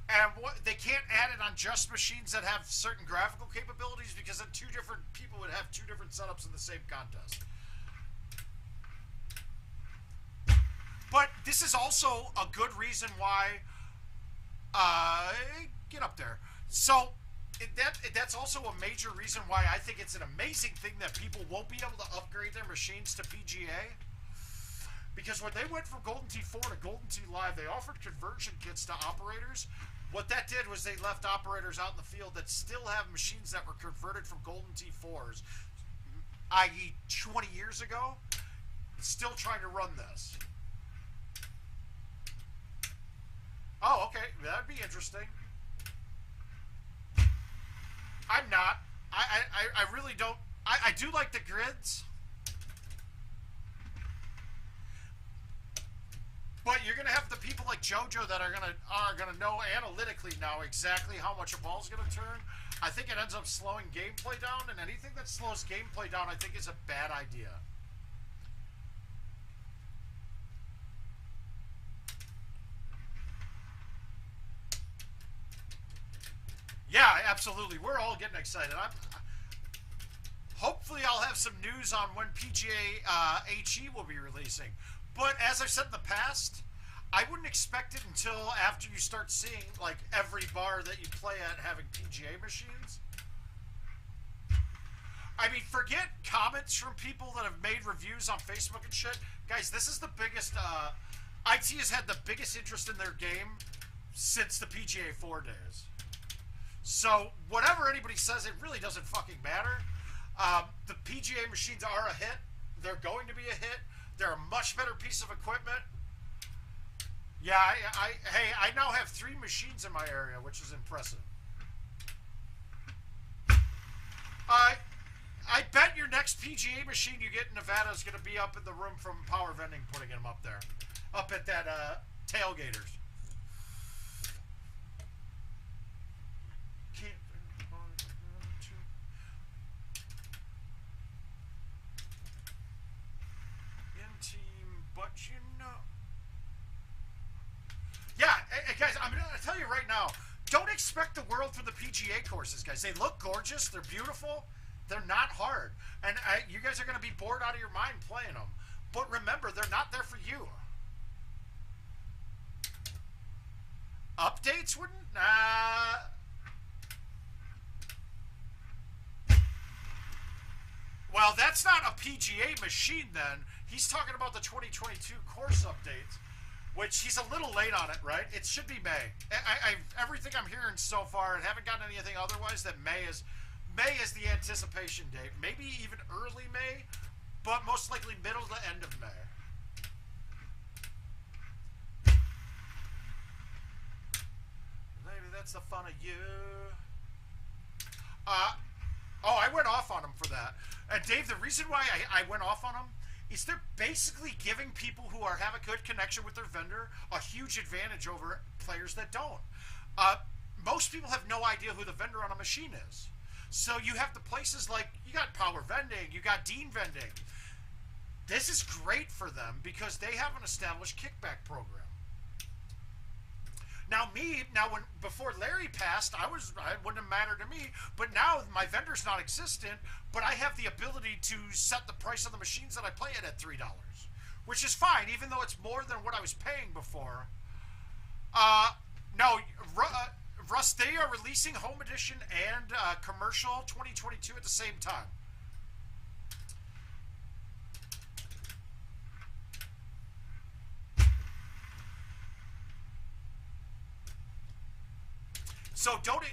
[SPEAKER 2] And they can't add it on just machines that have certain graphical capabilities, because then two different people would have two different setups in the same contest. But this is also a good reason why. Get up there. So. That's also a major reason why I think it's an amazing thing that people won't be able to upgrade their machines to PGA. Because when they went from GoldenTeeTV to GoldenTeeTV, they offered conversion kits to operators. What that did was they left operators out in the field that still have machines that were converted from GoldenTeeTVs, i.e. 20 years ago, still trying to run this. Oh, okay. That'd be interesting. I'm not. I really don't. I do like the grids. But you're gonna have the people like JoJo that are gonna know analytically now exactly how much a ball's gonna turn. I think it ends up slowing gameplay down, and anything that slows gameplay down I think is a bad idea. Yeah, absolutely. We're all getting excited. Hopefully I'll have some news on when PGA HE will be releasing. But as I've said in the past, I wouldn't expect it until after you start seeing like every bar that you play at having PGA machines. I mean, forget comments from people that have made reviews on Facebook and shit. Guys, this is the biggest... IT has had the biggest interest in their game since the PGA 4 days. So, whatever anybody says, it really doesn't fucking matter. The PGA machines are a hit. They're going to be a hit. They're a much better piece of equipment. Yeah, hey, I now have 3 machines in my area, which is impressive. I bet your next PGA machine you get in Nevada is going to be up in the room from Power Vending, putting them up there. Up at that Tailgaters. But you know, yeah, guys, I'm gonna tell you right now, don't expect the world from the PGA courses, guys. They look gorgeous, they're beautiful, they're not hard, and you guys are gonna be bored out of your mind playing them. But remember, they're not there for you. Updates wouldn't. Well, that's not a PGA machine then. He's talking about the 2022 course updates, which he's a little late on it, right? It should be May. Everything I'm hearing so far, and haven't gotten anything otherwise, that May is the anticipation date. Maybe even early May, but most likely middle to end of May. Maybe that's the fun of you. Oh, I went off on him for that. And Dave, the reason why I went off on him is they're basically giving people who have a good connection with their vendor a huge advantage over players that don't. Most people have no idea who the vendor on a machine is. So you have the places like, you got Power Vending, you got Dean Vending. This is great for them because they have an established kickback program. Now before Larry passed, it wouldn't have mattered to me, but now my vendor's not existent, but I have the ability to set the price of the machines that I play at $3, which is fine, even though it's more than what I was paying before. No, Russ, they are releasing Home Edition and Commercial 2022 at the same time. So don't,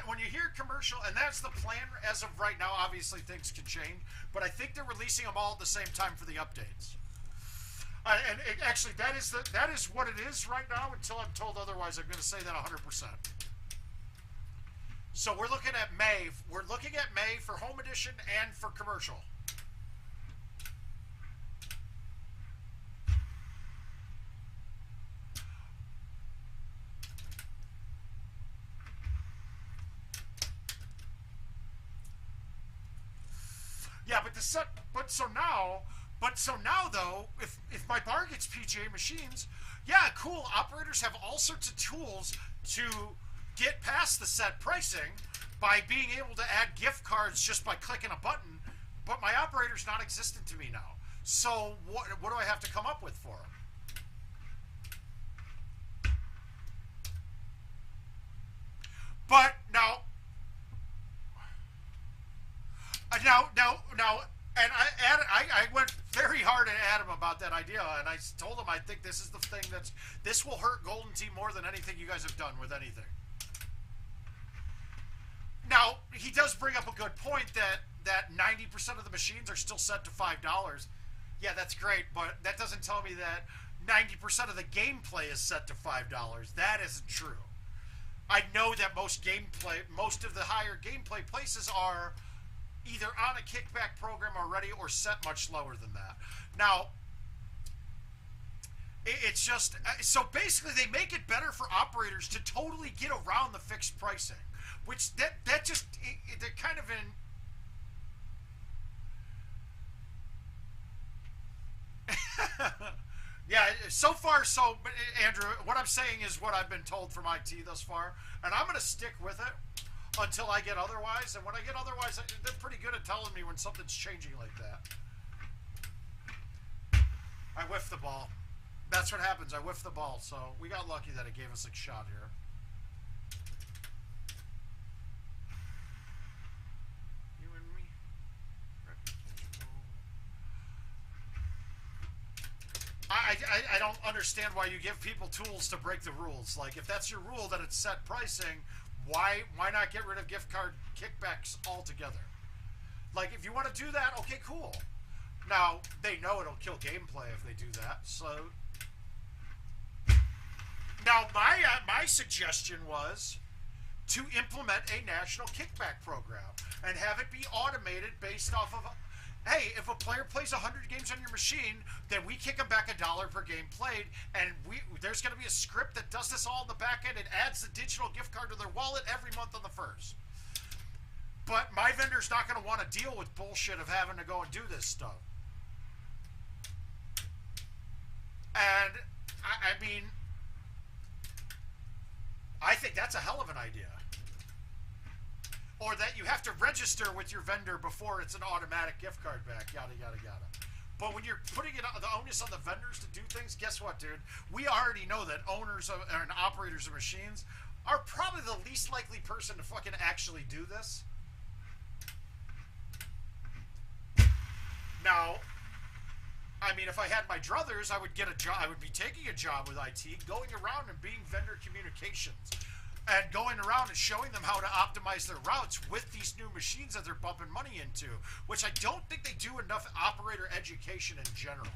[SPEAKER 2] when you hear commercial, and that's the plan as of right now, obviously things can change, but I think they're releasing them all at the same time for the updates. Actually, that is what it is right now until I'm told otherwise. I'm going to say that 100%. So we're looking at May. We're looking at May for Home Edition and for commercial. Yeah, but so now though, if my bar gets PGA machines, yeah, cool. Operators have all sorts of tools to get past the set pricing by being able to add gift cards just by clicking a button. But my operator's non-existent to me now. So what do I have to come up with for them? But now, and I went very hard at Adam about that idea, and I told him I think this is the thing this will hurt Golden Tee more than anything you guys have done with anything. Now, he does bring up a good point that 90% of the machines are still set to $5. Yeah, that's great, but that doesn't tell me that 90% of the gameplay is set to $5. That isn't true. I know that most of the higher gameplay places are either on a kickback program already or set much lower than that. Now, it's just, so basically they make it better for operators to totally get around the fixed pricing, which they're kind of in. Yeah, so far, but Andrew, what I'm saying is what I've been told from IT thus far, and I'm going to stick with it until I get otherwise, and when I get otherwise, they're pretty good at telling me when something's changing like that. I whiffed the ball. That's what happens. I whiffed the ball, so we got lucky that it gave us a shot here. You and me. I don't understand why you give people tools to break the rules. Like, if that's your rule that it's set pricing, why not get rid of gift card kickbacks altogether? Like, if you want to do that, okay, cool. Now, they know it'll kill gameplay if they do that, so... Now, my suggestion was to implement a national kickback program and have it be automated based off of... Hey, if a player plays 100 games on your machine, then we kick them back $1 per game played, and there's going to be a script that does this all in the back end and adds the digital gift card to their wallet every month on the 1st. But my vendor's not going to want to deal with bullshit of having to go and do this stuff. And, I mean, I think that's a hell of an idea. Or that you have to register with your vendor before it's an automatic gift card back, yada, yada, yada. But when you're putting the onus on the vendors to do things, guess what, dude? We already know that owners and operators of machines are probably the least likely person to fucking actually do this. Now, I mean, if I had my druthers, I would get a job. I would be taking a job with IT, going around and being vendor communications. And going around and showing them how to optimize their routes with these new machines that they're bumping money into, which I don't think they do enough operator education in general.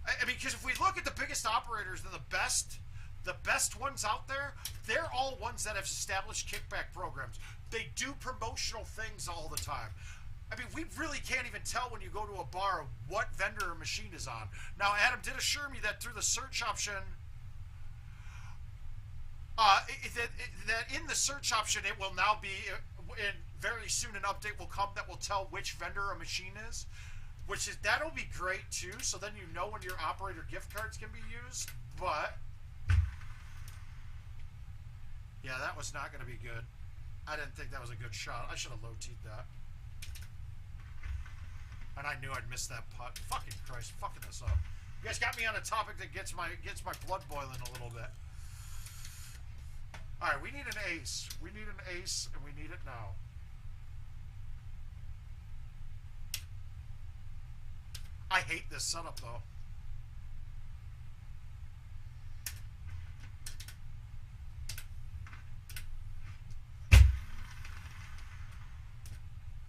[SPEAKER 2] I mean, because if we look at the biggest operators, the best ones out there, they're all ones that have established kickback programs. They do promotional things all the time. I mean, we really can't even tell when you go to a bar what vendor a machine is on. Now, Adam did assure me that through the search option... that in the search option, it will now be, and very soon an update will come that will tell which vendor a machine is, that'll be great too, so then you know when your operator gift cards can be used, but, yeah, that was not going to be good. I didn't think that was a good shot. I should have low-teed that. And I knew I'd miss that putt. Fucking Christ, fucking this up. You guys got me on a topic that gets my blood boiling a little bit. All right, we need an ace. We need an ace, and we need it now. I hate this setup, though.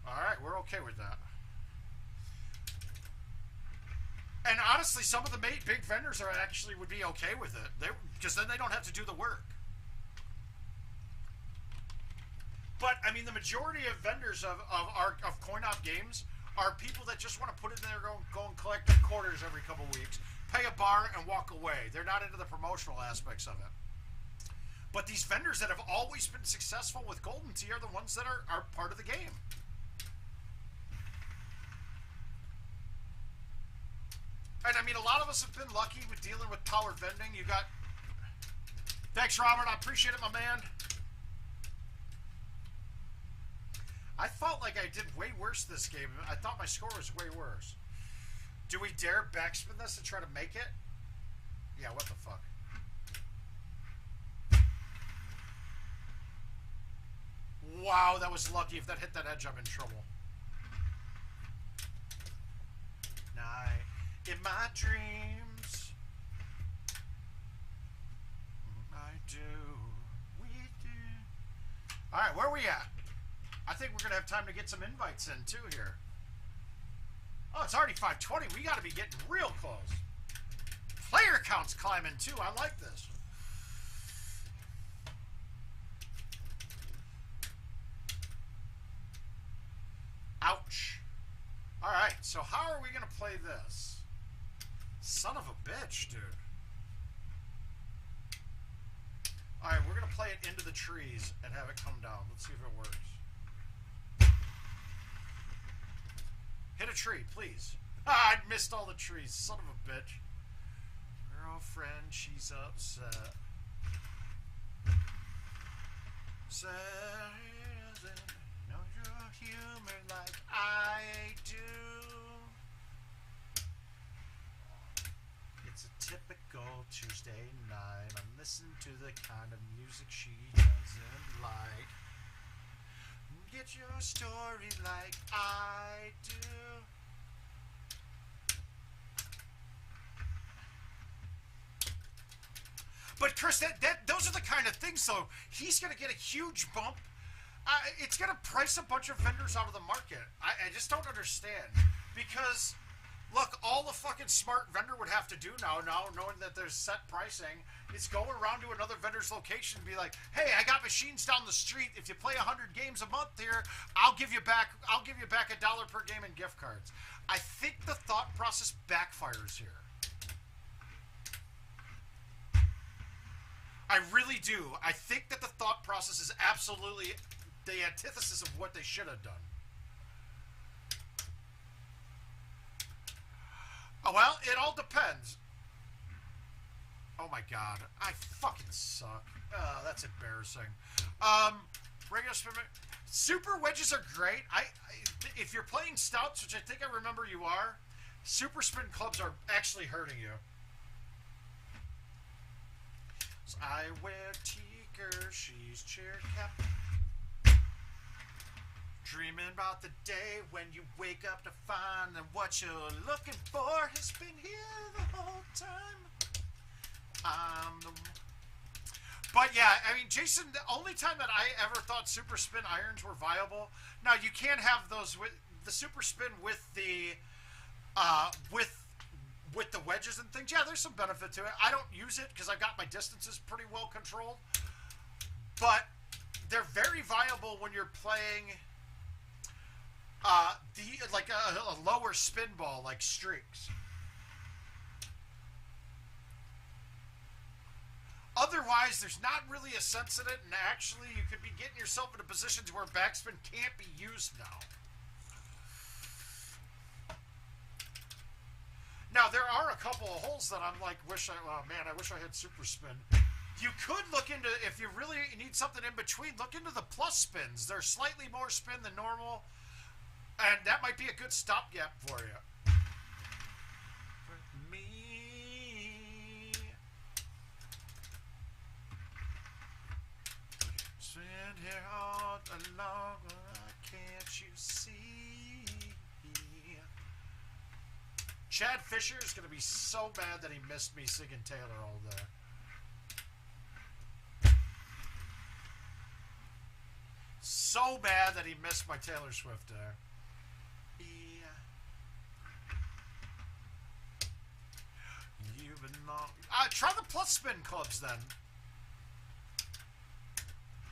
[SPEAKER 2] All right, we're okay with that. And honestly, some of the big vendors are actually would be okay with it, because then they don't have to do the work. But I mean, the majority of vendors of coin-op games are people that just want to put it in there, go and collect their quarters every couple weeks, pay a bar, and walk away. They're not into the promotional aspects of it. But these vendors that have always been successful with GoldenTee are the ones that are part of the game. And I mean, a lot of us have been lucky with dealing with power vending. You got... Thanks, Robert. I appreciate it, my man. I felt like I did way worse this game. I thought my score was way worse. Do we dare backspin this and try to make it? Yeah, what the fuck? Wow, that was lucky. If that hit that edge, I'm in trouble. Night in my dreams, I do, we do. All right, where are we at? I think we're going to have time to get some invites in, too, here. Oh, it's already 5:20. We got to be getting real close. Player count's climbing, too. I like this. Ouch. All right, so how are we going to play this? Son of a bitch, dude. All right, we're going to play it into the trees and have it come down. Let's see if it works. Hit a tree, please. Ah, I missed all the trees. Son of a bitch. Girlfriend, she's upset. Says, know your humor like I do. It's a typical Tuesday night. I'm listening to the kind of music she doesn't like. Get your story like I do. But Chris, those are the kind of things, though. He's going to get a huge bump. It's going to price a bunch of vendors out of the market. I just don't understand. Because, look, all the fucking smart vendor would have to do now, knowing that there's set pricing, is go around to another vendor's location and be like, hey, I got machines down the street. If you play 100 games a month here, I'll give you back $1 per game in gift cards. I think the thought process backfires here. I really do. I think that the thought process is absolutely the antithesis of what they should have done. Oh, well, it all depends. Oh my god, I fucking suck. That's embarrassing. Regular spin, super wedges are great. If you're playing stouts, which I think I remember you are, super spin clubs are actually hurting you. So I wear Teaker, she's cheer cap. Dreaming about the day when you wake up to find that what you're looking for has been here the whole time. But yeah, I mean, Jason, the only time that I ever thought super spin irons were viable. Now you can have those with the super spin with the with the wedges and things. Yeah, there's some benefit to it. I don't use it because I've got my distances pretty well controlled. But they're very viable when you're playing like a lower spin ball, like streaks. Otherwise, there's not really a sense in it, and actually you could be getting yourself into positions where backspin can't be used now. Now, there are a couple of holes that I'm like, oh man, I wish I had super spin. You could look into, if you really need something in between, look into the plus spins. They're slightly more spin than normal, and that might be a good stopgap for you. For me. here all along, can't you see? Chad Fisher is going to be so mad that he missed me singing Taylor all day. So bad that he missed my Taylor Swift there. You've been long. Try the plus spin clubs then.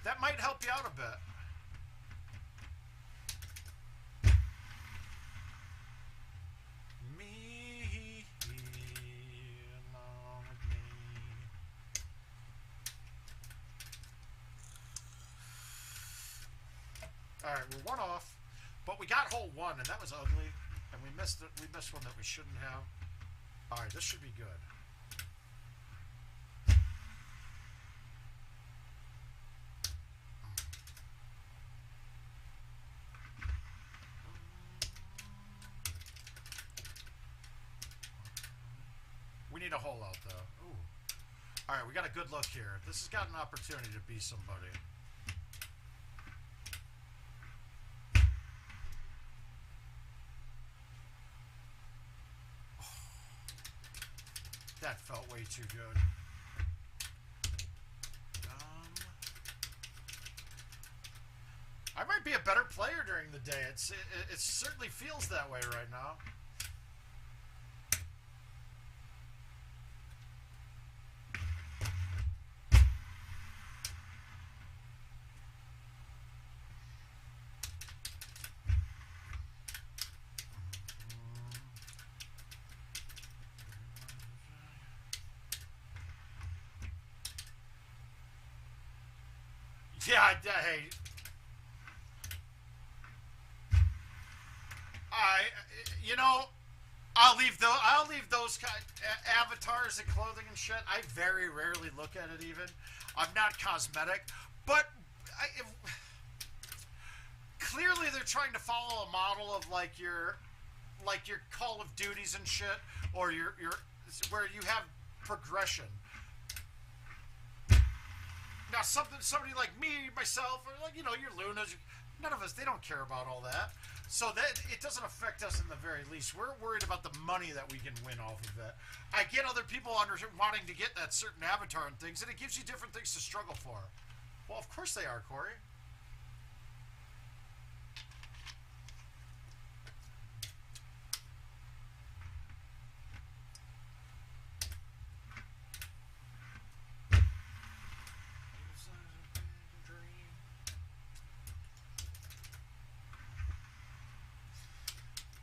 [SPEAKER 2] That might help you out a bit. Me along with me. Alright, we're one off. But we got hole one, and that was ugly. And we missed it. We missed one that we shouldn't have. Alright, this should be good. We need a hole out, though. Ooh. Alright, we got a good look here. This has got an opportunity to be somebody. That felt way too good. I might be a better player during the day. It certainly feels that way right now. Yeah, hey. You know, I'll leave those avatars and clothing and shit. I very rarely look at it even. I'm not cosmetic, but clearly they're trying to follow a model of like your Call of Duties and shit, or your where you have progression. Now, somebody like me, myself, or like, you know, your Lunas, none of us, they don't care about all that. So that it doesn't affect us in the very least. We're worried about the money that we can win off of it. I get other people wanting to get that certain avatar and things, and it gives you different things to struggle for. Well, of course they are, Corey.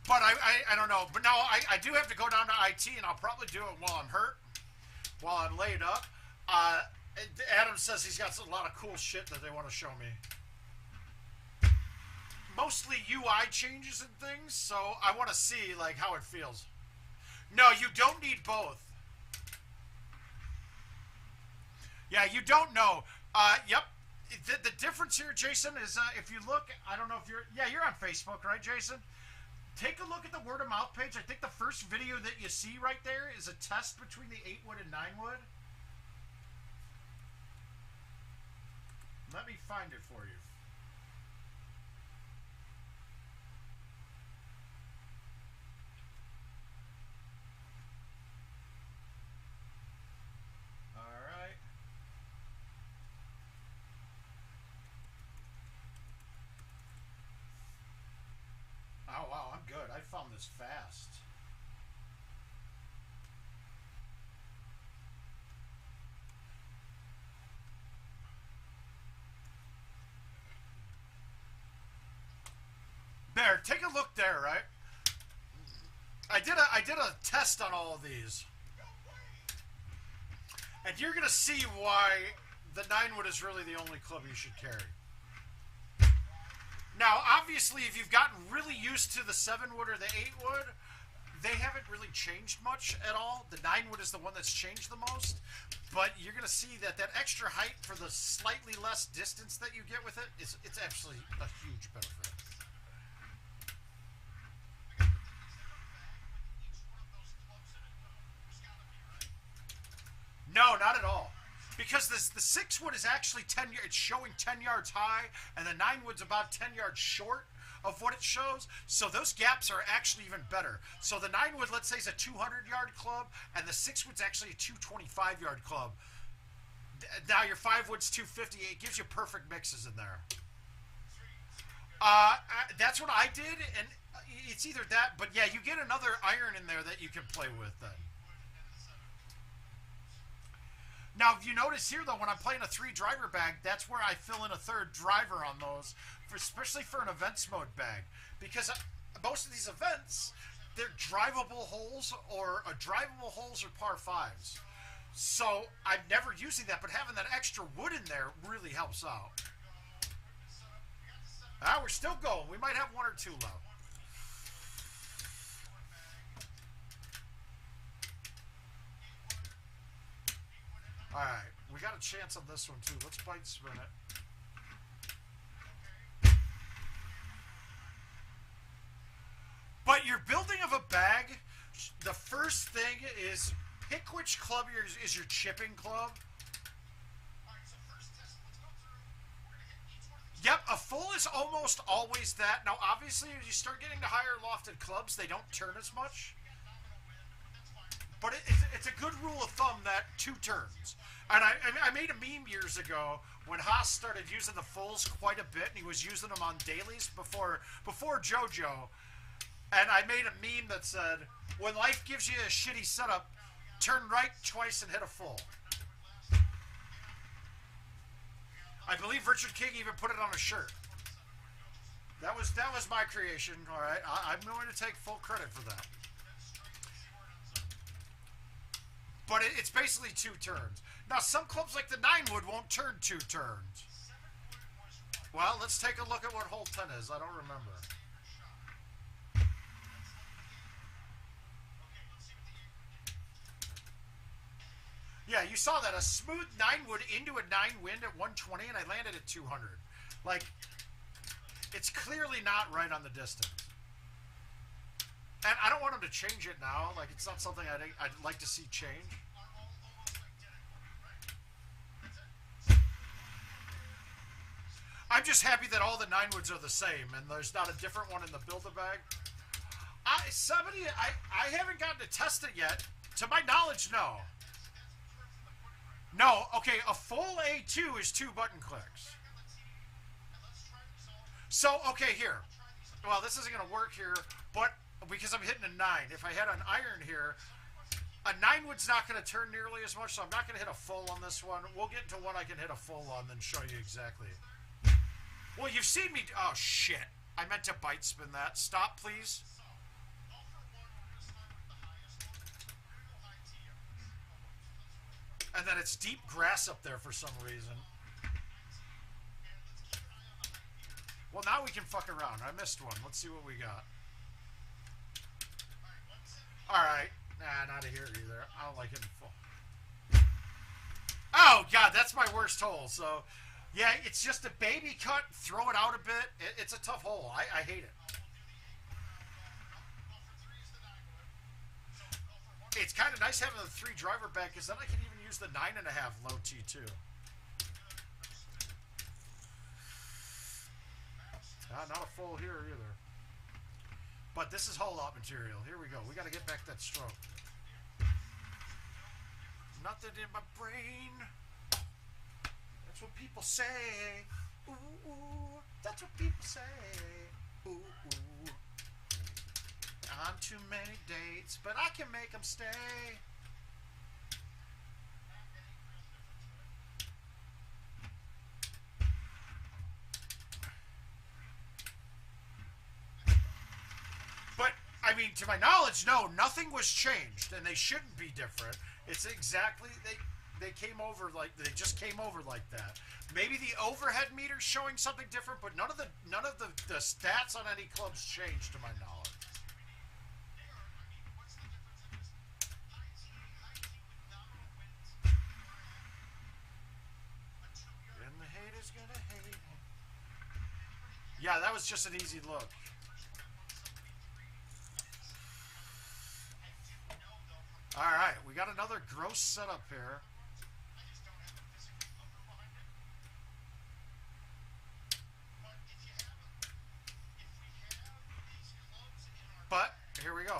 [SPEAKER 2] But I don't know. But now I do have to go down to IT, and I'll probably do it while I'm hurt, while I'm laid up. Adam says he's got a lot of cool shit that they want to show me. Mostly UI changes and things, so I want to see like how it feels. No, you don't need both. Yeah, you don't know. Yep. The difference here, Jason, is if you look, I don't know if you're on Facebook, right, Jason? Take a look at the word of mouth page. I think the first video that you see right there is a test between the 8-wood and 9-wood. Let me find it for you. Alright. Oh, wow, I'm good. I found this fast. There, take a look there, right? I did a test on all of these. And you're going to see why the 9-wood is really the only club you should carry. Now, obviously, if you've gotten really used to the 7-wood or the 8-wood, they haven't really changed much at all. The 9-wood is the one that's changed the most. But you're going to see that extra height for the slightly less distance that you get with it, it's actually a huge benefit. No, not at all. Because the 6-wood is actually 10. It's showing 10 yards high, and the 9-wood's about 10 yards short of what it shows. So those gaps are actually even better. So the 9-wood, let's say, is a 200-yard club, and the 6-wood's actually a 225-yard club. Now your 5-wood's 250. It gives you perfect mixes in there. That's what I did, and it's either that, but yeah, you get another iron in there that you can play with then. Now, if you notice here, though, when I'm playing a 3-driver bag, that's where I fill in a 3rd driver on those, especially for an events mode bag. Because most of these events, they're drivable holes or par 5s. So I'm never using that, but having that extra wood in there really helps out. We're still going. We might have 1 or 2 left. Alright, we got a chance on this one too. Let's bite spin it. But your building of a bag, the first thing is pick which club is your chipping club. Yep, a full is almost always that. Now, obviously, as you start getting to higher lofted clubs, they don't turn as much. But it's a good rule of thumb that 2 turns. And I made a meme years ago when Haas started using the fulls quite a bit, and he was using them on dailies before JoJo. And I made a meme that said, when life gives you a shitty setup, turn right twice and hit a full. I believe Richard King even put it on a shirt. That was my creation, all right? I'm going to take full credit for that. But it's basically 2 turns. Now, some clubs like the 9-wood won't turn 2 turns. Well, let's take a look at what hole 10 is. I don't remember. Yeah, you saw that. A smooth 9-wood into a 9-wind at 120, and I landed at 200. Like, it's clearly not right on the distance. And I don't want him to change it now. Like, it's not something I'd like to see change. I'm just happy that all the 9-woods are the same, and there's not a different one in the Build-A-Bag. I haven't gotten to test it yet. To my knowledge, no. No, okay, a full A2 is 2 button clicks. So, okay, here. Well, this isn't going to work here, but because I'm hitting a 9. If I had an iron here, a 9-wood's not going to turn nearly as much, so I'm not going to hit a full on this one. We'll get into one I can hit a full on, then show you exactly. Well, you've seen me... Oh, shit. I meant to bite spin that. Stop, please. And then it's deep grass up there for some reason. Well, now we can fuck around. I missed one. Let's see what we got. Alright. Nah, not here either. I don't like hitting full. Oh, God, that's my worst hole. So, yeah, it's just a baby cut. Throw it out a bit. It's a tough hole. I hate it. It's kind of nice having the 3-driver bag, because then I can even use the 9.5 low T2. Not a full here either. But this is whole lot material. Here we go. We got to get back that stroke. Nothing in my brain. That's what people say. Ooh, ooh. That's what people say. Ooh, ooh. On too many dates, but I can make them stay. But, I mean, to my knowledge, no, nothing was changed, and they shouldn't be different. It's exactly, they came over like, they just came over like that. Maybe the overhead meter's showing something different, but none of the stats on any clubs changed to my knowledge. Yeah, that was just an easy look. Alright, we got another gross setup here.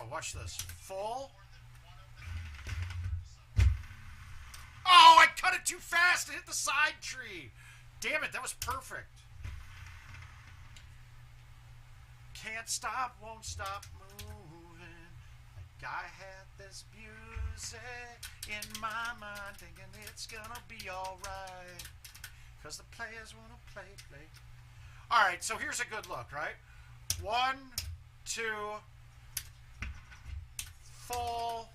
[SPEAKER 2] go. Watch this. Full. Oh, I cut it too fast. It hit the side tree. Damn it, that was perfect. Can't stop, won't stop moving. Like I had this music in my mind, thinking it's gonna be alright. Because the players wanna play. Alright, so here's a good look, right? 1, 2, full.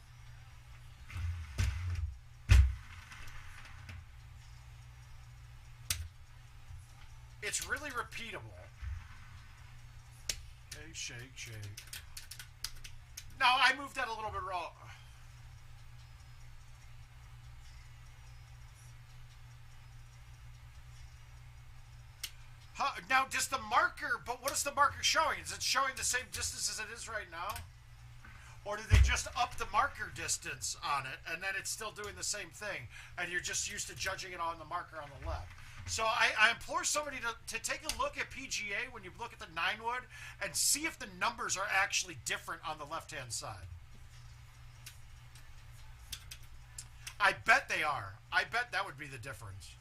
[SPEAKER 2] It's really repeatable. Okay, shake. No, I moved that a little bit wrong. Now, does the marker, but what is the marker showing? Is it showing the same distance as it is right now? Or did they just up the marker distance on it, and then it's still doing the same thing, and you're just used to judging it on the marker on the left? So I implore somebody to take a look at PGA when you look at the 9-wood and see if the numbers are actually different on the left-hand side. I bet they are. I bet that would be the difference.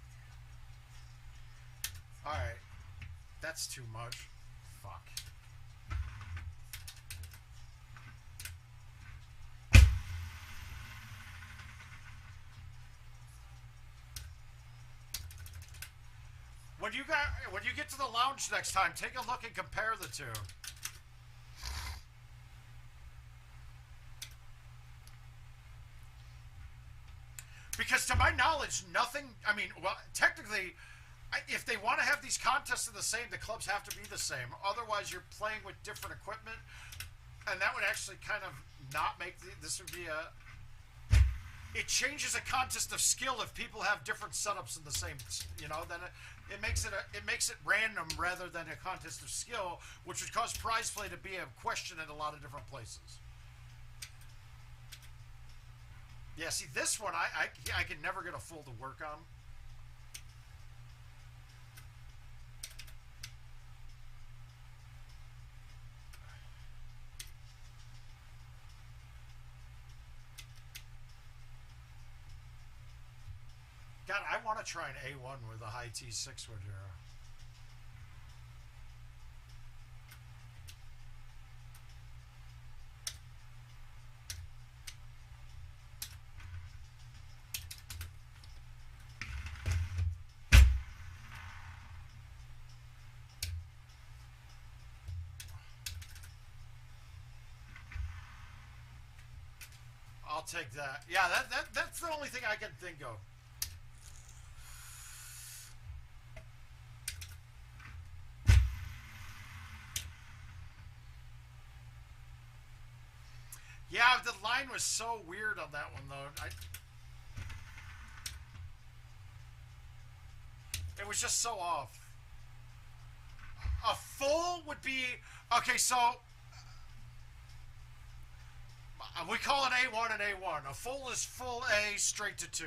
[SPEAKER 2] All right. That's too much. Fuck. When you get to the lounge next time, take a look and compare the two. Because to my knowledge, nothing, I mean, well, technically, if they want to have these contests the same, the clubs have to be the same. Otherwise, you're playing with different equipment, and that would actually kind of not make this would be a... It changes a contest of skill if people have different setups in the same, you know, then it makes it random rather than a contest of skill, which would cause prize play to be a question in a lot of different places. Yeah, see, this one, I can never get a full to work on. God, I want to try an A1 with a high T6 wood here. I'll take that. Yeah, that's the only thing I can think of. Yeah, the line was so weird on that one, though. It was just so off. A full would be... Okay, so... we call it A1 and A1. A full is full A straight to 2.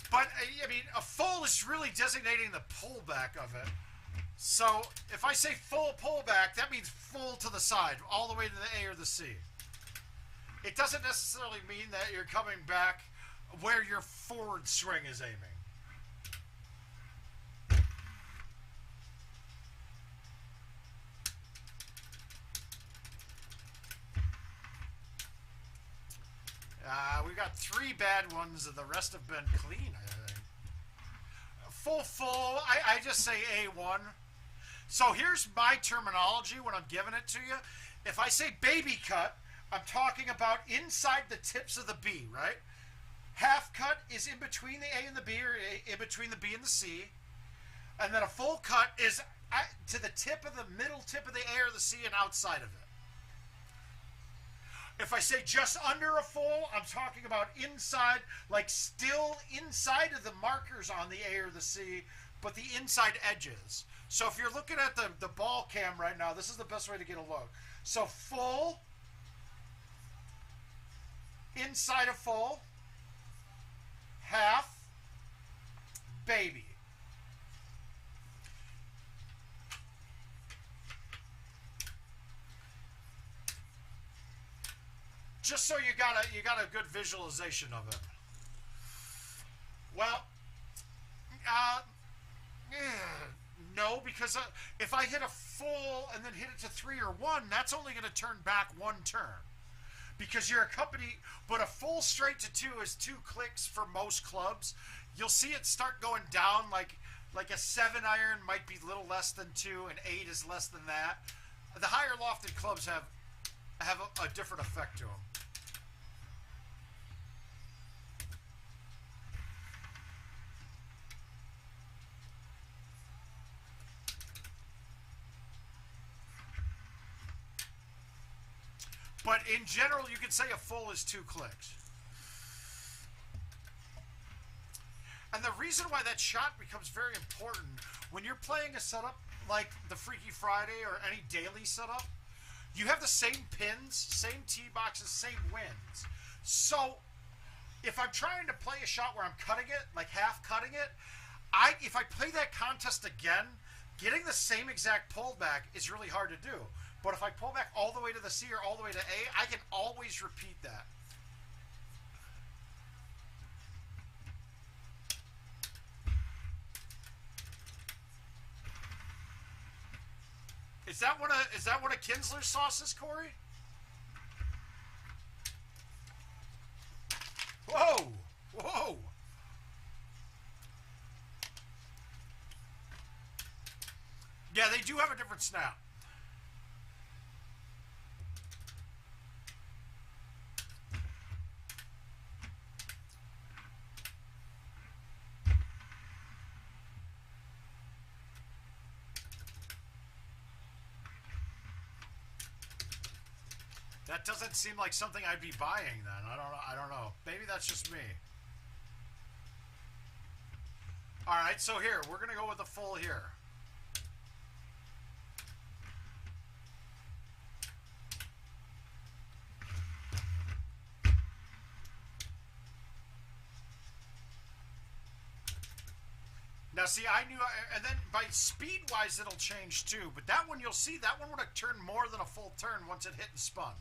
[SPEAKER 2] But, I mean, a full is really designating the pullback of it. So, if I say full pullback, that means full to the side, all the way to the A or the C. It doesn't necessarily mean that you're coming back where your forward swing is aiming. We've got 3 bad ones, and the rest have been clean, I think. Full, I just say A1. So here's my terminology when I'm giving it to you. If I say baby cut, I'm talking about inside the tips of the B, right? Half cut is in between the A and the B, or in between the B and the C. And then a full cut is to the tip of the middle tip of the A or the C and outside of it. If I say just under a full, I'm talking about inside, like still inside of the markers on the A or the C, but the inside edges. So if you're looking at the ball cam right now, this is the best way to get a look. So full, inside of full, half, baby. just so you got a good visualization of it. Well, no, because if I hit a full and then hit it to 3 or 1, that's only going to turn back 1 turn. Because you're accompanied, but a full straight to 2 is 2 clicks for most clubs. You'll see it start going down, like a 7 iron might be a little less than 2, and 8 is less than that. The higher lofted clubs have a different effect to them. But in general, you could say a full is 2 clicks. And the reason why that shot becomes very important when you're playing a setup like the Freaky Friday or any daily setup, you have the same pins, same tee boxes, same wins. So if I'm trying to play a shot where I'm cutting it, like half cutting it, if I play that contest again, getting the same exact pullback is really hard to do. But if I pull back all the way to the C or all the way to A, I can always repeat that. Is that one of Kinsler's sauces, Corey? Whoa! Whoa! Yeah, they do have a different snap. That doesn't seem like something I'd be buying then. I don't know. Maybe that's just me. All right, so here, we're going to go with the full here. Now, see, I knew, and then by speed-wise, it'll change too. But that one, you'll see, that one would have turned more than a full turn once it hit and spun.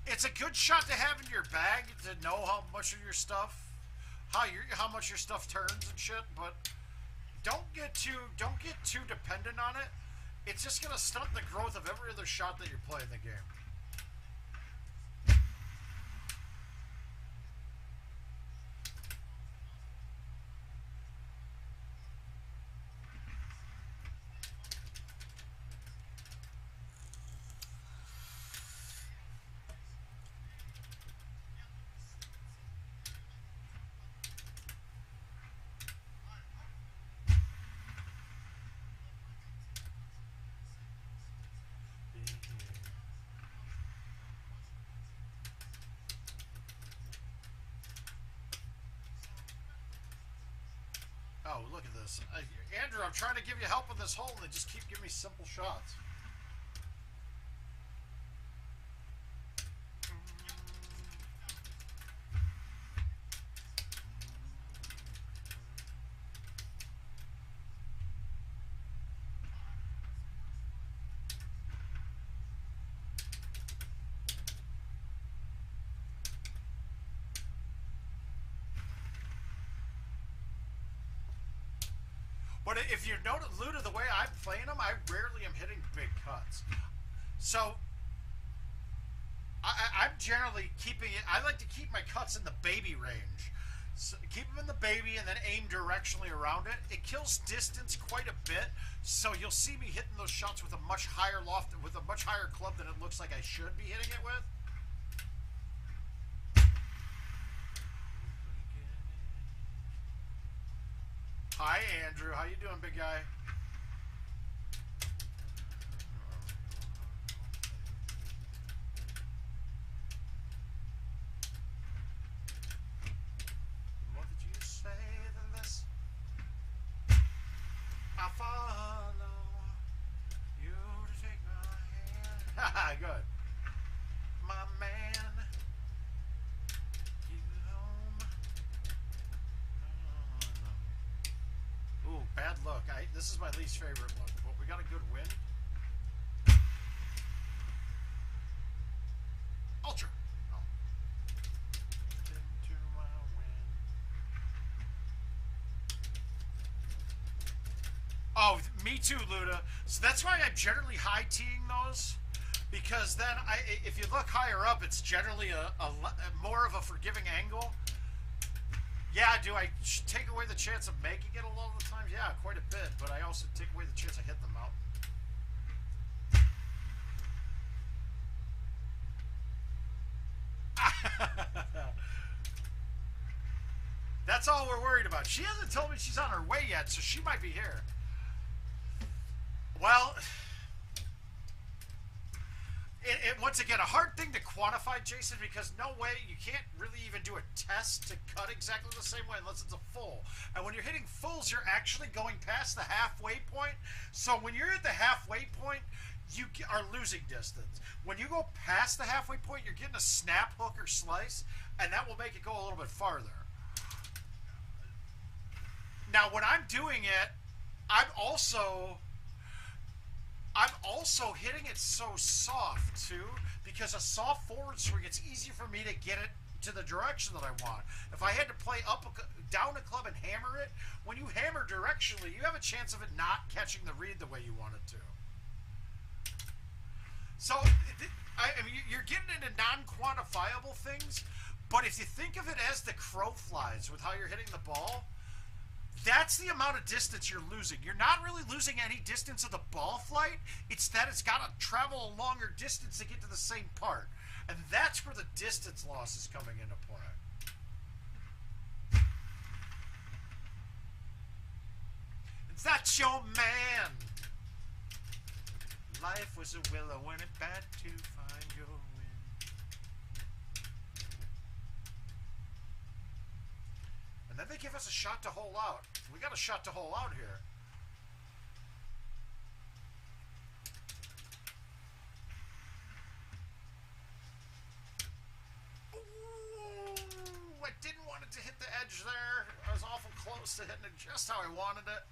[SPEAKER 2] It's a good shot to have in your bag to know how much of your stuff, how much your stuff turns and shit. But don't get too dependent on it. It's just gonna stunt the growth of every other shot that you're playing in the game. Oh, look at this. Andrew, I'm trying to give you help with this hole, and they just keep giving me simple shots. But if you notice, Luda, the way I'm playing them, I rarely am hitting big cuts. So, I'm generally keeping it, I like to keep my cuts in the baby range. So keep them in the baby and then aim directionally around it. It kills distance quite a bit, so you'll see me hitting those shots with a much higher loft, with a much higher club than it looks like I should be hitting it with. Hi, Andrew. How you doing, big guy? Good. My man. You home. Ooh, bad look. This is my least favorite look, but we got a good win. Ultra. Oh. Into my win. Oh, me too, Luda. So that's why I'm generally high teeing those, because then if you look higher up, it's generally a more of a forgiving angle. Yeah, do I take away the chance of making it a lot of the times? Yeah, quite a bit, but I also take away the chance of hitting the mountain. That's all we're worried about. She hasn't told me she's on her way yet, so she might be here. Well, once again, a hard thing to quantify, Jason, because no way, you can't really even do a test to cut exactly the same way unless it's a full. And when you're hitting fulls, you're actually going past the halfway point. So when you're at the halfway point, you are losing distance. When you go past the halfway point, you're getting a snap, hook, or slice, and that will make it go a little bit farther. Now, when I'm doing it, I'm also hitting it so soft, too, because a soft forward swing, it's easier for me to get it to the direction that I want. If I had to play down a club and hammer it, when you hammer directionally, you have a chance of it not catching the reed the way you want it to. So, I mean, you're getting into non-quantifiable things, but if you think of it as the crow flies with how you're hitting the ball, that's the amount of distance you're losing. You're not really losing any distance of the ball flight. It's that it's got to travel a longer distance to get to the same part. And that's where the distance loss is coming into play. That's your man. Life was a willow when it bad to find your wind. And then they give us a shot to hole out. We got a shot to hole out here. Ooh, I didn't want it to hit the edge there. I was awful close to hitting it just how I wanted it.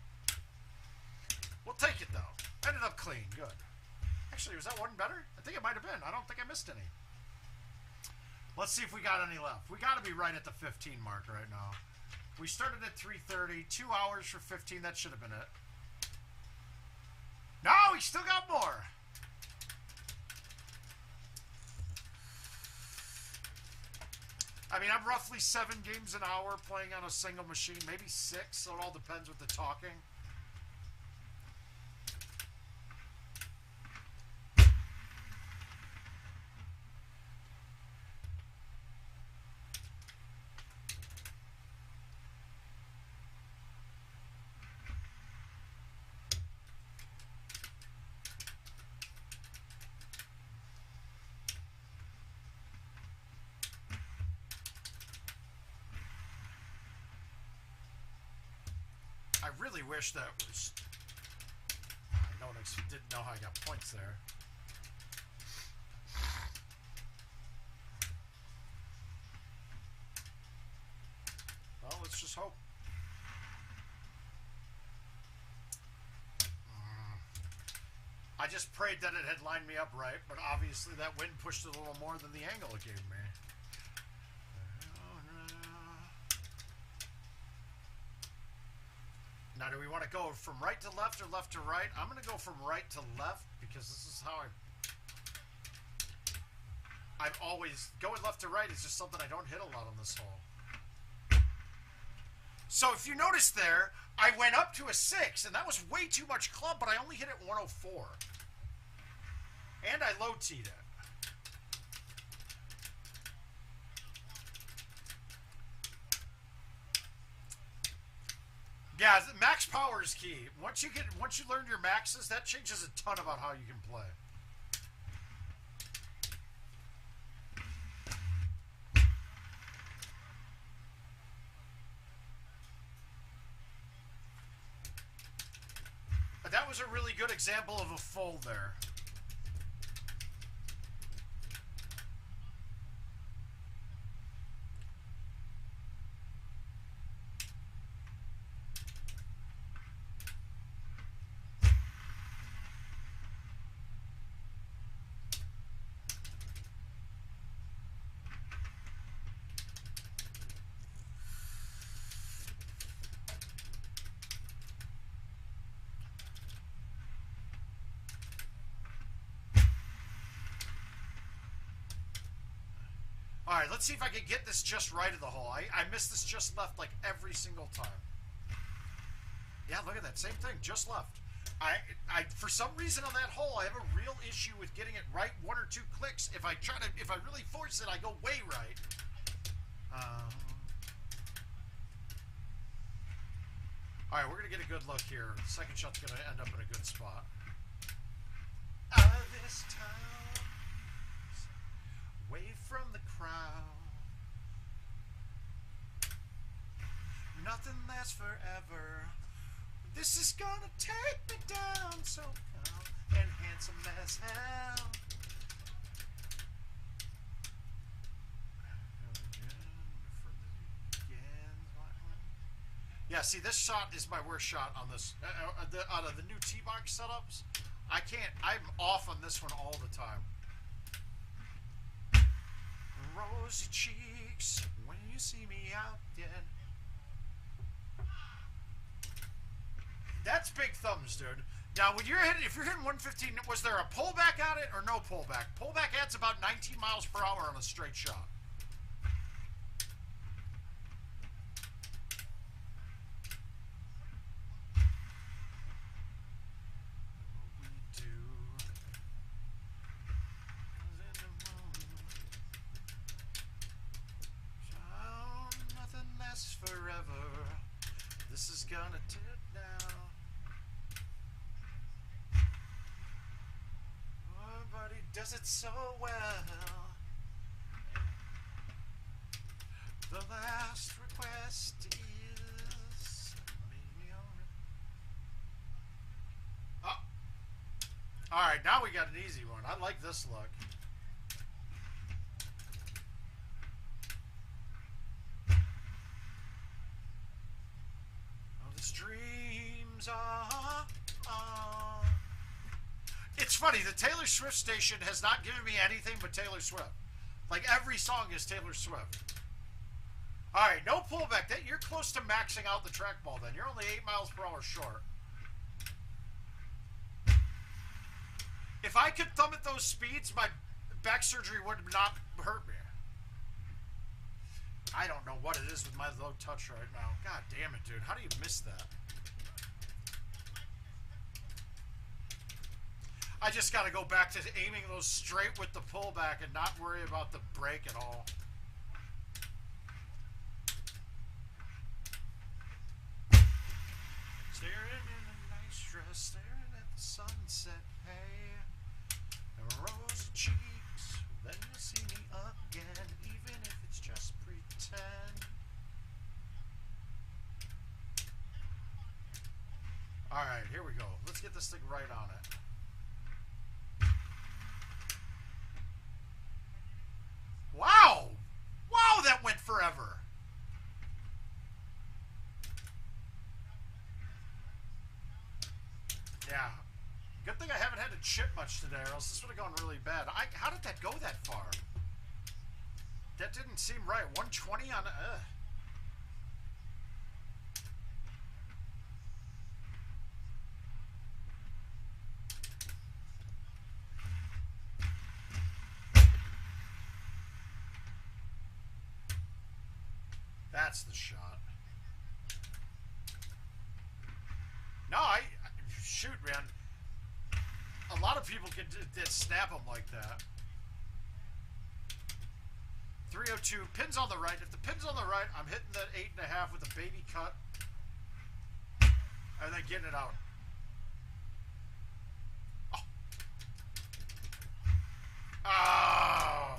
[SPEAKER 2] We'll take it, though. Ended up clean. Good. Actually, was that one better? I think it might have been. I don't think I missed any. Let's see if we got any left. We got to be right at the 15 mark right now. We started at 3:30. 2 hours for 15. That should have been it. No, we still got more. I mean, I'm roughly 7 games an hour playing on a single machine. Maybe 6. So it all depends with the talking. I really wish that was... I didn't know how I got points there. Well, let's just hope. I just prayed that it had lined me up right, but obviously that wind pushed it a little more than the angle it gave me. Now, do we want to go from right to left or left to right? I'm going to go from right to left because this is how I've always... Going left to right is just something I don't hit a lot on this hole. So if you notice there, I went up to a 6, and that was way too much club, but I only hit it 104. And I low teed it. Yeah, max power is key. Once you learn your maxes, that changes a ton about how you can play. But that was a really good example of a full there. Alright, let's see if I can get this just right of the hole. I miss this just left like every single time. Yeah, look at that. Same thing. Just left. I for some reason on that hole, I have a real issue with getting it right 1 or 2 clicks. If I really force it, I go way right. Alright, we're going to get a good look here. Second shot's going to end up in a good spot. Out of this town, away from the crowd. Nothing lasts forever. This is gonna take me down so calm and handsome as hell. Yeah, see, this shot is my worst shot on this. Out of the new T-box setups, I'm off on this one all the time. Rosy cheeks when you see me out again. That's big thumbs, dude. Now, when if you're hitting 115, was there a pullback on it or no pullback? Pullback adds about 19 miles per hour on a straight shot. Nothing lasts forever. This is gonna do it now. Oh, but he does it so well. The last request is oh. Alright, now we got an easy one. I like this look. Dreams are. It's funny, the Taylor Swift station has not given me anything but Taylor Swift. Like, every song is Taylor Swift. Alright, no pullback. You're close to maxing out the trackball then. You're only 8 miles per hour short. If I could thumb at those speeds, my back surgery would not hurt me. I don't know what it is with my low touch right now. God damn it, dude. How do you miss that? I just got to go back to aiming those straight with the pullback and not worry about the break at all. Staring in a nice dress, staring at the sunset, hey. And rosy cheeks, then you'll see me again, even if it's just pretend. Alright, here we go. Let's get this thing right on it. Wow! Wow, that went forever! Yeah. Good thing I haven't had to chip much today, or else this would have gone really bad. How did that go that far? That didn't seem right. 120 on... That's the shot. No, shoot, man. A lot of people can snap them like that. 302, pins on the right. If the pin's on the right, I'm hitting that 8.5 with a baby cut. And then getting it out. Oh. Oh.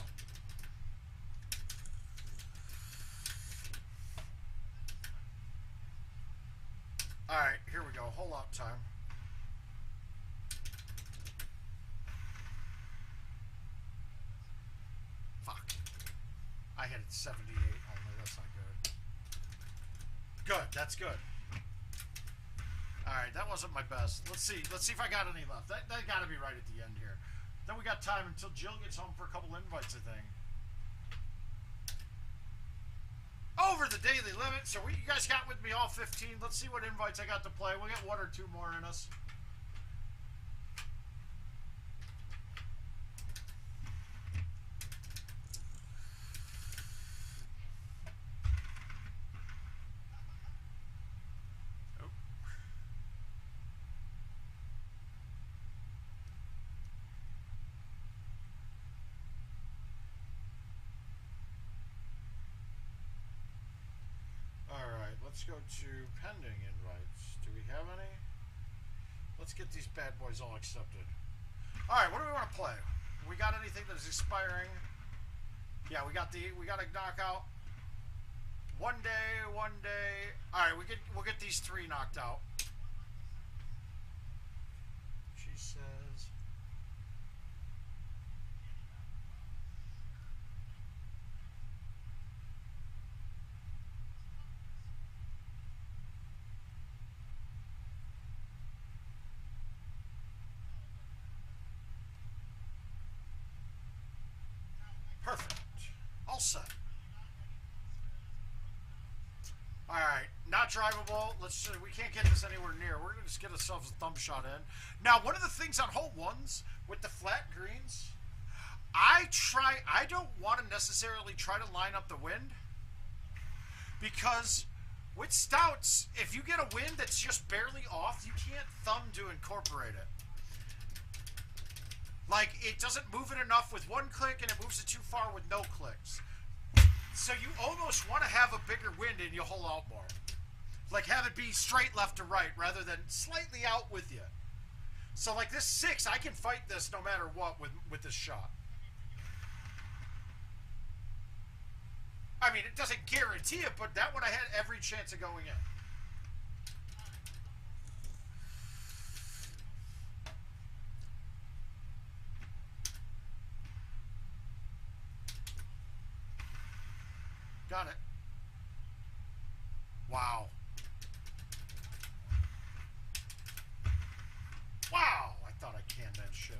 [SPEAKER 2] Alright, here we go. Whole lot time. Fuck. I hit it 78 only. That's not good. Good. That's good. Alright, that wasn't my best. Let's see if I got any left. That got to be right at the end here. Then we got time until Jill gets home for a couple invites, I think. Over the daily limit, so you guys got with me all 15. Let's see what invites I got to play. We'll get 1 or 2 more in us. let's go to pending invites. Do we have any? Let's get these bad boys all accepted. All right, what do we want to play? We got anything that is expiring? Yeah, we gotta knock out one day. All right, we'll get these 3 knocked out. She says. Perfect. All set. All right, not drivable. We can't get this anywhere near. We're gonna just get ourselves a thumb shot in. Now, one of the things on hole 1s with the flat greens, I don't want to necessarily try to line up the wind, because with stouts, if you get a wind that's just barely off, you can't thumb to incorporate it. Like, it doesn't move it enough with 1 click, and it moves it too far with no clicks. So you almost want to have a bigger wind and you hole out more. Like, have it be straight left to right rather than slightly out with you. So like this 6, I can fight this no matter what with this shot. I mean, it doesn't guarantee it, but that one I had every chance of going in. Got it. Wow. Wow! I thought I canned that shit.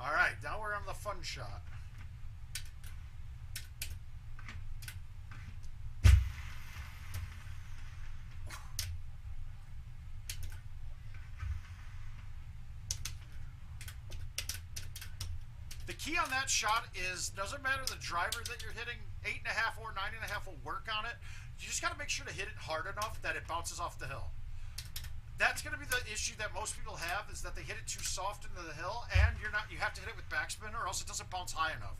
[SPEAKER 2] Alright, now we're on the fun shot. The key on that shot is, doesn't matter the driver that you're hitting, 8.5 or 9.5 will work on it. You just got to make sure to hit it hard enough that it bounces off the hill. That's going to be the issue that most people have, is that they hit it too soft into the hill, and you have to hit it with backspin, or else it doesn't bounce high enough.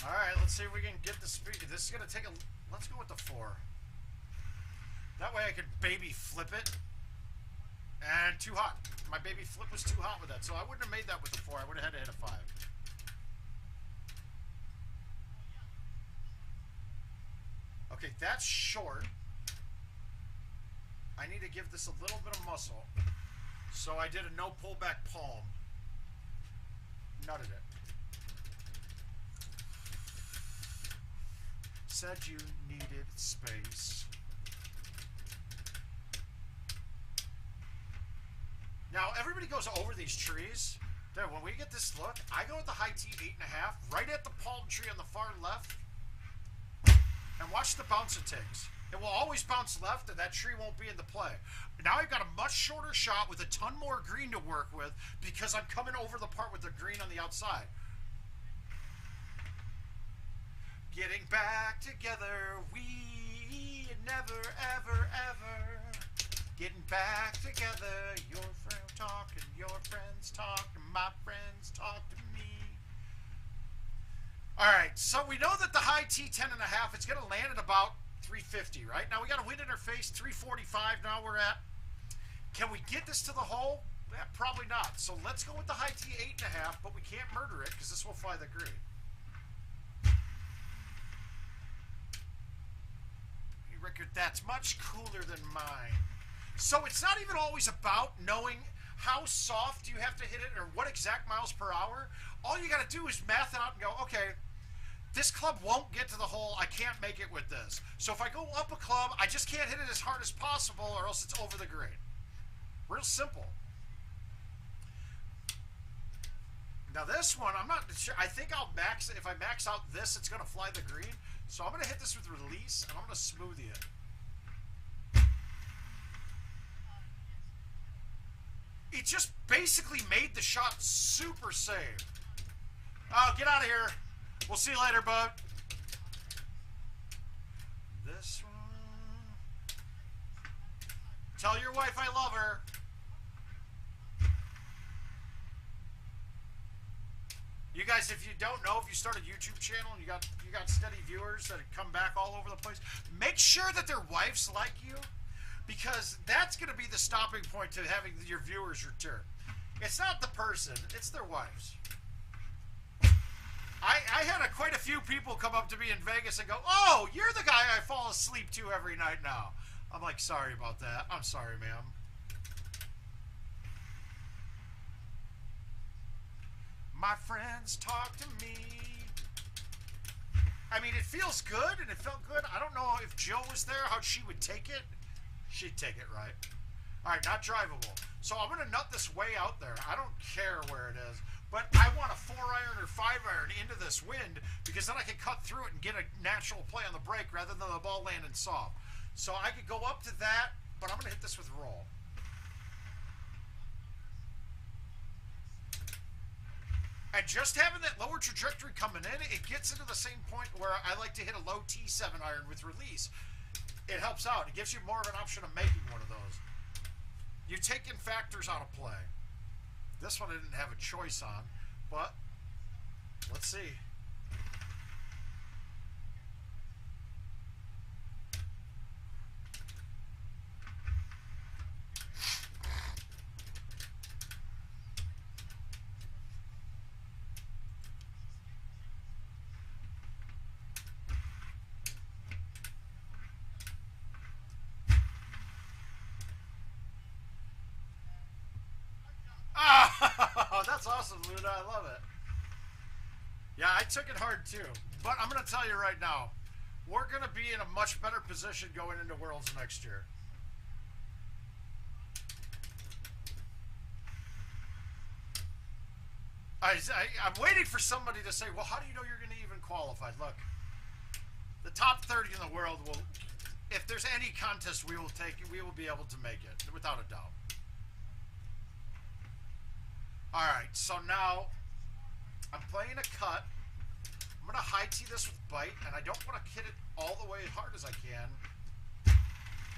[SPEAKER 2] Alright, let's see if we can get the speed. This is going to take a... Let's go with the 4. That way I could baby flip it. And too hot. My baby flip was too hot with that, so I wouldn't have made that with the 4. I would have had to hit a 5. Okay, that's short. I need to give this a little bit of muscle. So I did a no pullback palm. Nutted it. Said you needed space. Now, everybody goes over these trees. Then when we get this look, I go with the high T 8.5, right at the palm tree on the far left, and watch the bounce it takes. It will always bounce left, and that tree won't be in the play. Now I've got a much shorter shot with a ton more green to work with, because I'm coming over the part with the green on the outside. Getting back together, we never, ever, ever. Getting back together, your friend talking, your friends talking, my friends talk to me. Alright, so we know that the high T 10.5, it's going to land at about 350, right? Now we got a wind interface, 345 now we're at. Can we get this to the hole? Probably not. So let's go with the high T 8.5, but we can't murder it because this will fly the green. Record that's much cooler than mine. So it's not even always about knowing how soft you have to hit it or what exact miles per hour. All you got to do is math it out and go, okay, this club won't get to the hole. I can't make it with this. So if I go up a club, I just can't hit it as hard as possible or else it's over the green. Real simple. Now this one, I'm not sure. I think I'll max, if I max out this, it's going to fly the green. So I'm going to hit this with release, and I'm going to smoothie it. It just basically made the shot super safe. Oh, get out of here. We'll see you later, bud. This one. Tell your wife I love her. You guys, if you don't know, if you start a YouTube channel and you got steady viewers that come back all over the place, make sure that their wives like you, because that's going to be the stopping point to having your viewers return. It's not the person, it's their wives. I had quite a few people come up to me in Vegas and go, "Oh, you're the guy I fall asleep to every night now." I'm like, "Sorry about that. I'm sorry, ma'am." My friends talk to me. I mean, it feels good, and it felt good. I don't know if Jill was there, how she would take it. She'd take it, right? All right, not drivable. So I'm going to nut this way out there. I don't care where it is. But I want a 4-iron or 5-iron into this wind because then I can cut through it and get a natural play on the break rather than the ball landing soft. So I could go up to that, but I'm going to hit this with roll. And just having that lower trajectory coming in, it gets into the same point where I like to hit a low T7 iron with release. It helps out. It gives you more of an option of making one of those. You're taking factors out of play. This one I didn't have a choice on, but let's see. That's awesome, Luna. I love it. Yeah, I took it hard too. But I'm going to tell you right now, we're going to be in a much better position going into Worlds next year. I'm waiting for somebody to say, well, how do you know you're going to even qualify? Look, the top 30 in the world will, if there's any contest we will take, we will be able to make it, without a doubt. Alright, so now I'm playing a cut. I'm going to high tee this with bite, and I don't want to hit it all the way hard as I can,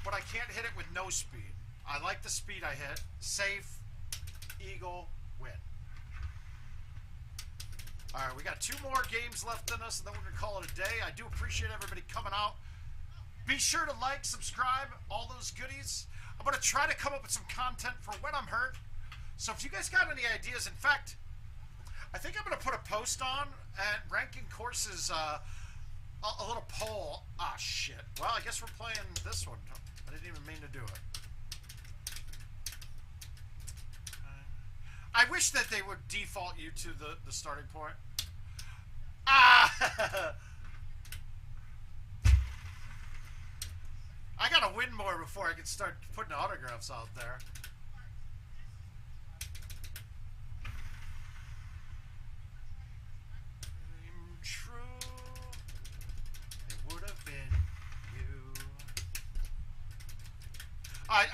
[SPEAKER 2] but I can't hit it with no speed. I like the speed I hit. Safe, eagle, win. Alright, we got 2 more games left in us, and then we're going to call it a day. I do appreciate everybody coming out. Be sure to like, subscribe, all those goodies. I'm going to try to come up with some content for when I'm hurt. So if you guys got any ideas, in fact, I think I'm going to put a post on and ranking courses, a little poll. Ah, shit. Well, I guess we're playing this one. I didn't even mean to do it. I wish that they would default you to the starting point. Ah! I got to win more before I can start putting autographs out there.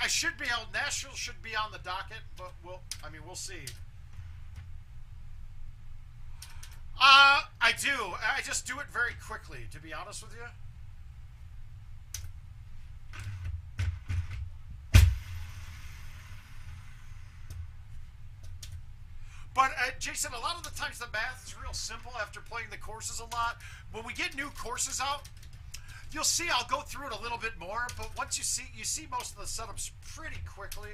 [SPEAKER 2] I should be out. Nationals should be on the docket, but we'll see. I do. I just do it very quickly, to be honest with you. But, Jason, a lot of the times the math is real simple after playing the courses a lot. When we get new courses out, you'll see I'll go through it a little bit more, but once you see most of the setups pretty quickly.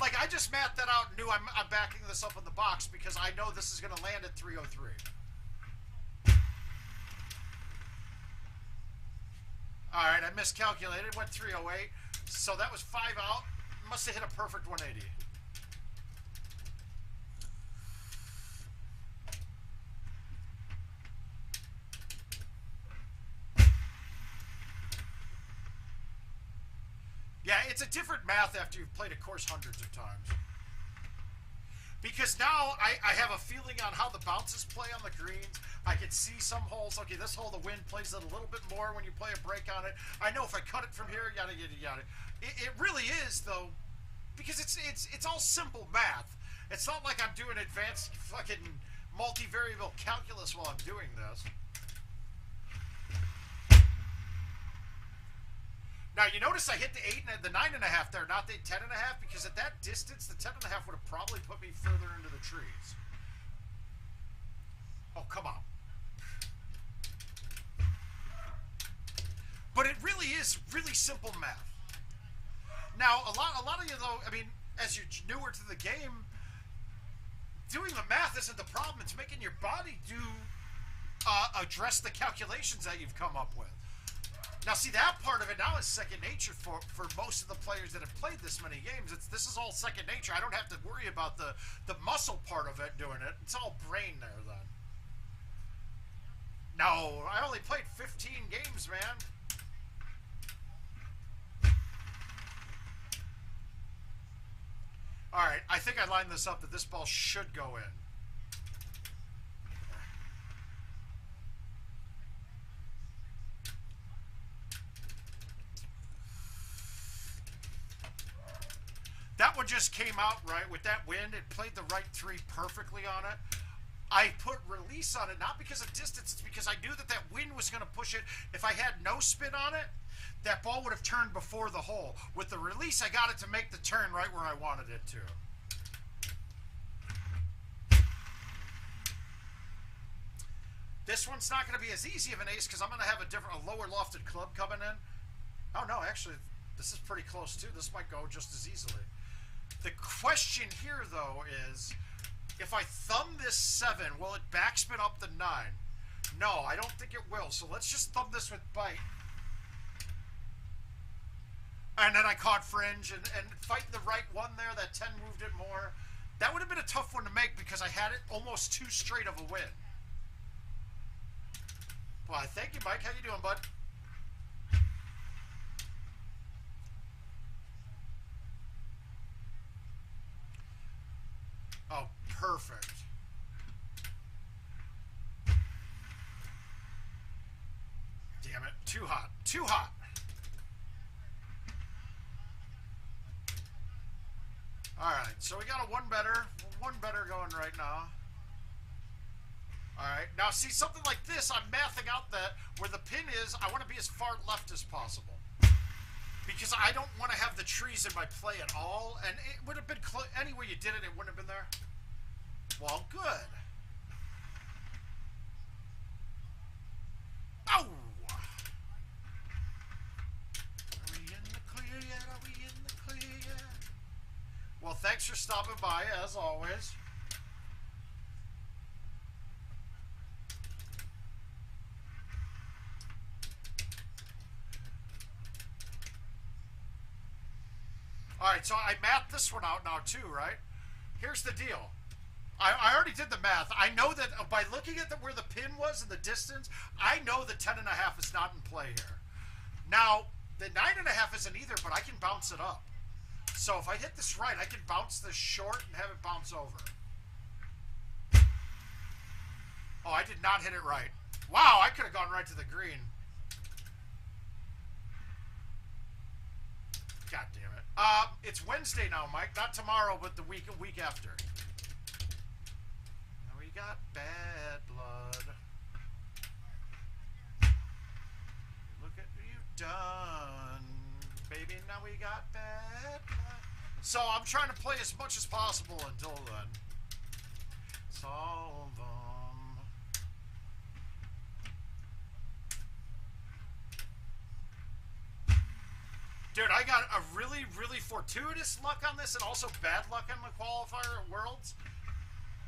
[SPEAKER 2] Like, I just mapped that out and knew I'm backing this up in the box because I know this is going to land at 303. All right, I miscalculated, went 308. So that was 5 out. Must have hit a perfect 180. Yeah, it's a different math after you've played a course hundreds of times. Because now I have a feeling on how the bounces play on the greens. I can see some holes. Okay, this hole, the wind plays it a little bit more when you play a break on it. I know if I cut it from here, yada, yada, yada. It really is, though, because it's all simple math. It's not like I'm doing advanced fucking multivariable calculus while I'm doing this. Now, you notice I hit the 8 and the 9.5 there, not the 10.5, because at that distance, the 10.5 would have probably put me further into the trees. Oh, come on. But it really is really simple math. Now, a lot of you, though, I mean, as you're newer to the game, doing the math isn't the problem. It's making your body do address the calculations that you've come up with. Now, see, that part of it now is second nature for most of the players that have played this many games. This is all second nature. I don't have to worry about the muscle part of it doing it. It's all brain there, then. No, I only played 15 games, man. All right, I think I lined this up that this ball should go in. That one just came out right with that wind. It played the right 3 perfectly on it. I put release on it, not because of distance. It's because I knew that that wind was going to push it. If I had no spin on it, that ball would have turned before the hole. With the release, I got it to make the turn right where I wanted it to. This one's not going to be as easy of an ace because I'm going to have a lower lofted club coming in. Oh, no, actually, this is pretty close, too. This might go just as easily. The question here, though, is if I thumb this 7, will it backspin up the 9? No, I don't think it will. So let's just thumb this with bite. And then I caught fringe and fighting the right one there. That 10 moved it more. That would have been a tough one to make because I had it almost too straight of a win. Well, thank you, Mike. How you doing, bud? Oh, perfect. Damn it. Too hot. Too hot. Alright, so we got a one better going right now. Alright, now see, something like this, I'm mathing out that where the pin is, I want to be as far left as possible. Because I don't want to have the trees in my play at all, and it would have been any way you did it, it wouldn't have been there. Well, good. Oh! Are we in the clear yet? Are we in the clear yet? Well, thanks for stopping by, as always. Alright, so I mapped this one out now too, right? Here's the deal. I already did the math. I know that by looking at where the pin was and the distance, I know the 10.5 is not in play here. Now, the 9.5 isn't either, but I can bounce it up. So if I hit this right, I can bounce this short and have it bounce over. Oh, I did not hit it right. Wow, I could have gone right to the green. God damn it. It's Wednesday now, Mike. Not tomorrow, but a week after. Now we got bad blood. Look at what you've done, baby. Now we got bad blood. So I'm trying to play as much as possible until then. Solve them. Dude, I got a really, really fortuitous luck on this and also bad luck on the qualifier at Worlds.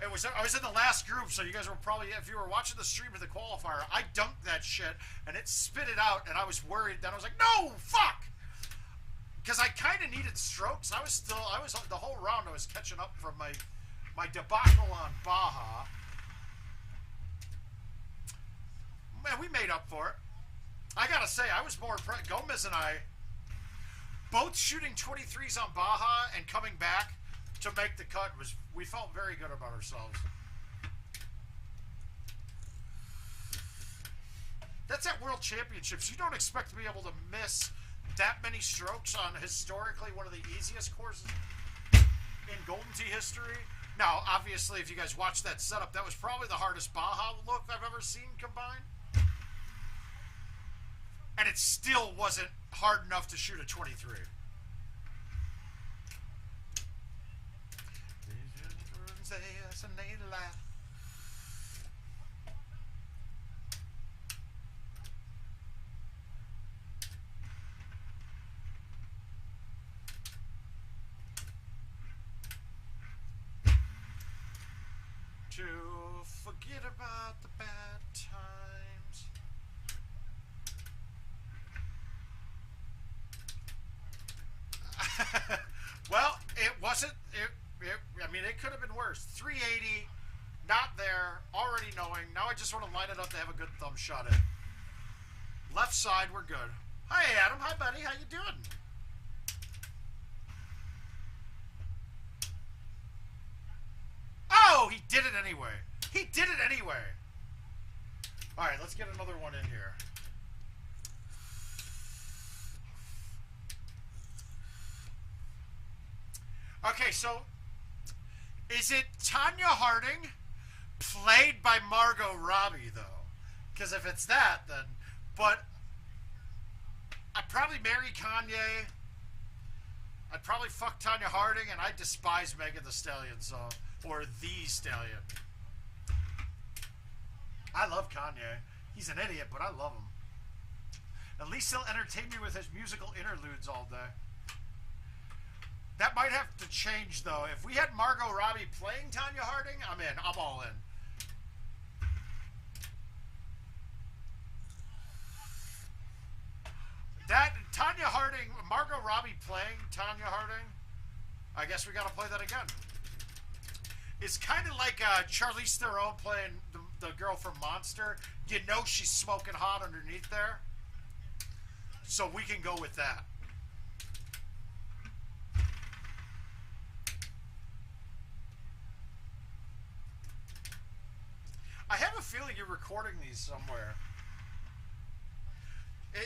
[SPEAKER 2] I was in the last group, so you guys were probably, if you were watching the stream of the qualifier, I dunked that shit and it spit it out and I was worried. Then I was like, no, fuck! Because I kind of needed strokes. I was the whole round I was catching up from my debacle on Baja. Man, we made up for it. I gotta say, I was more impressed. Gomez and I both shooting 23s on Baja and coming back to make the cut we felt very good about ourselves. That's at World Championships. You don't expect to be able to miss that many strokes on historically one of the easiest courses in Golden Tee history. Now, obviously, if you guys watched that setup, that was probably the hardest Baja look I've ever seen combined. And it still wasn't hard enough to shoot a 23. To forget about the bad times. Well, it wasn't. I mean, it could have been worse. 380, not there. Already knowing. Now I just want to line it up to have a good thumb shot in. Left side, we're good. Hi, Adam. Hi, buddy. How you doing? Oh, he did it anyway. He did it anyway. All right, let's get another one in here. Okay, so is it Tanya Harding played by Margot Robbie, though? Because if it's that, then... But I'd probably marry Kanye. I'd probably fuck Tanya Harding, and I despise Megan Thee Stallion, so... Or The Stallion. I love Kanye. He's an idiot, but I love him. At least he'll entertain me with his musical interludes all day. That might have to change, though. If we had Margot Robbie playing Tanya Harding, I'm in. I'm all in. That Tanya Harding, Margot Robbie playing Tanya Harding, I guess we got to play that again. It's kind of like Charlize Theron playing the girl from Monster. You know she's smoking hot underneath there. So we can go with that. I have a feeling you're recording these somewhere.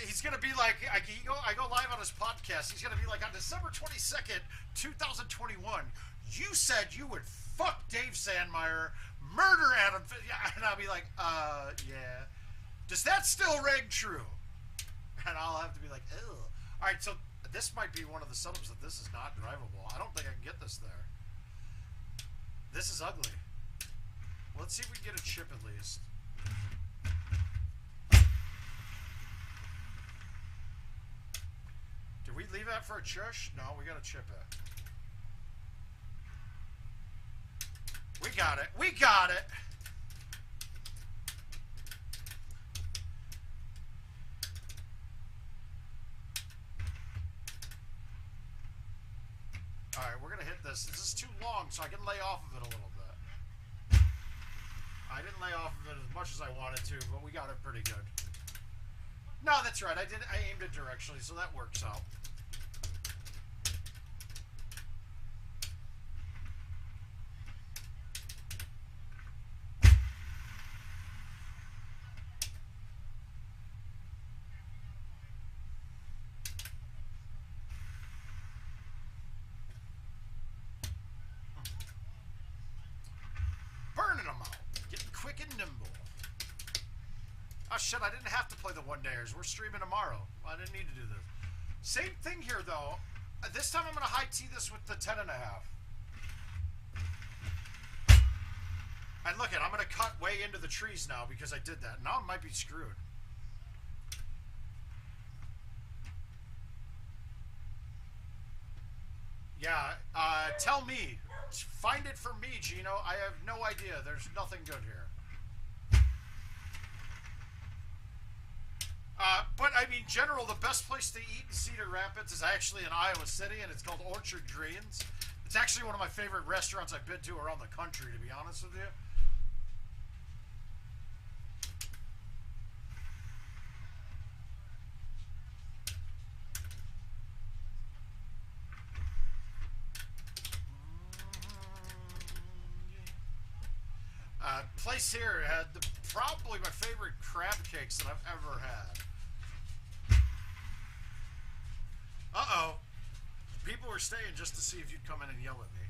[SPEAKER 2] He's going to be like, I go live on his podcast. He's going to be like, on December 22nd, 2021, you said you would fuck Dave Sandmeyer, murder Adam. And I'll be like, yeah. Does that still ring true? And I'll have to be like, ew. All right, so this might be one of the setups that this is not drivable. I don't think I can get this there. This is ugly. Let's see if we can get a chip at least. Did we leave that for a chush? No, we got to chip it. We got it. We got it. All right, we're going to hit this. This is too long, so I can lay off of it a little bit. I didn't lay off of it as much as I wanted to, but we got it pretty good. No, that's right. I aimed it directionally, so that works out. Burning them out. Getting quick and nimble. Oh shit, I didn't have to play the one-dayers. We're streaming tomorrow. I didn't need to do this. Same thing here, though. This time I'm going to high tee this with the 10.5. And look, I'm going to cut way into the trees now because I did that. Now I might be screwed. Yeah, tell me. Find it for me, Gino. I have no idea. There's nothing good here. But, I mean, general, the best place to eat in Cedar Rapids is actually in Iowa City, and it's called Orchard Greens. It's actually one of my favorite restaurants I've been to around the country, to be honest with you. Place here had probably my favorite crab cakes that I've ever had. Uh-oh. People were staying just to see if you'd come in and yell at me.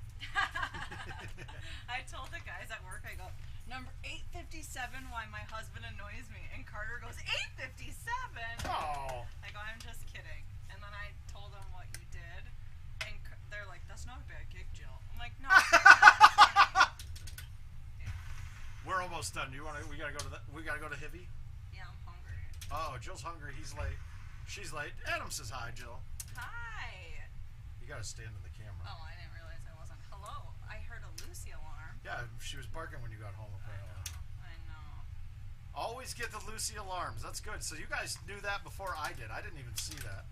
[SPEAKER 4] I told the guys at work, I go, number 857, why my husband annoys me. And Carter goes, 857?
[SPEAKER 2] Oh.
[SPEAKER 4] I go, I'm just kidding. And then I told them what you did. And they're like, that's not a bad gig, Jill. I'm like, no. Yeah.
[SPEAKER 2] We're almost done. We gotta go to Hivy?
[SPEAKER 4] Yeah, I'm hungry.
[SPEAKER 2] Oh, Jill's hungry. He's late. She's late. Adam says hi, Jill.
[SPEAKER 4] Hi.
[SPEAKER 2] You gotta stand in the camera.
[SPEAKER 4] Oh, I didn't realize I wasn't. Hello. I heard a Lucy alarm.
[SPEAKER 2] Yeah, she was barking when you got home, apparently.
[SPEAKER 4] I know.
[SPEAKER 2] Always get the Lucy alarms. That's good. So you guys knew that before I did. I didn't even see that.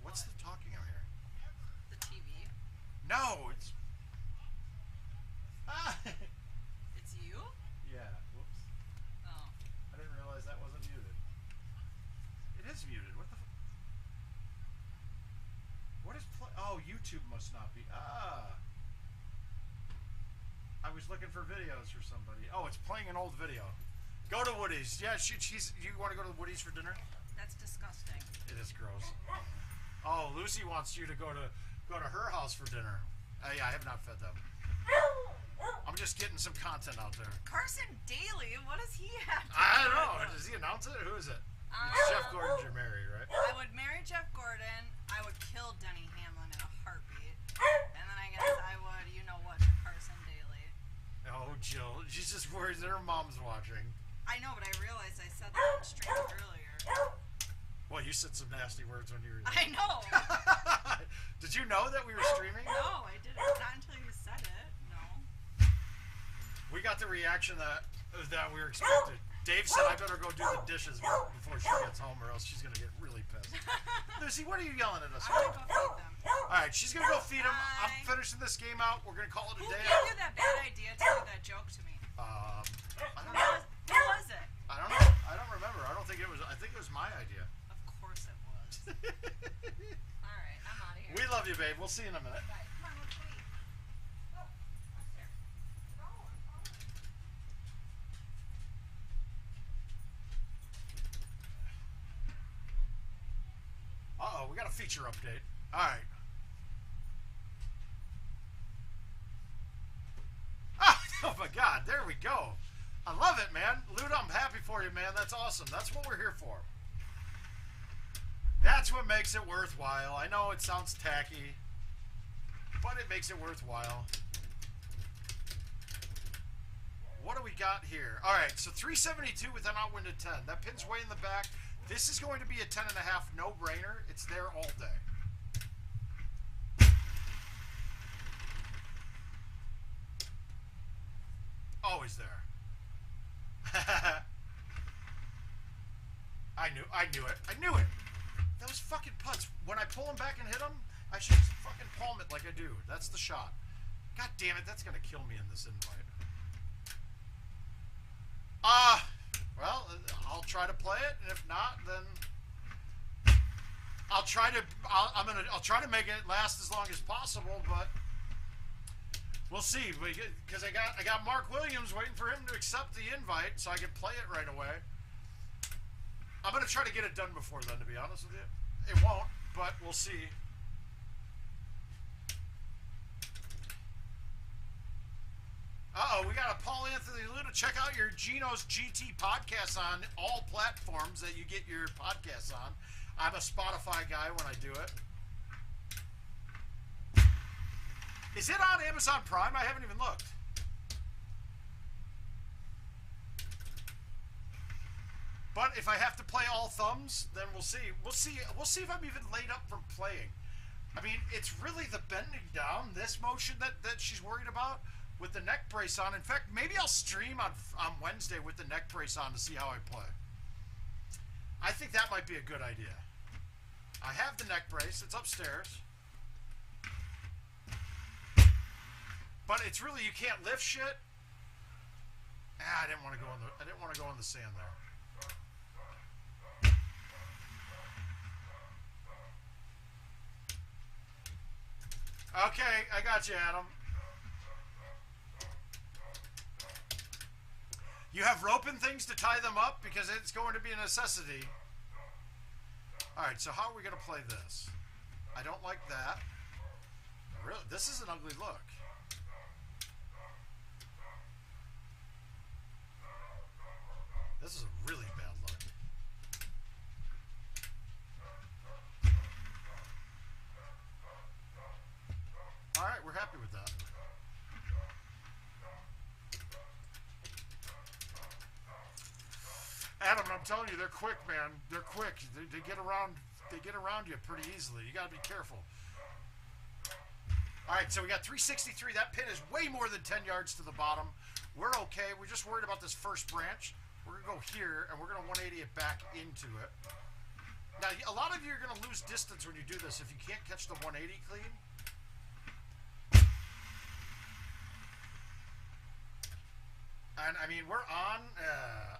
[SPEAKER 2] What's the talking out here?
[SPEAKER 4] The TV.
[SPEAKER 2] No, it's... Ah!
[SPEAKER 4] It's you?
[SPEAKER 2] Yeah, whoops.
[SPEAKER 4] Oh.
[SPEAKER 2] I didn't realize that wasn't muted. It is muted. What the What is Oh, YouTube must not be. Ah. I was looking for videos for somebody. Oh, it's playing an old video. Go to Woody's. Yeah, you want to go to Woody's for dinner?
[SPEAKER 4] That's disgusting.
[SPEAKER 2] It is gross. Oh, Lucy wants you to go to her house for dinner. Yeah, I have not fed them. I'm just getting some content out there.
[SPEAKER 4] Carson Daly, what does he have to
[SPEAKER 2] I
[SPEAKER 4] do
[SPEAKER 2] don't know.
[SPEAKER 4] with
[SPEAKER 2] Does he announce it? Who is it?
[SPEAKER 4] Um,
[SPEAKER 2] It's Jeff Gordon you're married, right?
[SPEAKER 4] I would marry Jeff Gordon. I would kill Denny Hamlin in a heartbeat. And then I guess I would, you know what, to Carson Daly.
[SPEAKER 2] Oh, Jill. She's just worried that her mom's watching.
[SPEAKER 4] I know, but I realized I said that on stream earlier.
[SPEAKER 2] Well, you said some nasty words when you were...
[SPEAKER 4] I know.
[SPEAKER 2] Did you know that we were streaming?
[SPEAKER 4] No, I didn't. Not until you said it. No.
[SPEAKER 2] We got the reaction that we were expected. Dave said I better go do the dishes before she gets home or else she's going to get really pissed. Lucy, what are you yelling at us
[SPEAKER 4] I'm
[SPEAKER 2] for?
[SPEAKER 4] gonna go feed them.
[SPEAKER 2] Alright, she's going to go feed him. I'm
[SPEAKER 4] Bye.
[SPEAKER 2] finishing this game out. We're going to call it a
[SPEAKER 4] Who
[SPEAKER 2] day.
[SPEAKER 4] gave you that bad idea to do that joke to me?
[SPEAKER 2] I don't
[SPEAKER 4] Who
[SPEAKER 2] know.
[SPEAKER 4] was it?
[SPEAKER 2] I don't know. I don't remember. I think it was my idea.
[SPEAKER 4] Of course it was. Alright, I'm out of here.
[SPEAKER 2] We love you, babe. We'll see you in a minute.
[SPEAKER 4] Bye. Come on, let's leave. Go. Upstairs. Go. I'm following.
[SPEAKER 2] Uh-oh, we got a feature update. Alright. Oh my god, there we go. I love it, man. Luda, I'm happy for you, man. That's awesome. That's what we're here for. That's what makes it worthwhile. I know it sounds tacky, but it makes it worthwhile. What do we got here? Alright, so 372 with an outwind of 10. That pin's way in the back. This is going to be a 10.5 no-brainer. It's there all day. Always there. I knew it. I knew it. Those fucking putts. When I pull them back and hit them, I should just fucking palm it like I do. That's the shot. God damn it, that's gonna kill me in this invite. Well, I'll try to play it, and if not, then I'll try to make it last as long as possible, but we'll see. Because I got Mark Williams waiting for him to accept the invite so I can play it right away. I'm gonna try to get it done before then, to be honest with you. It won't, but we'll see. We got a Paul Anthony Luda. Check out your Gino's GT podcast on all platforms that you get your podcasts on. I'm a Spotify guy when I do it. Is it on Amazon Prime? I haven't even looked. But if I have to play all thumbs, then we'll see. We'll see if I'm even laid up from playing. I mean, it's really the bending down, this motion that she's worried about with the neck brace on. In fact, maybe I'll stream on Wednesday with the neck brace on to see how I play. I think that might be a good idea. I have the neck brace. It's upstairs. But it's really, you can't lift shit. I didn't want to go in the sand there. Okay, I got you, Adam. You have rope and things to tie them up because it's going to be a necessity. Alright, so how are we going to play this? I don't like that. Really? This is an ugly look. This is a really bad look. Alright, we're happy with that. Adam, I'm telling you, they're quick, man. They're quick. They get around. They get around you pretty easily. You got to be careful. All right, so we got 363. That pin is way more than 10 yards to the bottom. We're okay. We're just worried about this first branch. We're gonna go here, and we're gonna 180 it back into it. Now, a lot of you are gonna lose distance when you do this if you can't catch the 180 clean. And, I mean, we're on.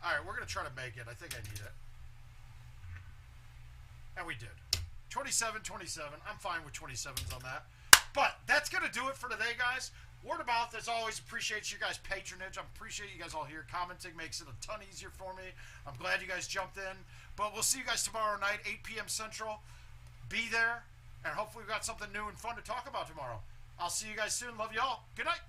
[SPEAKER 2] All right, we're going to try to make it. I think I need it. And we did. 27, 27. I'm fine with 27s on that. But that's going to do it for today, guys. Word of mouth, as always, appreciate you guys' patronage. I appreciate you guys all here. Commenting makes it a ton easier for me. I'm glad you guys jumped in. But we'll see you guys tomorrow night, 8 p.m. Central. Be there. And hopefully we've got something new and fun to talk about tomorrow. I'll see you guys soon. Love you all. Good night.